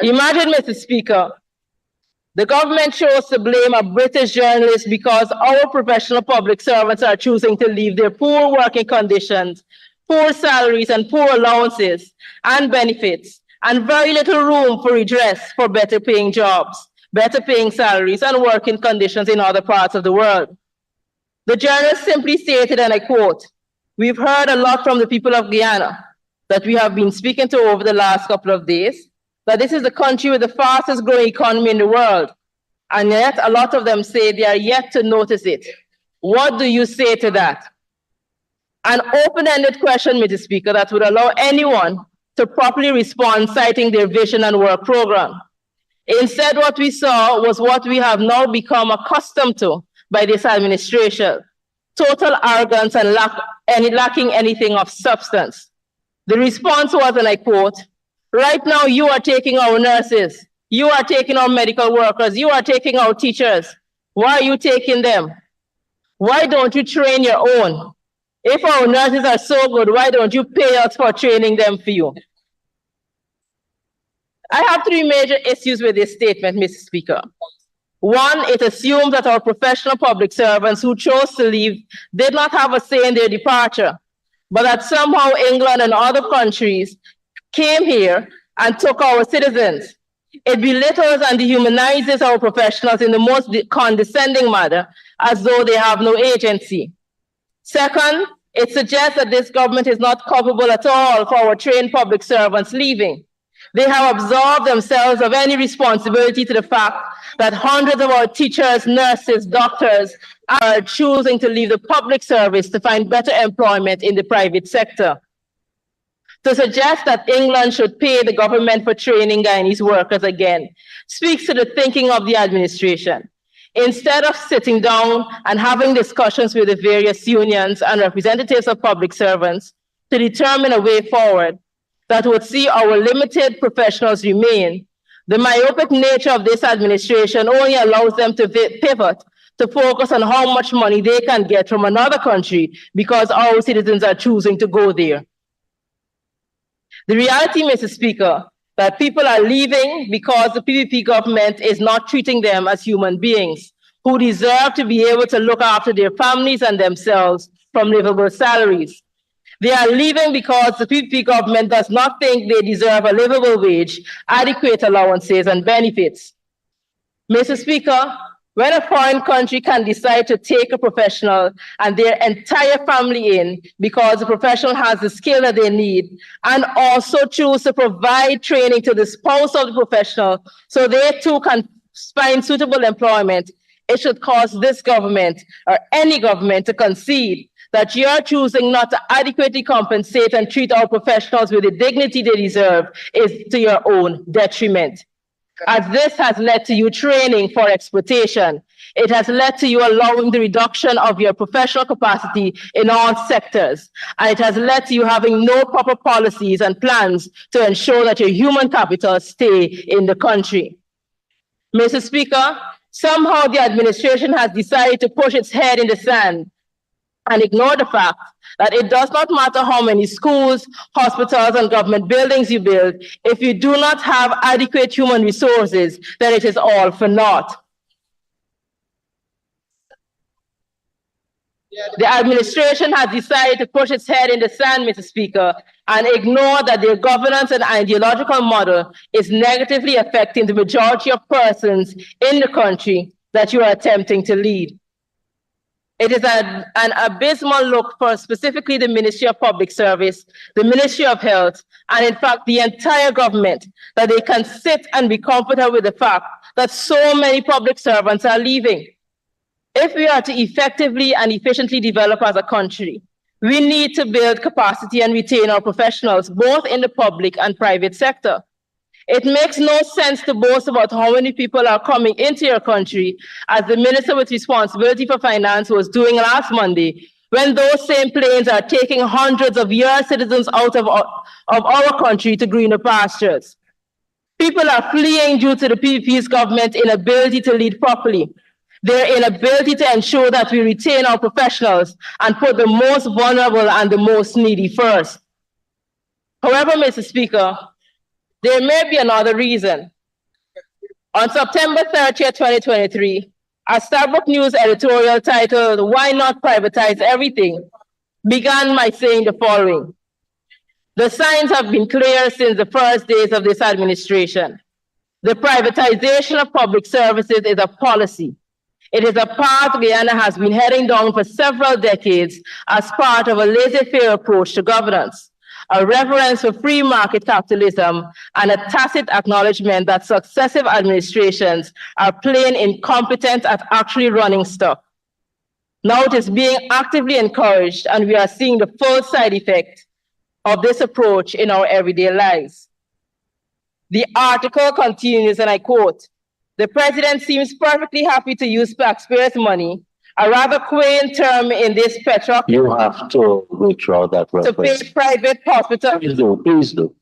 Imagine, Mr. Speaker, the government chose to blame a British journalist because our professional public servants are choosing to leave their poor working conditions, poor salaries and poor allowances and benefits, and very little room for redress for better paying jobs, better paying salaries and working conditions in other parts of the world. The journalist simply stated, and I quote, "We've heard a lot from the people of Guyana that we have been speaking to over the last couple of days, that this is the country with the fastest growing economy in the world. And yet a lot of them say they are yet to notice it. What do you say to that?" An open-ended question, Mr. Speaker, that would allow anyone to properly respond, citing their vision and work program. Instead, what we saw was what we have now become accustomed to by this administration: total arrogance and lacking anything of substance. The response was, and I quote, "Right now, you are taking our nurses, you are taking our medical workers, you are taking our teachers. Why are you taking them? Why don't you train your own? If our nurses are so good, why don't you pay us for training them for you?" I have three major issues with this statement, Mr. Speaker. One, it assumes that our professional public servants who chose to leave did not have a say in their departure, but that somehow England and other countries came here and took our citizens. It belittles and dehumanizes our professionals in the most condescending manner, as though they have no agency. Second, it suggests that this government is not culpable at all for our trained public servants leaving. They have absolved themselves of any responsibility to the fact that hundreds of our teachers, nurses, doctors are choosing to leave the public service to find better employment in the private sector. To suggest that England should pay the government for training Guyanese workers again speaks to the thinking of the administration. Instead of sitting down and having discussions with the various unions and representatives of public servants to determine a way forward that would see our limited professionals remain, the myopic nature of this administration only allows them to pivot to focus on how much money they can get from another country because our citizens are choosing to go there. The reality, Mr. Speaker, that people are leaving because the PPP government is not treating them as human beings who deserve to be able to look after their families and themselves from livable salaries. They are leaving because the PPP government does not think they deserve a livable wage, adequate allowances, and benefits. Mr. Speaker, When a foreign country can decide to take a professional and their entire family in because the professional has the skill that they need, and also choose to provide training to the spouse of the professional so they too can find suitable employment, it should cause this government or any government to concede that you are choosing not to adequately compensate and treat our professionals with the dignity they deserve is to your own detriment. As this has led to you training for exploitation, it has led to you allowing the reduction of your professional capacity in all sectors, and it has led to you having no proper policies and plans to ensure that your human capital stay in the country. Mr. Speaker, somehow the administration has decided to push its head in the sand and ignore the fact that it does not matter how many schools, hospitals, and government buildings you build. If you do not have adequate human resources, then it is all for naught. The administration has decided to push its head in the sand, Mr. Speaker, and ignore that their governance and ideological model is negatively affecting the majority of persons in the country that you are attempting to lead. It is an abysmal look for specifically the Ministry of Public Service, the Ministry of Health, and in fact, the entire government, that they can sit and be comfortable with the fact that so many public servants are leaving. If we are to effectively and efficiently develop as a country, we need to build capacity and retain our professionals, both in the public and private sector. It makes no sense to boast about how many people are coming into your country, as the minister with responsibility for finance was doing last Monday, when those same planes are taking hundreds of your citizens out of our country to greener pastures. People are fleeing due to the PPP's government's inability to lead properly, their inability to ensure that we retain our professionals and put the most vulnerable and the most needy first. However, Mr. Speaker, there may be another reason. On September 30th, 2023, a Starbucks News editorial titled, "Why Not Privatize Everything?" began by saying the following: "The signs have been clear since the first days of this administration. The privatization of public services is a policy. It is a path Guyana has been heading down for several decades as part of a laissez-faire approach to governance, a reverence for free market capitalism, and a tacit acknowledgement that successive administrations are plain incompetent at actually running stuff. Now it is being actively encouraged, and we are seeing the full side effect of this approach in our everyday lives." The article continues, and I quote, "The president seems perfectly happy to use taxpayers' money, a rather quaint term in this petrol, You have to withdraw that to pay reference. private hospitals." Please do.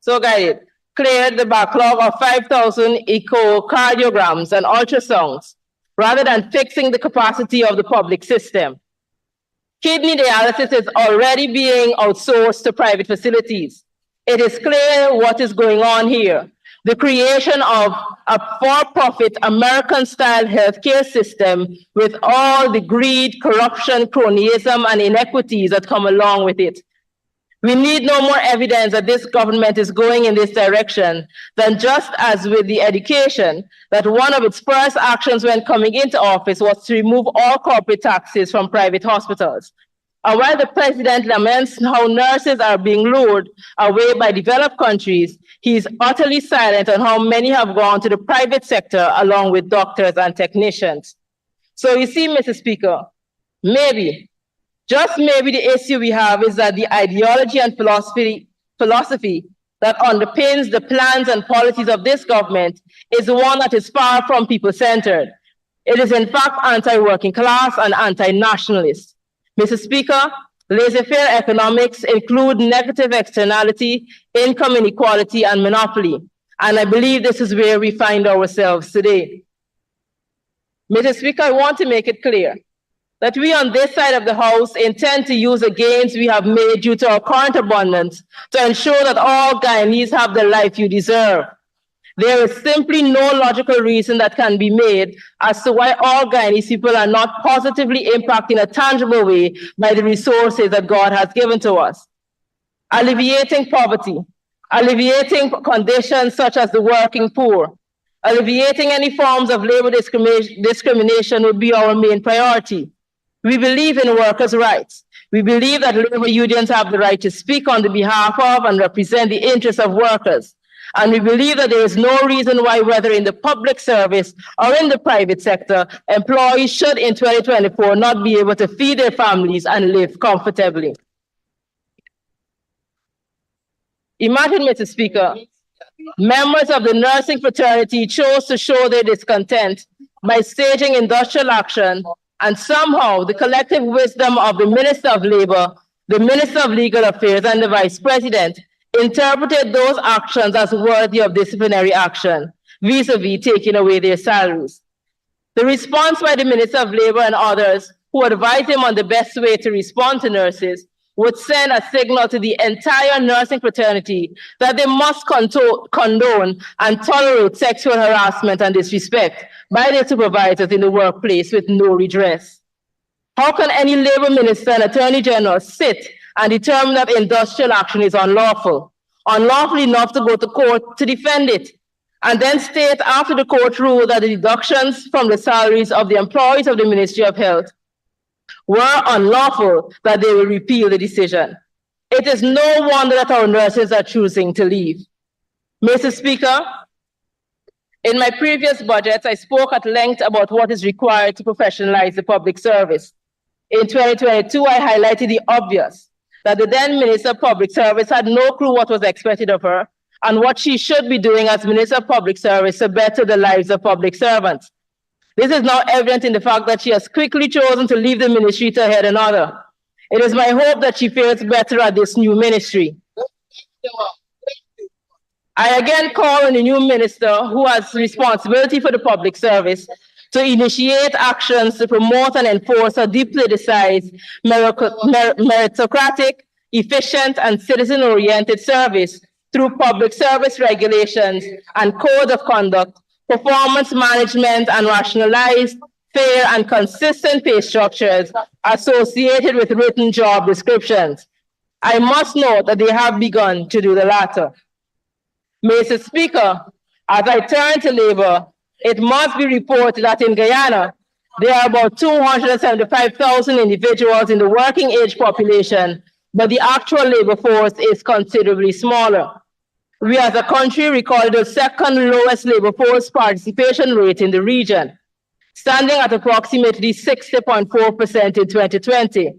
So, guys, cleared the backlog of 5,000 echocardiograms and ultrasounds, rather than fixing the capacity of the public system. Kidney dialysis is already being outsourced to private facilities. It is clear what is going on here: the creation of a for-profit American-style healthcare system with all the greed, corruption, cronyism, and inequities that come along with it. We need no more evidence that this government is going in this direction than, just as with the education, that one of its first actions when coming into office was to remove all corporate taxes from private hospitals. And while the president laments how nurses are being lured away by developed countries, he is utterly silent on how many have gone to the private sector along with doctors and technicians. So you see, Mr. Speaker, maybe, just maybe, the issue we have is that the ideology and philosophy that underpins the plans and policies of this government is one that is far from people-centered. It is in fact anti-working class and anti-nationalist. Mr. Speaker, laissez-faire economics include negative externality, income inequality, and monopoly. And I believe this is where we find ourselves today. Mr. Speaker, I want to make it clear that we on this side of the House intend to use the gains we have made due to our current abundance to ensure that all Guyanese have the life you deserve. There is simply no logical reason that can be made as to why all Guyanese people are not positively impacted in a tangible way by the resources that God has given to us. Alleviating poverty, alleviating conditions such as the working poor, Alleviating any forms of labor discrimination would be our main priority. We believe in workers' rights. We believe that labor unions have the right to speak on the behalf of and represent the interests of workers. And we believe that there is no reason why, whether in the public service or in the private sector, employees should in 2024 not be able to feed their families and live comfortably. Imagine, Mr. Speaker, members of the nursing fraternity chose to show their discontent by staging industrial action, and somehow the collective wisdom of the Minister of Labor, the Minister of Legal Affairs, and the Vice President interpreted those actions as worthy of disciplinary action, vis-a-vis taking away their salaries. The response by the Minister of Labor and others who advised him on the best way to respond to nurses would send a signal to the entire nursing fraternity that they must condone and tolerate sexual harassment and disrespect by their supervisors in the workplace with no redress. How can any labor minister and attorney general sit and determine that industrial action is unlawful enough to go to court to defend it, and then state after the court ruled that the deductions from the salaries of the employees of the Ministry of Health were unlawful, that they will repeal the decision? It is no wonder that our nurses are choosing to leave. Mr. Speaker, in my previous budgets, I spoke at length about what is required to professionalize the public service. In 2022, I highlighted the obvious, that the then Minister of Public Service had no clue what was expected of her and what she should be doing as Minister of Public Service to better the lives of public servants. This is now evident in the fact that she has quickly chosen to leave the ministry to head another. It is my hope that she fares better at this new ministry. I again call on the new minister, who has responsibility for the public service, to initiate actions to promote and enforce a depoliticized, meritocratic, efficient, and citizen-oriented service through public service regulations and code of conduct, performance management, and rationalized, fair, and consistent pay structures associated with written job descriptions. I must note that they have begun to do the latter. Mr. Speaker, as I turn to labor, it must be reported that in Guyana, there are about 275,000 individuals in the working age population, but the actual labor force is considerably smaller. We as a country recorded the second lowest labor force participation rate in the region, standing at approximately 60.4% in 2020.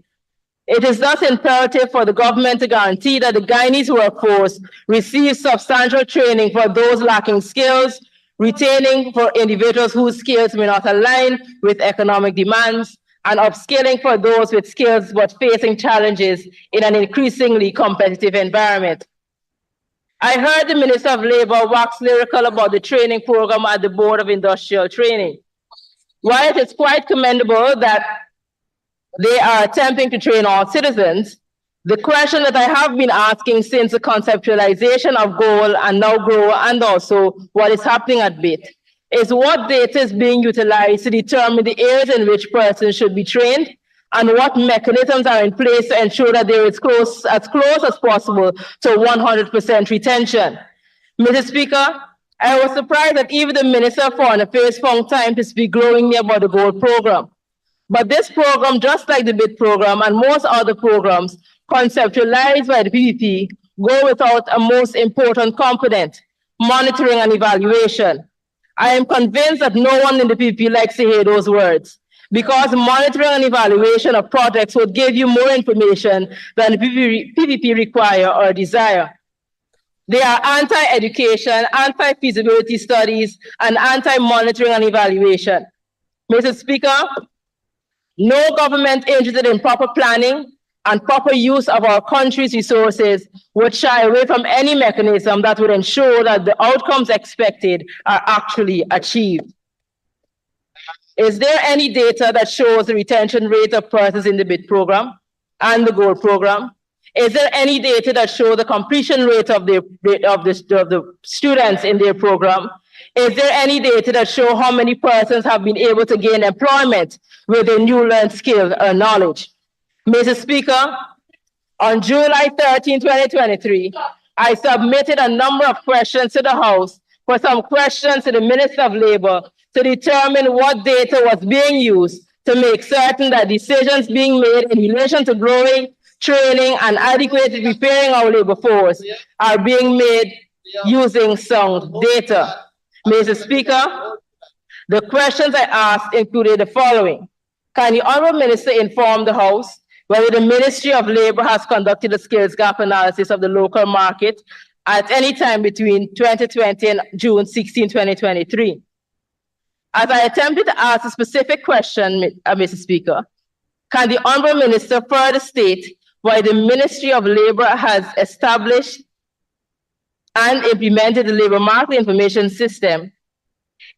It is thus imperative for the government to guarantee that the Guyanese workforce receives substantial training for those lacking skills, retaining for individuals whose skills may not align with economic demands, and upskilling for those with skills but facing challenges in an increasingly competitive environment. I heard the Minister of Labor wax lyrical about the training program at the Board of Industrial Training. While it is quite commendable that they are attempting to train all citizens, the question that I have been asking since the conceptualization of GOAL and now GROW, and also what is happening at BIT, is what data is being utilized to determine the areas in which persons should be trained, and what mechanisms are in place to ensure that there is as close as possible to 100% retention. Mr. Speaker, I was surprised that even the Minister of Foreign Affairs found time to speak glowingly about the GOAL program. But this program, just like the BIT program and most other programs conceptualized by the PPP, go without a most important component: monitoring and evaluation. I am convinced that no one in the PPP likes to hear those words, because monitoring and evaluation of projects would give you more information than the PPP require or desire. They are anti-education, anti-feasibility studies, and anti-monitoring and evaluation. Mr. Speaker, no government interested in proper planning and proper use of our country's resources would shy away from any mechanism that would ensure that the outcomes expected are actually achieved. Is there any data that shows the retention rate of persons in the BIT program and the GOAL program? Is there any data that shows the completion rate of the students in their program? Is there any data that show how many persons have been able to gain employment with their new learned skills or knowledge? Mr. Speaker, on July 13, 2023, I submitted a number of questions to the House for some questions to the Minister of Labor to determine what data was being used to make certain that decisions being made in relation to growing, training, and adequately preparing our labor force are being made using sound data. Mr. Speaker, the questions I asked included the following. Can the Honourable Minister inform the House whether the Ministry of Labour has conducted a skills gap analysis of the local market at any time between 2020 and June 16, 2023? As I attempted to ask a specific question, Mr. Speaker, can the Honourable Minister further state why the Ministry of Labour has established and implemented the Labour Market Information System?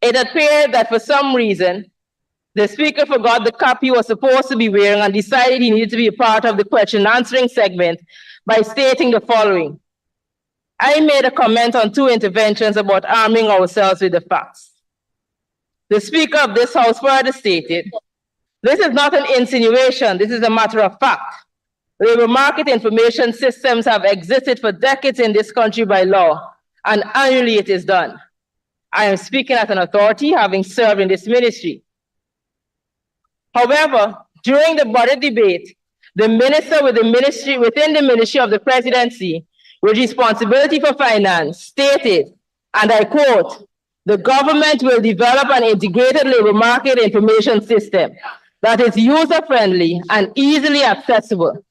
It appeared that for some reason, the Speaker forgot the cap he was supposed to be wearing and decided he needed to be a part of the question answering segment by stating the following. I made a comment on 2 interventions about arming ourselves with the facts. The Speaker of this House further stated, this is not an insinuation, this is a matter of fact. Labor market information systems have existed for decades in this country by law, and annually it is done. I am speaking as an authority having served in this ministry. However, during the budget debate, the minister within the Ministry of the Presidency with responsibility for finance stated, and I quote, the government will develop an integrated labor market information system that is user-friendly and easily accessible.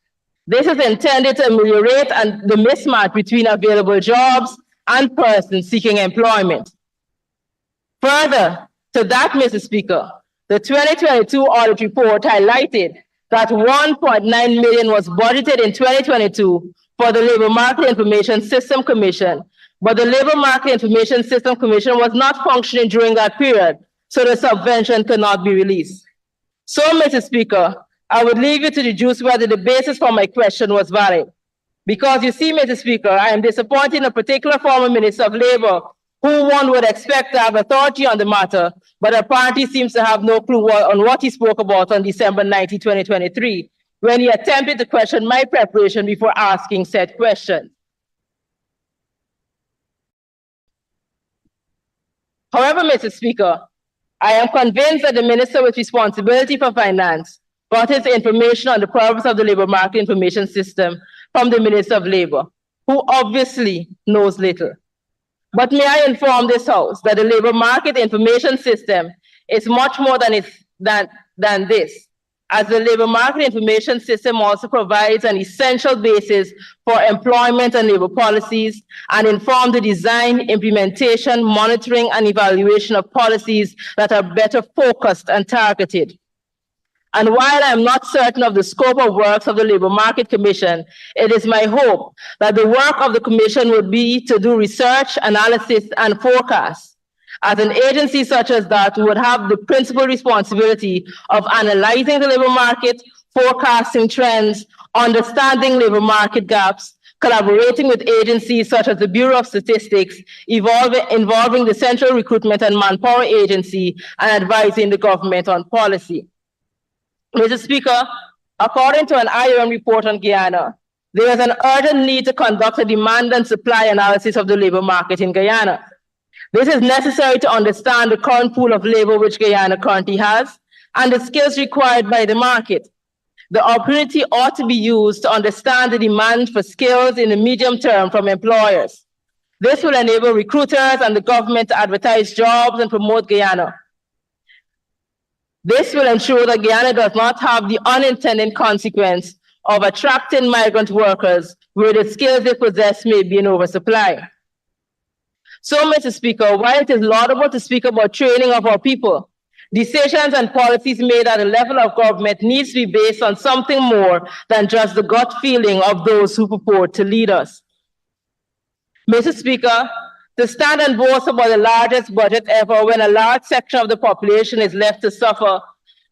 This is intended to ameliorate the mismatch between available jobs and persons seeking employment. Further to that, Mr. Speaker, the 2022 audit report highlighted that 1.9 million was budgeted in 2022 for the Labor Market Information System Commission, but the Labor Market Information System Commission was not functioning during that period, so the subvention could not be released. So, Mr. Speaker, I would leave you to deduce whether the basis for my question was valid. Because you see, Mr. Speaker, I am disappointed in a particular former Minister of Labour who one would expect to have authority on the matter, but apparently seems to have no clue on what he spoke about on December 19, 2023, when he attempted to question my preparation before asking said question. However, Mr. Speaker, I am convinced that the Minister with responsibility for finance got his information on the purpose of the Labour Market Information System from the Minister of Labour, who obviously knows little. But may I inform this House that the Labour Market Information System is much more than this, as the Labour Market Information System also provides an essential basis for employment and labour policies and inform the design, implementation, monitoring, and evaluation of policies that are better focused and targeted. And while I am not certain of the scope of works of the Labour Market Commission, it is my hope that the work of the Commission would be to do research, analysis, and forecasts. As an agency such as that would have the principal responsibility of analyzing the labour market, forecasting trends, understanding labour market gaps, collaborating with agencies such as the Bureau of Statistics, involving the Central Recruitment and Manpower Agency, and advising the government on policy. Mr. Speaker, according to an IOM report on Guyana, there is an urgent need to conduct a demand and supply analysis of the labour market in Guyana. This is necessary to understand the current pool of labour which Guyana currently has and the skills required by the market. The opportunity ought to be used to understand the demand for skills in the medium term from employers. This will enable recruiters and the government to advertise jobs and promote Guyana. This will ensure that Guyana does not have the unintended consequence of attracting migrant workers where the skills they possess may be in oversupply. So, Mr. Speaker, while it is laudable to speak about training of our people, decisions and policies made at the level of government needs to be based on something more than just the gut feeling of those who purport to lead us. Mr. Speaker, to stand and boast about the largest budget ever when a large section of the population is left to suffer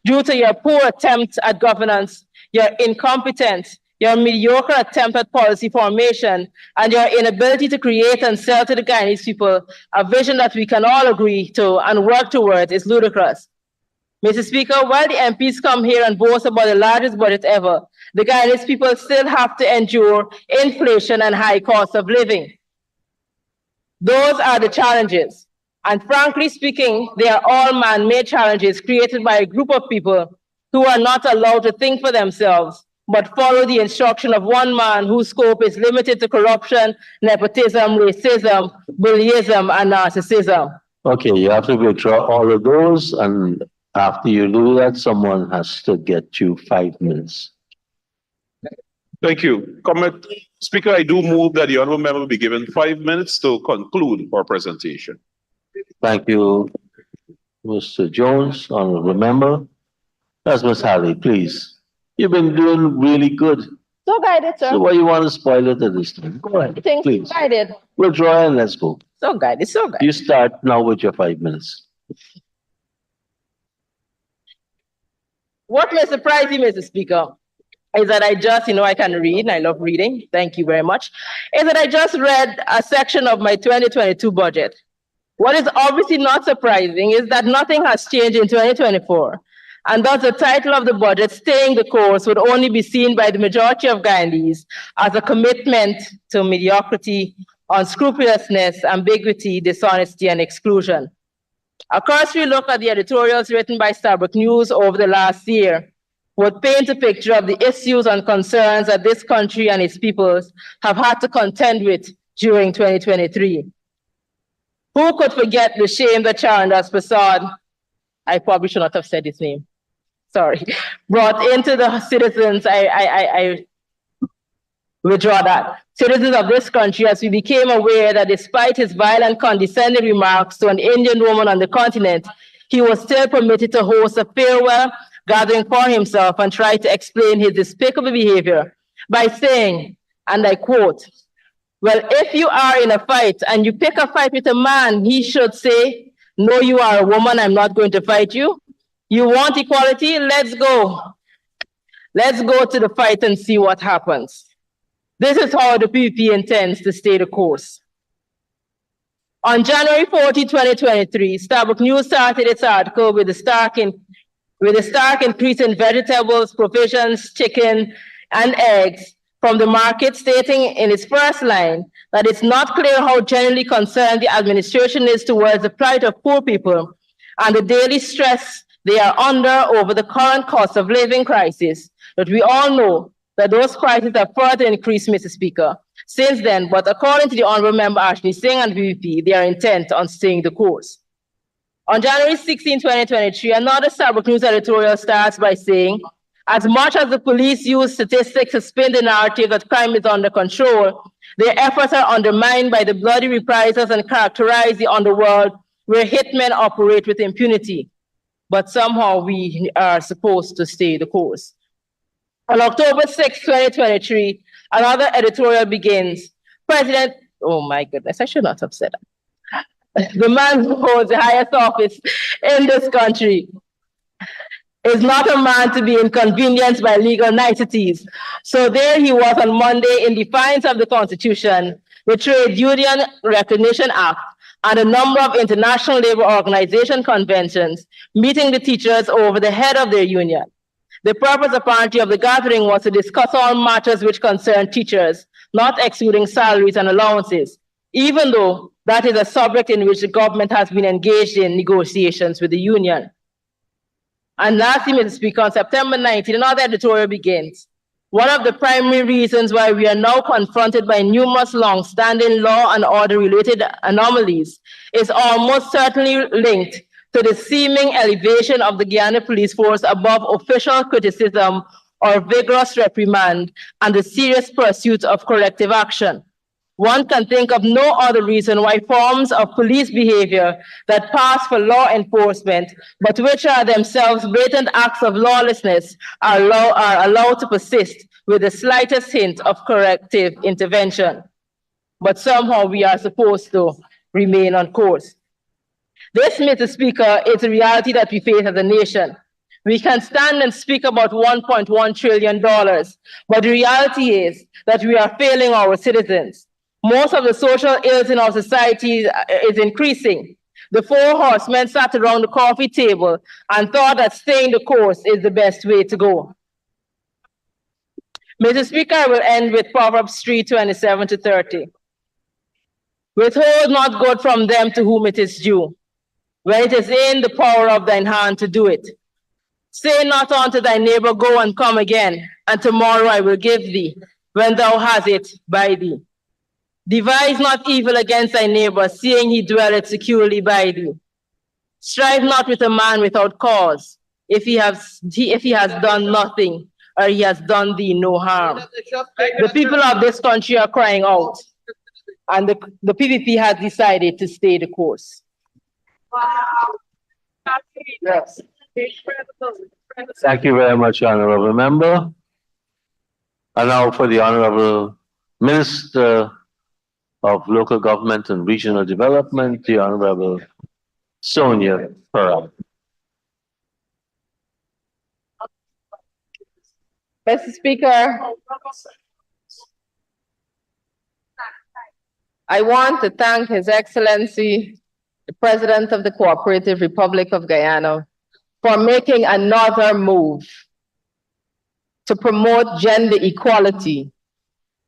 due to your poor attempt at governance, your incompetence, your mediocre attempt at policy formation, and your inability to create and sell to the Guyanese people a vision that we can all agree to and work towards is ludicrous. Mr. Speaker, while the MPs come here and boast about the largest budget ever, the Guyanese people still have to endure inflation and high cost of living. Those are the challenges. And frankly speaking, they are all man-made challenges created by a group of people who are not allowed to think for themselves, but follow the instruction of one man whose scope is limited to corruption, nepotism, racism, bullyism, and narcissism. Okay, you have to withdraw all of those, and after you do that, someone has to get you 5 minutes. Thank you. Comment, Speaker, I do move that the honorable member be given 5 minutes to conclude our presentation. Thank you, Mr. Jones, honorable member. That's Ms. Halley, please. You've been doing really good. So guided, sir. So why you want to spoil it at this time? Go ahead, Thanks, please. guided. Withdraw and let's go. So guided, so guided. You start now with your 5 minutes. What may surprise you, Mr. Speaker, is that I just, I can read and I love reading. Thank you very much. Is that I just read a section of my 2022 budget. What is obviously not surprising is that nothing has changed in 2024. And thus the title of the budget, Staying the Course, would only be seen by the majority of Guyanese as a commitment to mediocrity, unscrupulousness, ambiguity, dishonesty, and exclusion. A cursory look at the editorials written by Starbuck News over the last year would paint a picture of the issues and concerns that this country and its peoples have had to contend with during 2023. Who could forget the shame that Charandas Prasad, I probably should not have said his name, sorry, brought into the citizens, I withdraw that, citizens of this country, as we became aware that despite his violent condescending remarks to an Indian woman on the continent, he was still permitted to host a farewell gathering for himself and try to explain his despicable behavior by saying, and I quote, "Well, if you are in a fight and you pick a fight with a man, he should say, 'No, you are a woman, I'm not going to fight you. You want equality? Let's go. Let's go to the fight and see what happens.'" This is how the PPP intends to stay the course. On January 14, 2023, Starbuck News started its article with a stark increase in vegetables, provisions, chicken, and eggs from the market, stating in its first line that it's not clear how genuinely concerned the administration is towards the plight of poor people and the daily stress they are under over the current cost of living crisis. But we all know that those prices have further increased, Mr. Speaker, since then. But according to the Honorable Member Ashley Singh and VP, they are intent on staying the course. On January 16, 2023, another Starbuck News editorial starts by saying, "As much as the police use statistics to spin the narrative that crime is under control, their efforts are undermined by the bloody reprisals and characterize the underworld where hitmen operate with impunity. But somehow we are supposed to stay the course." On October 6, 2023, another editorial begins, "President," oh my goodness, I should not have said that. "The man who holds the highest office in this country is not a man to be inconvenienced by legal niceties." So there he was on Monday in defiance of the Constitution, the Trade Union Recognition Act, and a number of international labor organization conventions, meeting the teachers over the head of their union. The purpose apparently of the gathering was to discuss all matters which concern teachers, not excluding salaries and allowances, even though that is a subject in which the government has been engaged in negotiations with the union. And lastly, Mr. Speaker, on September 19, another editorial begins. "One of the primary reasons why we are now confronted by numerous long-standing law and order-related anomalies is almost certainly linked to the seeming elevation of the Guyana police force above official criticism or vigorous reprimand and the serious pursuit of corrective action. One can think of no other reason why forms of police behavior that pass for law enforcement, but which are themselves blatant acts of lawlessness, are allowed to persist with the slightest hint of corrective intervention. But somehow we are supposed to remain on course. This, Mr. Speaker, is a reality that we face as a nation. We can stand and speak about $1.1 trillion, but the reality is that we are failing our citizens. Most of the social ills in our society is increasing. The four horsemen sat around the coffee table and thought that staying the course is the best way to go. Mr. Speaker, I will end with Proverbs 3:27-30. Withhold not good from them to whom it is due, when it is in the power of thine hand to do it. Say not unto thy neighbor, go and come again, and tomorrow I will give thee, when thou hast it by thee. Devise not evil against thy neighbor, seeing he dwelleth securely by thee. Strive not with a man without cause, if he has done nothing, or he has done thee no harm. The people of this country are crying out, and the PPP has decided to stay the course. Yes. Thank you very much, Honorable Member. And now for the Honorable Minister of Local Government and Regional Development, the Honorable Sonia Pearl. Mr. Speaker, I want to thank His Excellency, the President of the Cooperative Republic of Guyana, for making another move to promote gender equality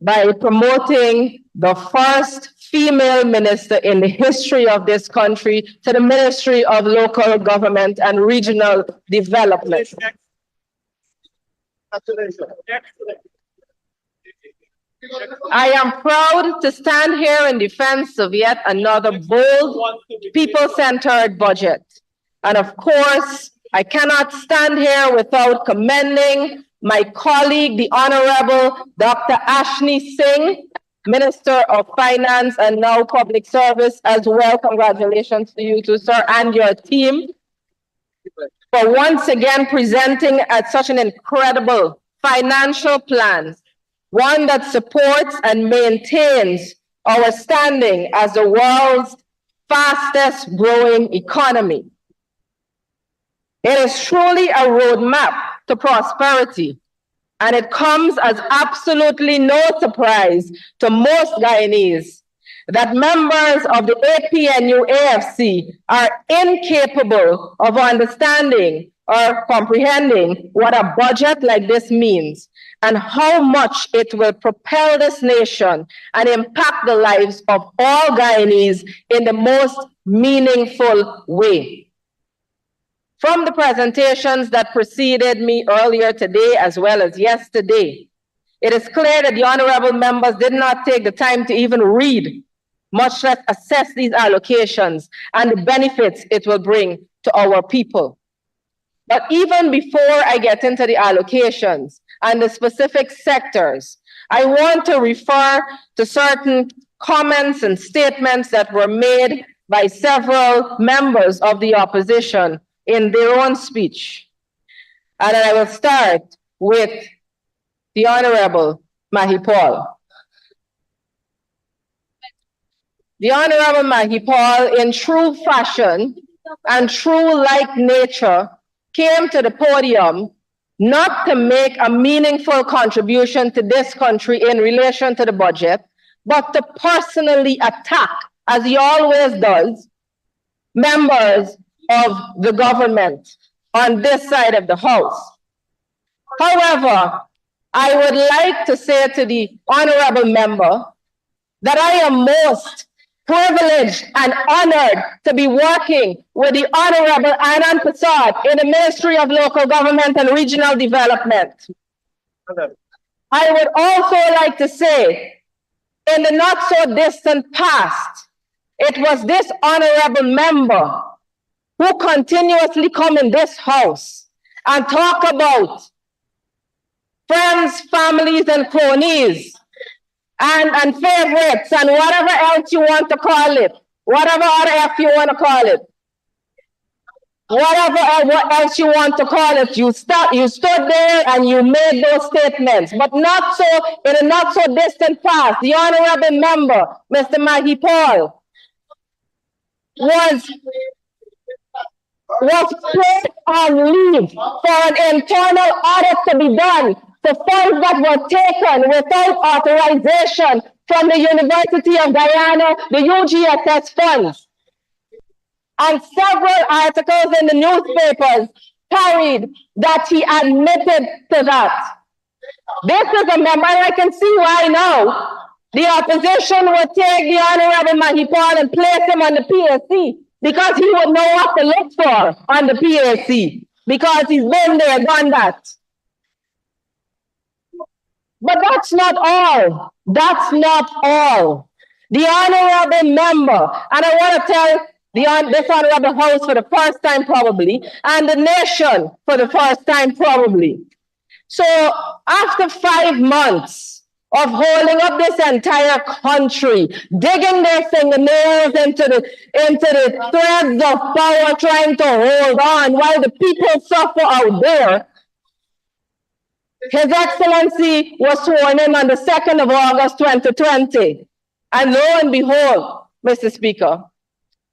by promoting the first female minister in the history of this country to the Ministry of Local Government and Regional Development. I am proud to stand here in defense of yet another bold, people-centered budget. And of course, I cannot stand here without commending my colleague, the Honorable Dr. Ashni Singh, Minister of Finance and now Public Service as well. Congratulations to you too, sir, and your team for once again presenting at such an incredible financial plan, one that supports and maintains our standing as the world's fastest growing economy. It is truly a roadmap to prosperity, and it comes as absolutely no surprise to most Guyanese that members of the APNU AFC are incapable of understanding or comprehending what a budget like this means and how much it will propel this nation and impact the lives of all Guyanese in the most meaningful way. From the presentations that preceded me earlier today as well as yesterday, it is clear that the honorable members did not take the time to even read, much less assess these allocations and the benefits it will bring to our people. But even before I get into the allocations and the specific sectors, I want to refer to certain comments and statements that were made by several members of the opposition in their own speech. And I will start with the Honorable Mahipal. The Honorable Mahipal, in true fashion and true like nature, came to the podium not to make a meaningful contribution to this country in relation to the budget, but to personally attack, as he always does, members of the government on this side of the house. However, I would like to say to the honorable member that I am most privileged and honored to be working with the Honorable Anand Prasad in the Ministry of Local Government and Regional Development. I would also like to say, in the not so distant past, it was this honorable member who continuously come in this house and talk about friends, families, and cronies, and favorites, and whatever else you want to call it, whatever other F you want to call it, whatever what else you want to call it, you stood there and you made those statements, but not so in a not so distant past. The honorable member, Mr. Mahipal, was placed on leave for an internal audit to be done for funds that were taken without authorization from the University of Guyana, the UGSS funds. And several articles in the newspapers carried that he admitted to that. This is a member, and I can see why now, the opposition would take the Honorable Mahipal and place him on the PSC because he would know what to look for on the PSC because he's been there, done that. But that's not all. That's not all. The honorable member, and I want to tell this honorable house for the first time probably, and the nation for the first time probably. So after 5 months of holding up this entire country, digging their fingernails into the threads of power, trying to hold on while the people suffer out there, His Excellency was sworn in on the 2nd of August, 2020. And lo and behold, Mr. Speaker,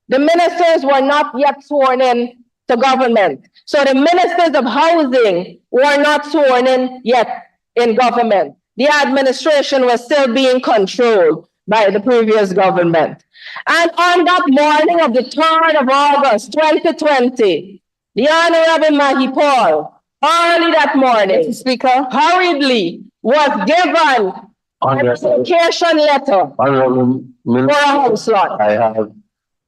the ministers were not yet sworn in to government. So the ministers of housing were not sworn in yet in government. The administration was still being controlled by the previous government. And on that morning of the 3rd of August, 2020, the Honorable Mahipal, early that morning, Mr. Speaker, hurriedly was given a application letter Honorable for a Minister, house lot. I have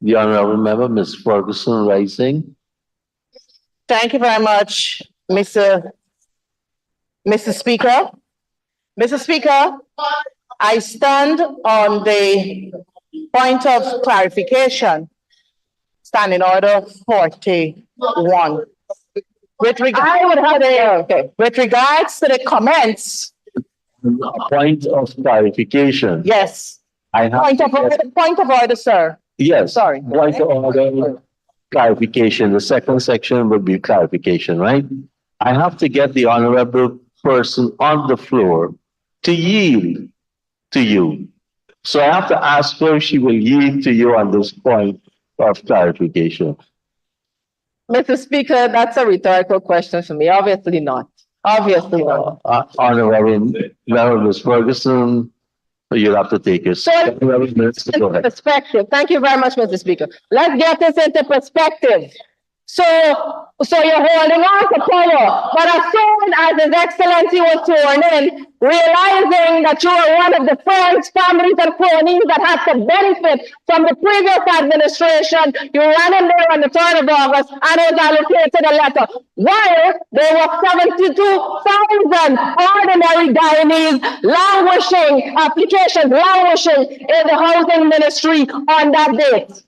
the honorable member, Ms. Ferguson, rising. Thank you very much, Mr. Speaker. Mr. Speaker, I stand on the point of clarification, standing order 41. With regards to the comments, A point of clarification. yes, I have. point of order, sir. Yes. Sorry. Point of order, clarification. The second section would be clarification, right? I have to get the honorable person on the floor to yield to you. So I have to ask her if she will yield to you on this point of clarification. Mr. Speaker, that's a rhetorical question for me. Obviously not. Obviously not. Honorable Member Ms. Ferguson, you'll have to take your. So, Honorable Minister, go ahead. Perspective. Thank you very much, Mr. Speaker. Let's get this into perspective. So you're holding on to power, but as soon as His Excellency was sworn in, realizing that you are one of the friends, families, and cronies that had to benefit from the previous administration, you ran in there on the 3rd of August and was allocated a letter. While there were 72,000 ordinary Guyanese applications languishing in the housing ministry on that date.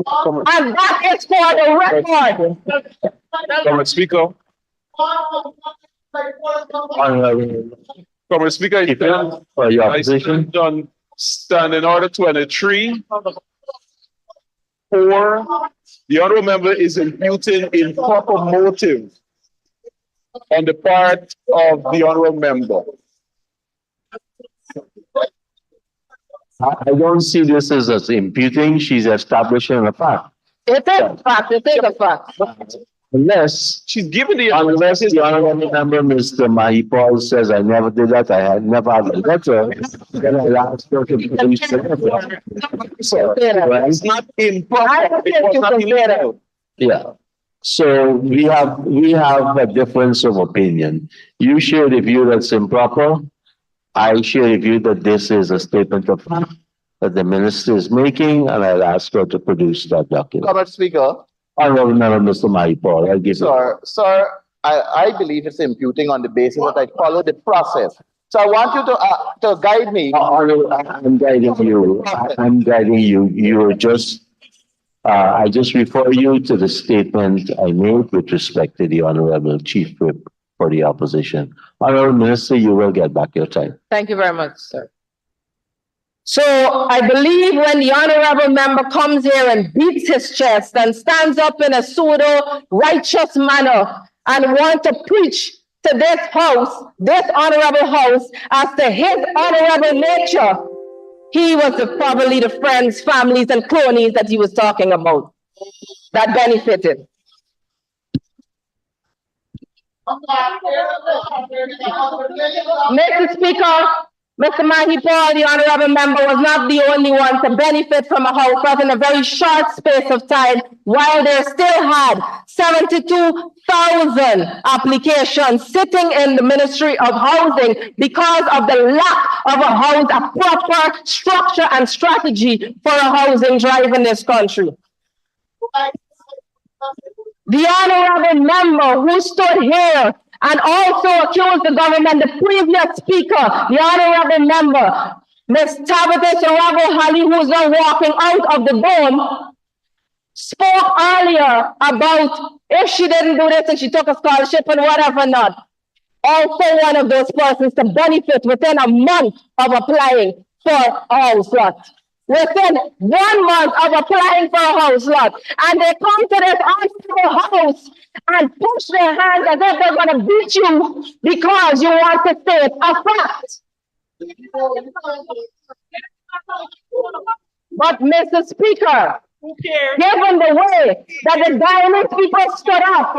And that is for the record. Comrade Speaker. Comrade Speaker, For your I opposition. stand on standing order 23. For the honorable member is imputing improper motive on the part of the honorable member. I don't see this as imputing. She's establishing a fact. It is a fact. It is a fact. Unless She's given the. Unless the honorable member, Mr. Mahipal, says, I never did that, I had never had a letter, then I'll ask her to produce the letter. It's not improper. It was not illegal. Yeah. So we have a difference of opinion. You share the view that's improper. I share the view that this is a statement of fact that the minister is making, and I'll ask her to produce that document. Comrade Speaker, Honorable member, Mr. Mahipal, I'll give you. sir, I believe it's imputing on the basis that I follow the process. So I want you to guide me. I'm guiding you. I'm guiding you. You're just, I just refer you to the statement I made with respect to the Honorable Chief Whip for the opposition. Honorable Minister, you will get back your time. Thank you very much, sir. So I believe when the honorable member comes here and beats his chest and stands up in a pseudo righteous manner and want to preach to this house, this honorable house, as to his honorable nature, he was probably the friends, families, and cronies that he was talking about that benefited. Mr. Speaker, Mr. Mahi Paul, the honorable member, was not the only one to benefit from a house that in a very short space of time, while they still had 72,000 applications sitting in the Ministry of Housing because of the lack of a proper structure and strategy for a housing drive in this country. The honorable member who stood here and also accused the government, the previous speaker, the honorable member, Ms. Tabitha Sarabo-Hali, who's now walking out of the dome, spoke earlier about if she didn't do this and she took a scholarship and whatever not. Also one of those persons to benefit within a month of applying for a house lot. Within 1 month of applying for a house lot. And they come to this unstable house and push their hands as if they're going to beat you because you want to state a fact. But Mr. Speaker, given the way that the Guyanese people stood up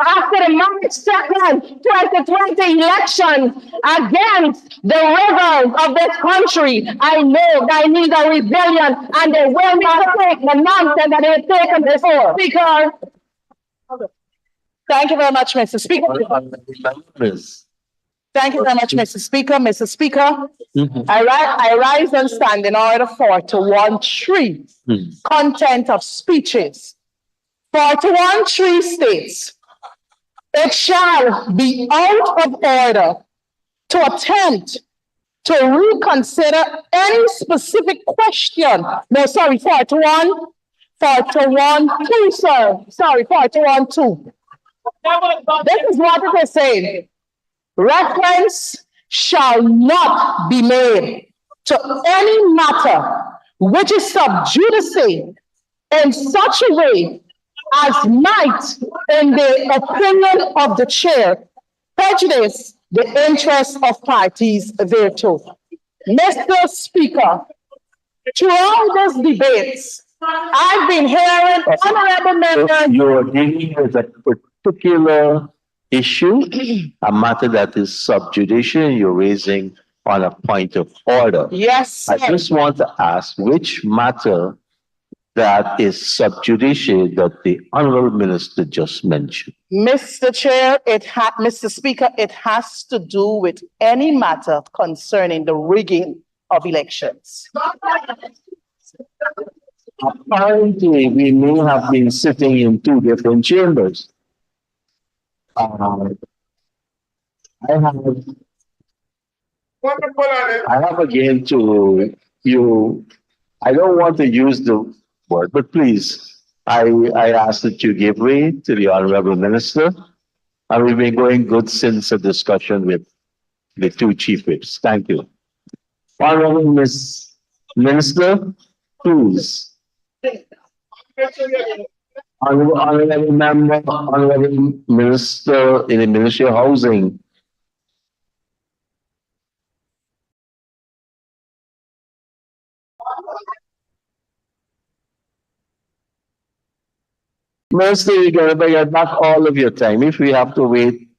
after the March 2nd, 2020 election against the rivers of this country, I know Guyanese are resilient and they will not take the nonsense that they've taken before. Speaker. Thank you very much, Mr. Speaker. Thank you very much, Mr. Speaker. Mr. Speaker, I rise and stand in order for to 1.3 content of speeches. For to 1.3 states, it shall be out of order to attempt to reconsider any specific question. No, sorry, for to 1.2, sir. Sorry, for to 1.2. This is what it is saying. Reference shall not be made to any matter which is sub judice in such a way as might, in the opinion of the chair, prejudice the interests of parties thereto. Mr. Speaker, throughout these debates, I've been hearing honorable members. You're dealing with a particular issue, a matter that is sub judice, you're raising on a point of order. Yes, sir. I just want to ask which matter that is sub judice that the honorable minister just mentioned. Mr. Chair, Mr. Speaker, it has to do with any matter concerning the rigging of elections. Apparently, we may have been sitting in two different chambers. I have again to you, I don't want to use the word, but please, I ask that you give way to the honorable minister. And we've been going good since a discussion with the two chief whips. Thank you. Honorable Miss Minister, please. Honorable member, honorable minister in the Ministry of Housing. Minister, you're going to get back all of your time. If we have to wait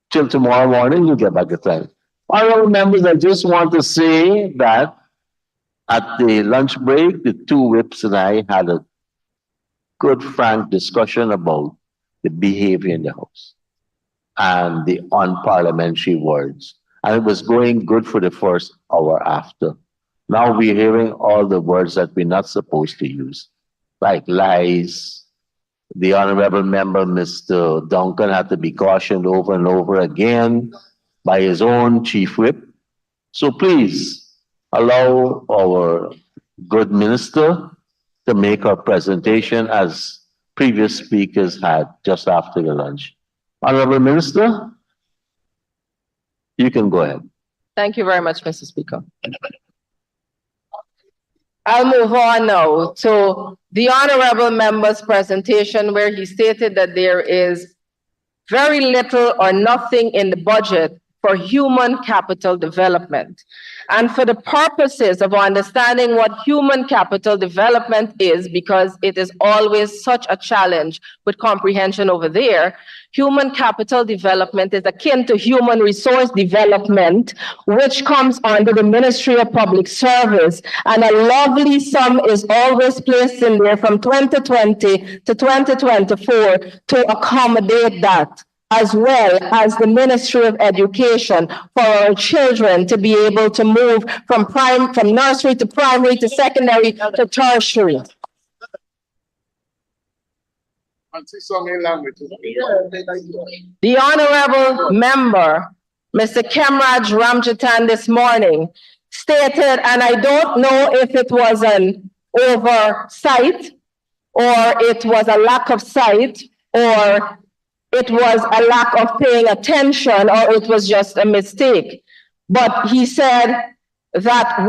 till tomorrow morning, you get back your time. Honorable members, I just want to say that at the lunch break, the two whips and I had a good, frank discussion about the behavior in the House and the unparliamentary words. And it was going good for the first hour after. Now we're hearing all the words that we're not supposed to use, like lies. The honorable member, Mr. Duncan, had to be cautioned over and over again by his own chief whip. So please allow our good minister to make her presentation as previous speakers had just after the lunch. Honorable Minister, you can go ahead. Thank you very much, Mr. Speaker. I'll move on now to the honorable member's presentation where he stated that there is very little or nothing in the budget for human capital development. And for the purposes of understanding what human capital development is, because it is always such a challenge with comprehension over there, human capital development is akin to human resource development, which comes under the Ministry of Public Service. And a lovely sum is always placed in there from 2020 to 2024 to accommodate that, as well as the Ministry of Education for our children to be able to move from nursery to primary to secondary to tertiary. The honorable member, Mr. Kemraj Ramjatan, this morning stated, and I don't know if it was an oversight or it was a lack of sight or it was a lack of paying attention or it was just a mistake. But he said that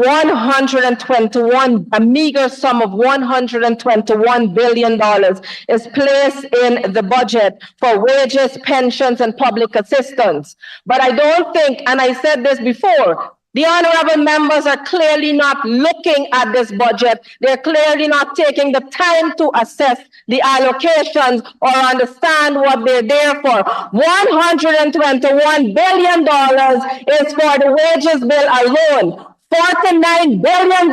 a meager sum of $121 billion is placed in the budget for wages, pensions, and public assistance. But I don't think, and I said this before, the honorable members are clearly not looking at this budget. They're clearly not taking the time to assess the allocations or understand what they're there for. $121 billion is for the wages bill alone. $49 billion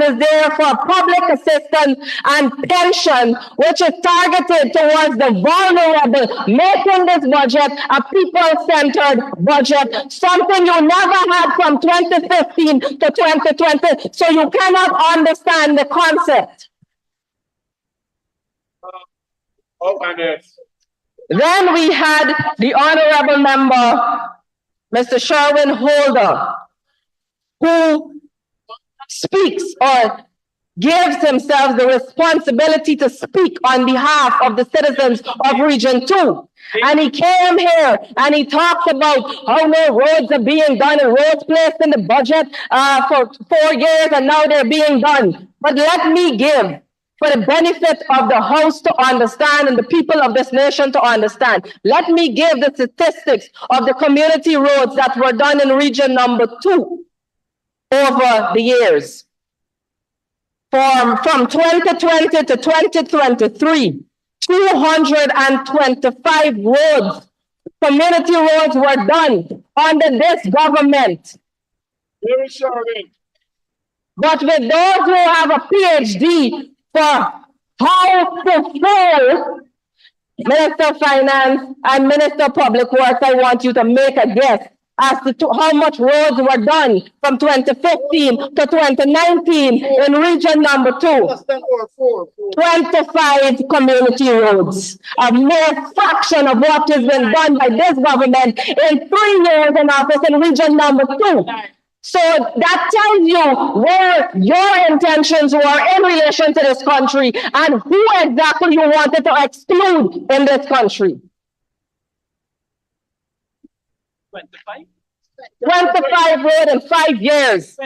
is there for public assistance and pension, which is targeted towards the vulnerable, making this budget a people-centered budget, something you never had from 2015 to 2020, so you cannot understand the concept. Then we had the honorable member, Mr. Sherwin Holder, who speaks or gives himself the responsibility to speak on behalf of the citizens of Region 2. And he came here and he talked about how no roads are being done and roads placed in the budget for 4 years and now they're being done. But let me give, for the benefit of the House to understand and the people of this nation to understand, let me give the statistics of the community roads that were done in Region number 2. Over the years. From 2020 to 2023, 225 roads, community roads were done under this government. But with those who have a PhD for how to fail, Minister of Finance and Minister of Public Works, I want you to make a guess as to how much roads were done from 2015 to 2019 in Region number 2. 25 community roads, a mere fraction of what has been done by this government in 3 years in office in Region number 2. So that tells you where your intentions were in relation to this country and who exactly you wanted to exclude in this country. 25 road in 5 years.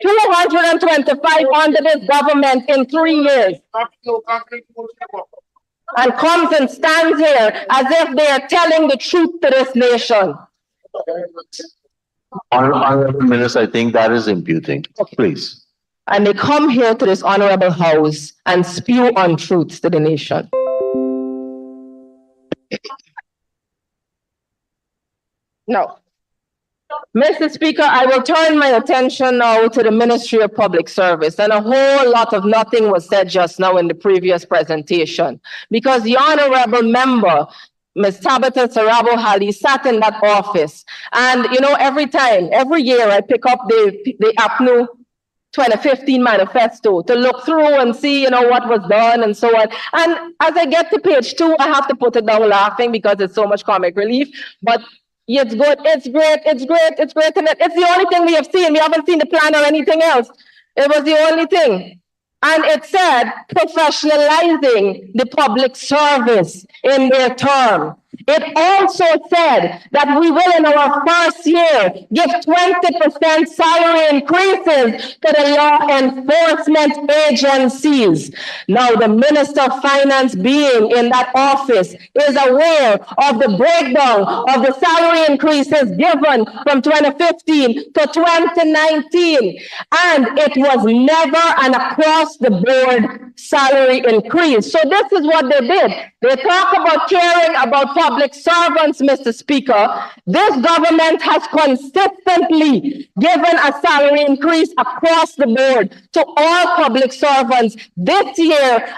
225 under this government in 3 years. And comes and stands here as if they are telling the truth to this nation. Honorable Minister, I think that is imputing. Please. And they come here to this honorable house and spew untruths to the nation. No. Mr. Speaker, I will turn my attention now to the Ministry of Public Service, and a whole lot of nothing was said just now in the previous presentation, because the honorable member, Ms. Tabitha Sarabo Hali, sat in that office, and you know, every year I pick up the APNU 2015 manifesto to look through and see, you know, what was done and so on. And as I get to page 2, I have to put it down laughing because it's so much comic relief, but it's good, it's great, it's great, it's great. And it's the only thing we have seen. We haven't seen the plan or anything else. It was the only thing. And it said professionalizing the public service in their term. It also said that we will in our first year give 20% salary increases to the law enforcement agencies. Now, the Minister of Finance being in that office is aware of the breakdown of the salary increases given from 2015 to 2019. And it was never an across the board salary increase. So this is what they did. They talk about caring about public servants, Mr. Speaker. This government has consistently given a salary increase across the board to all public servants. This year,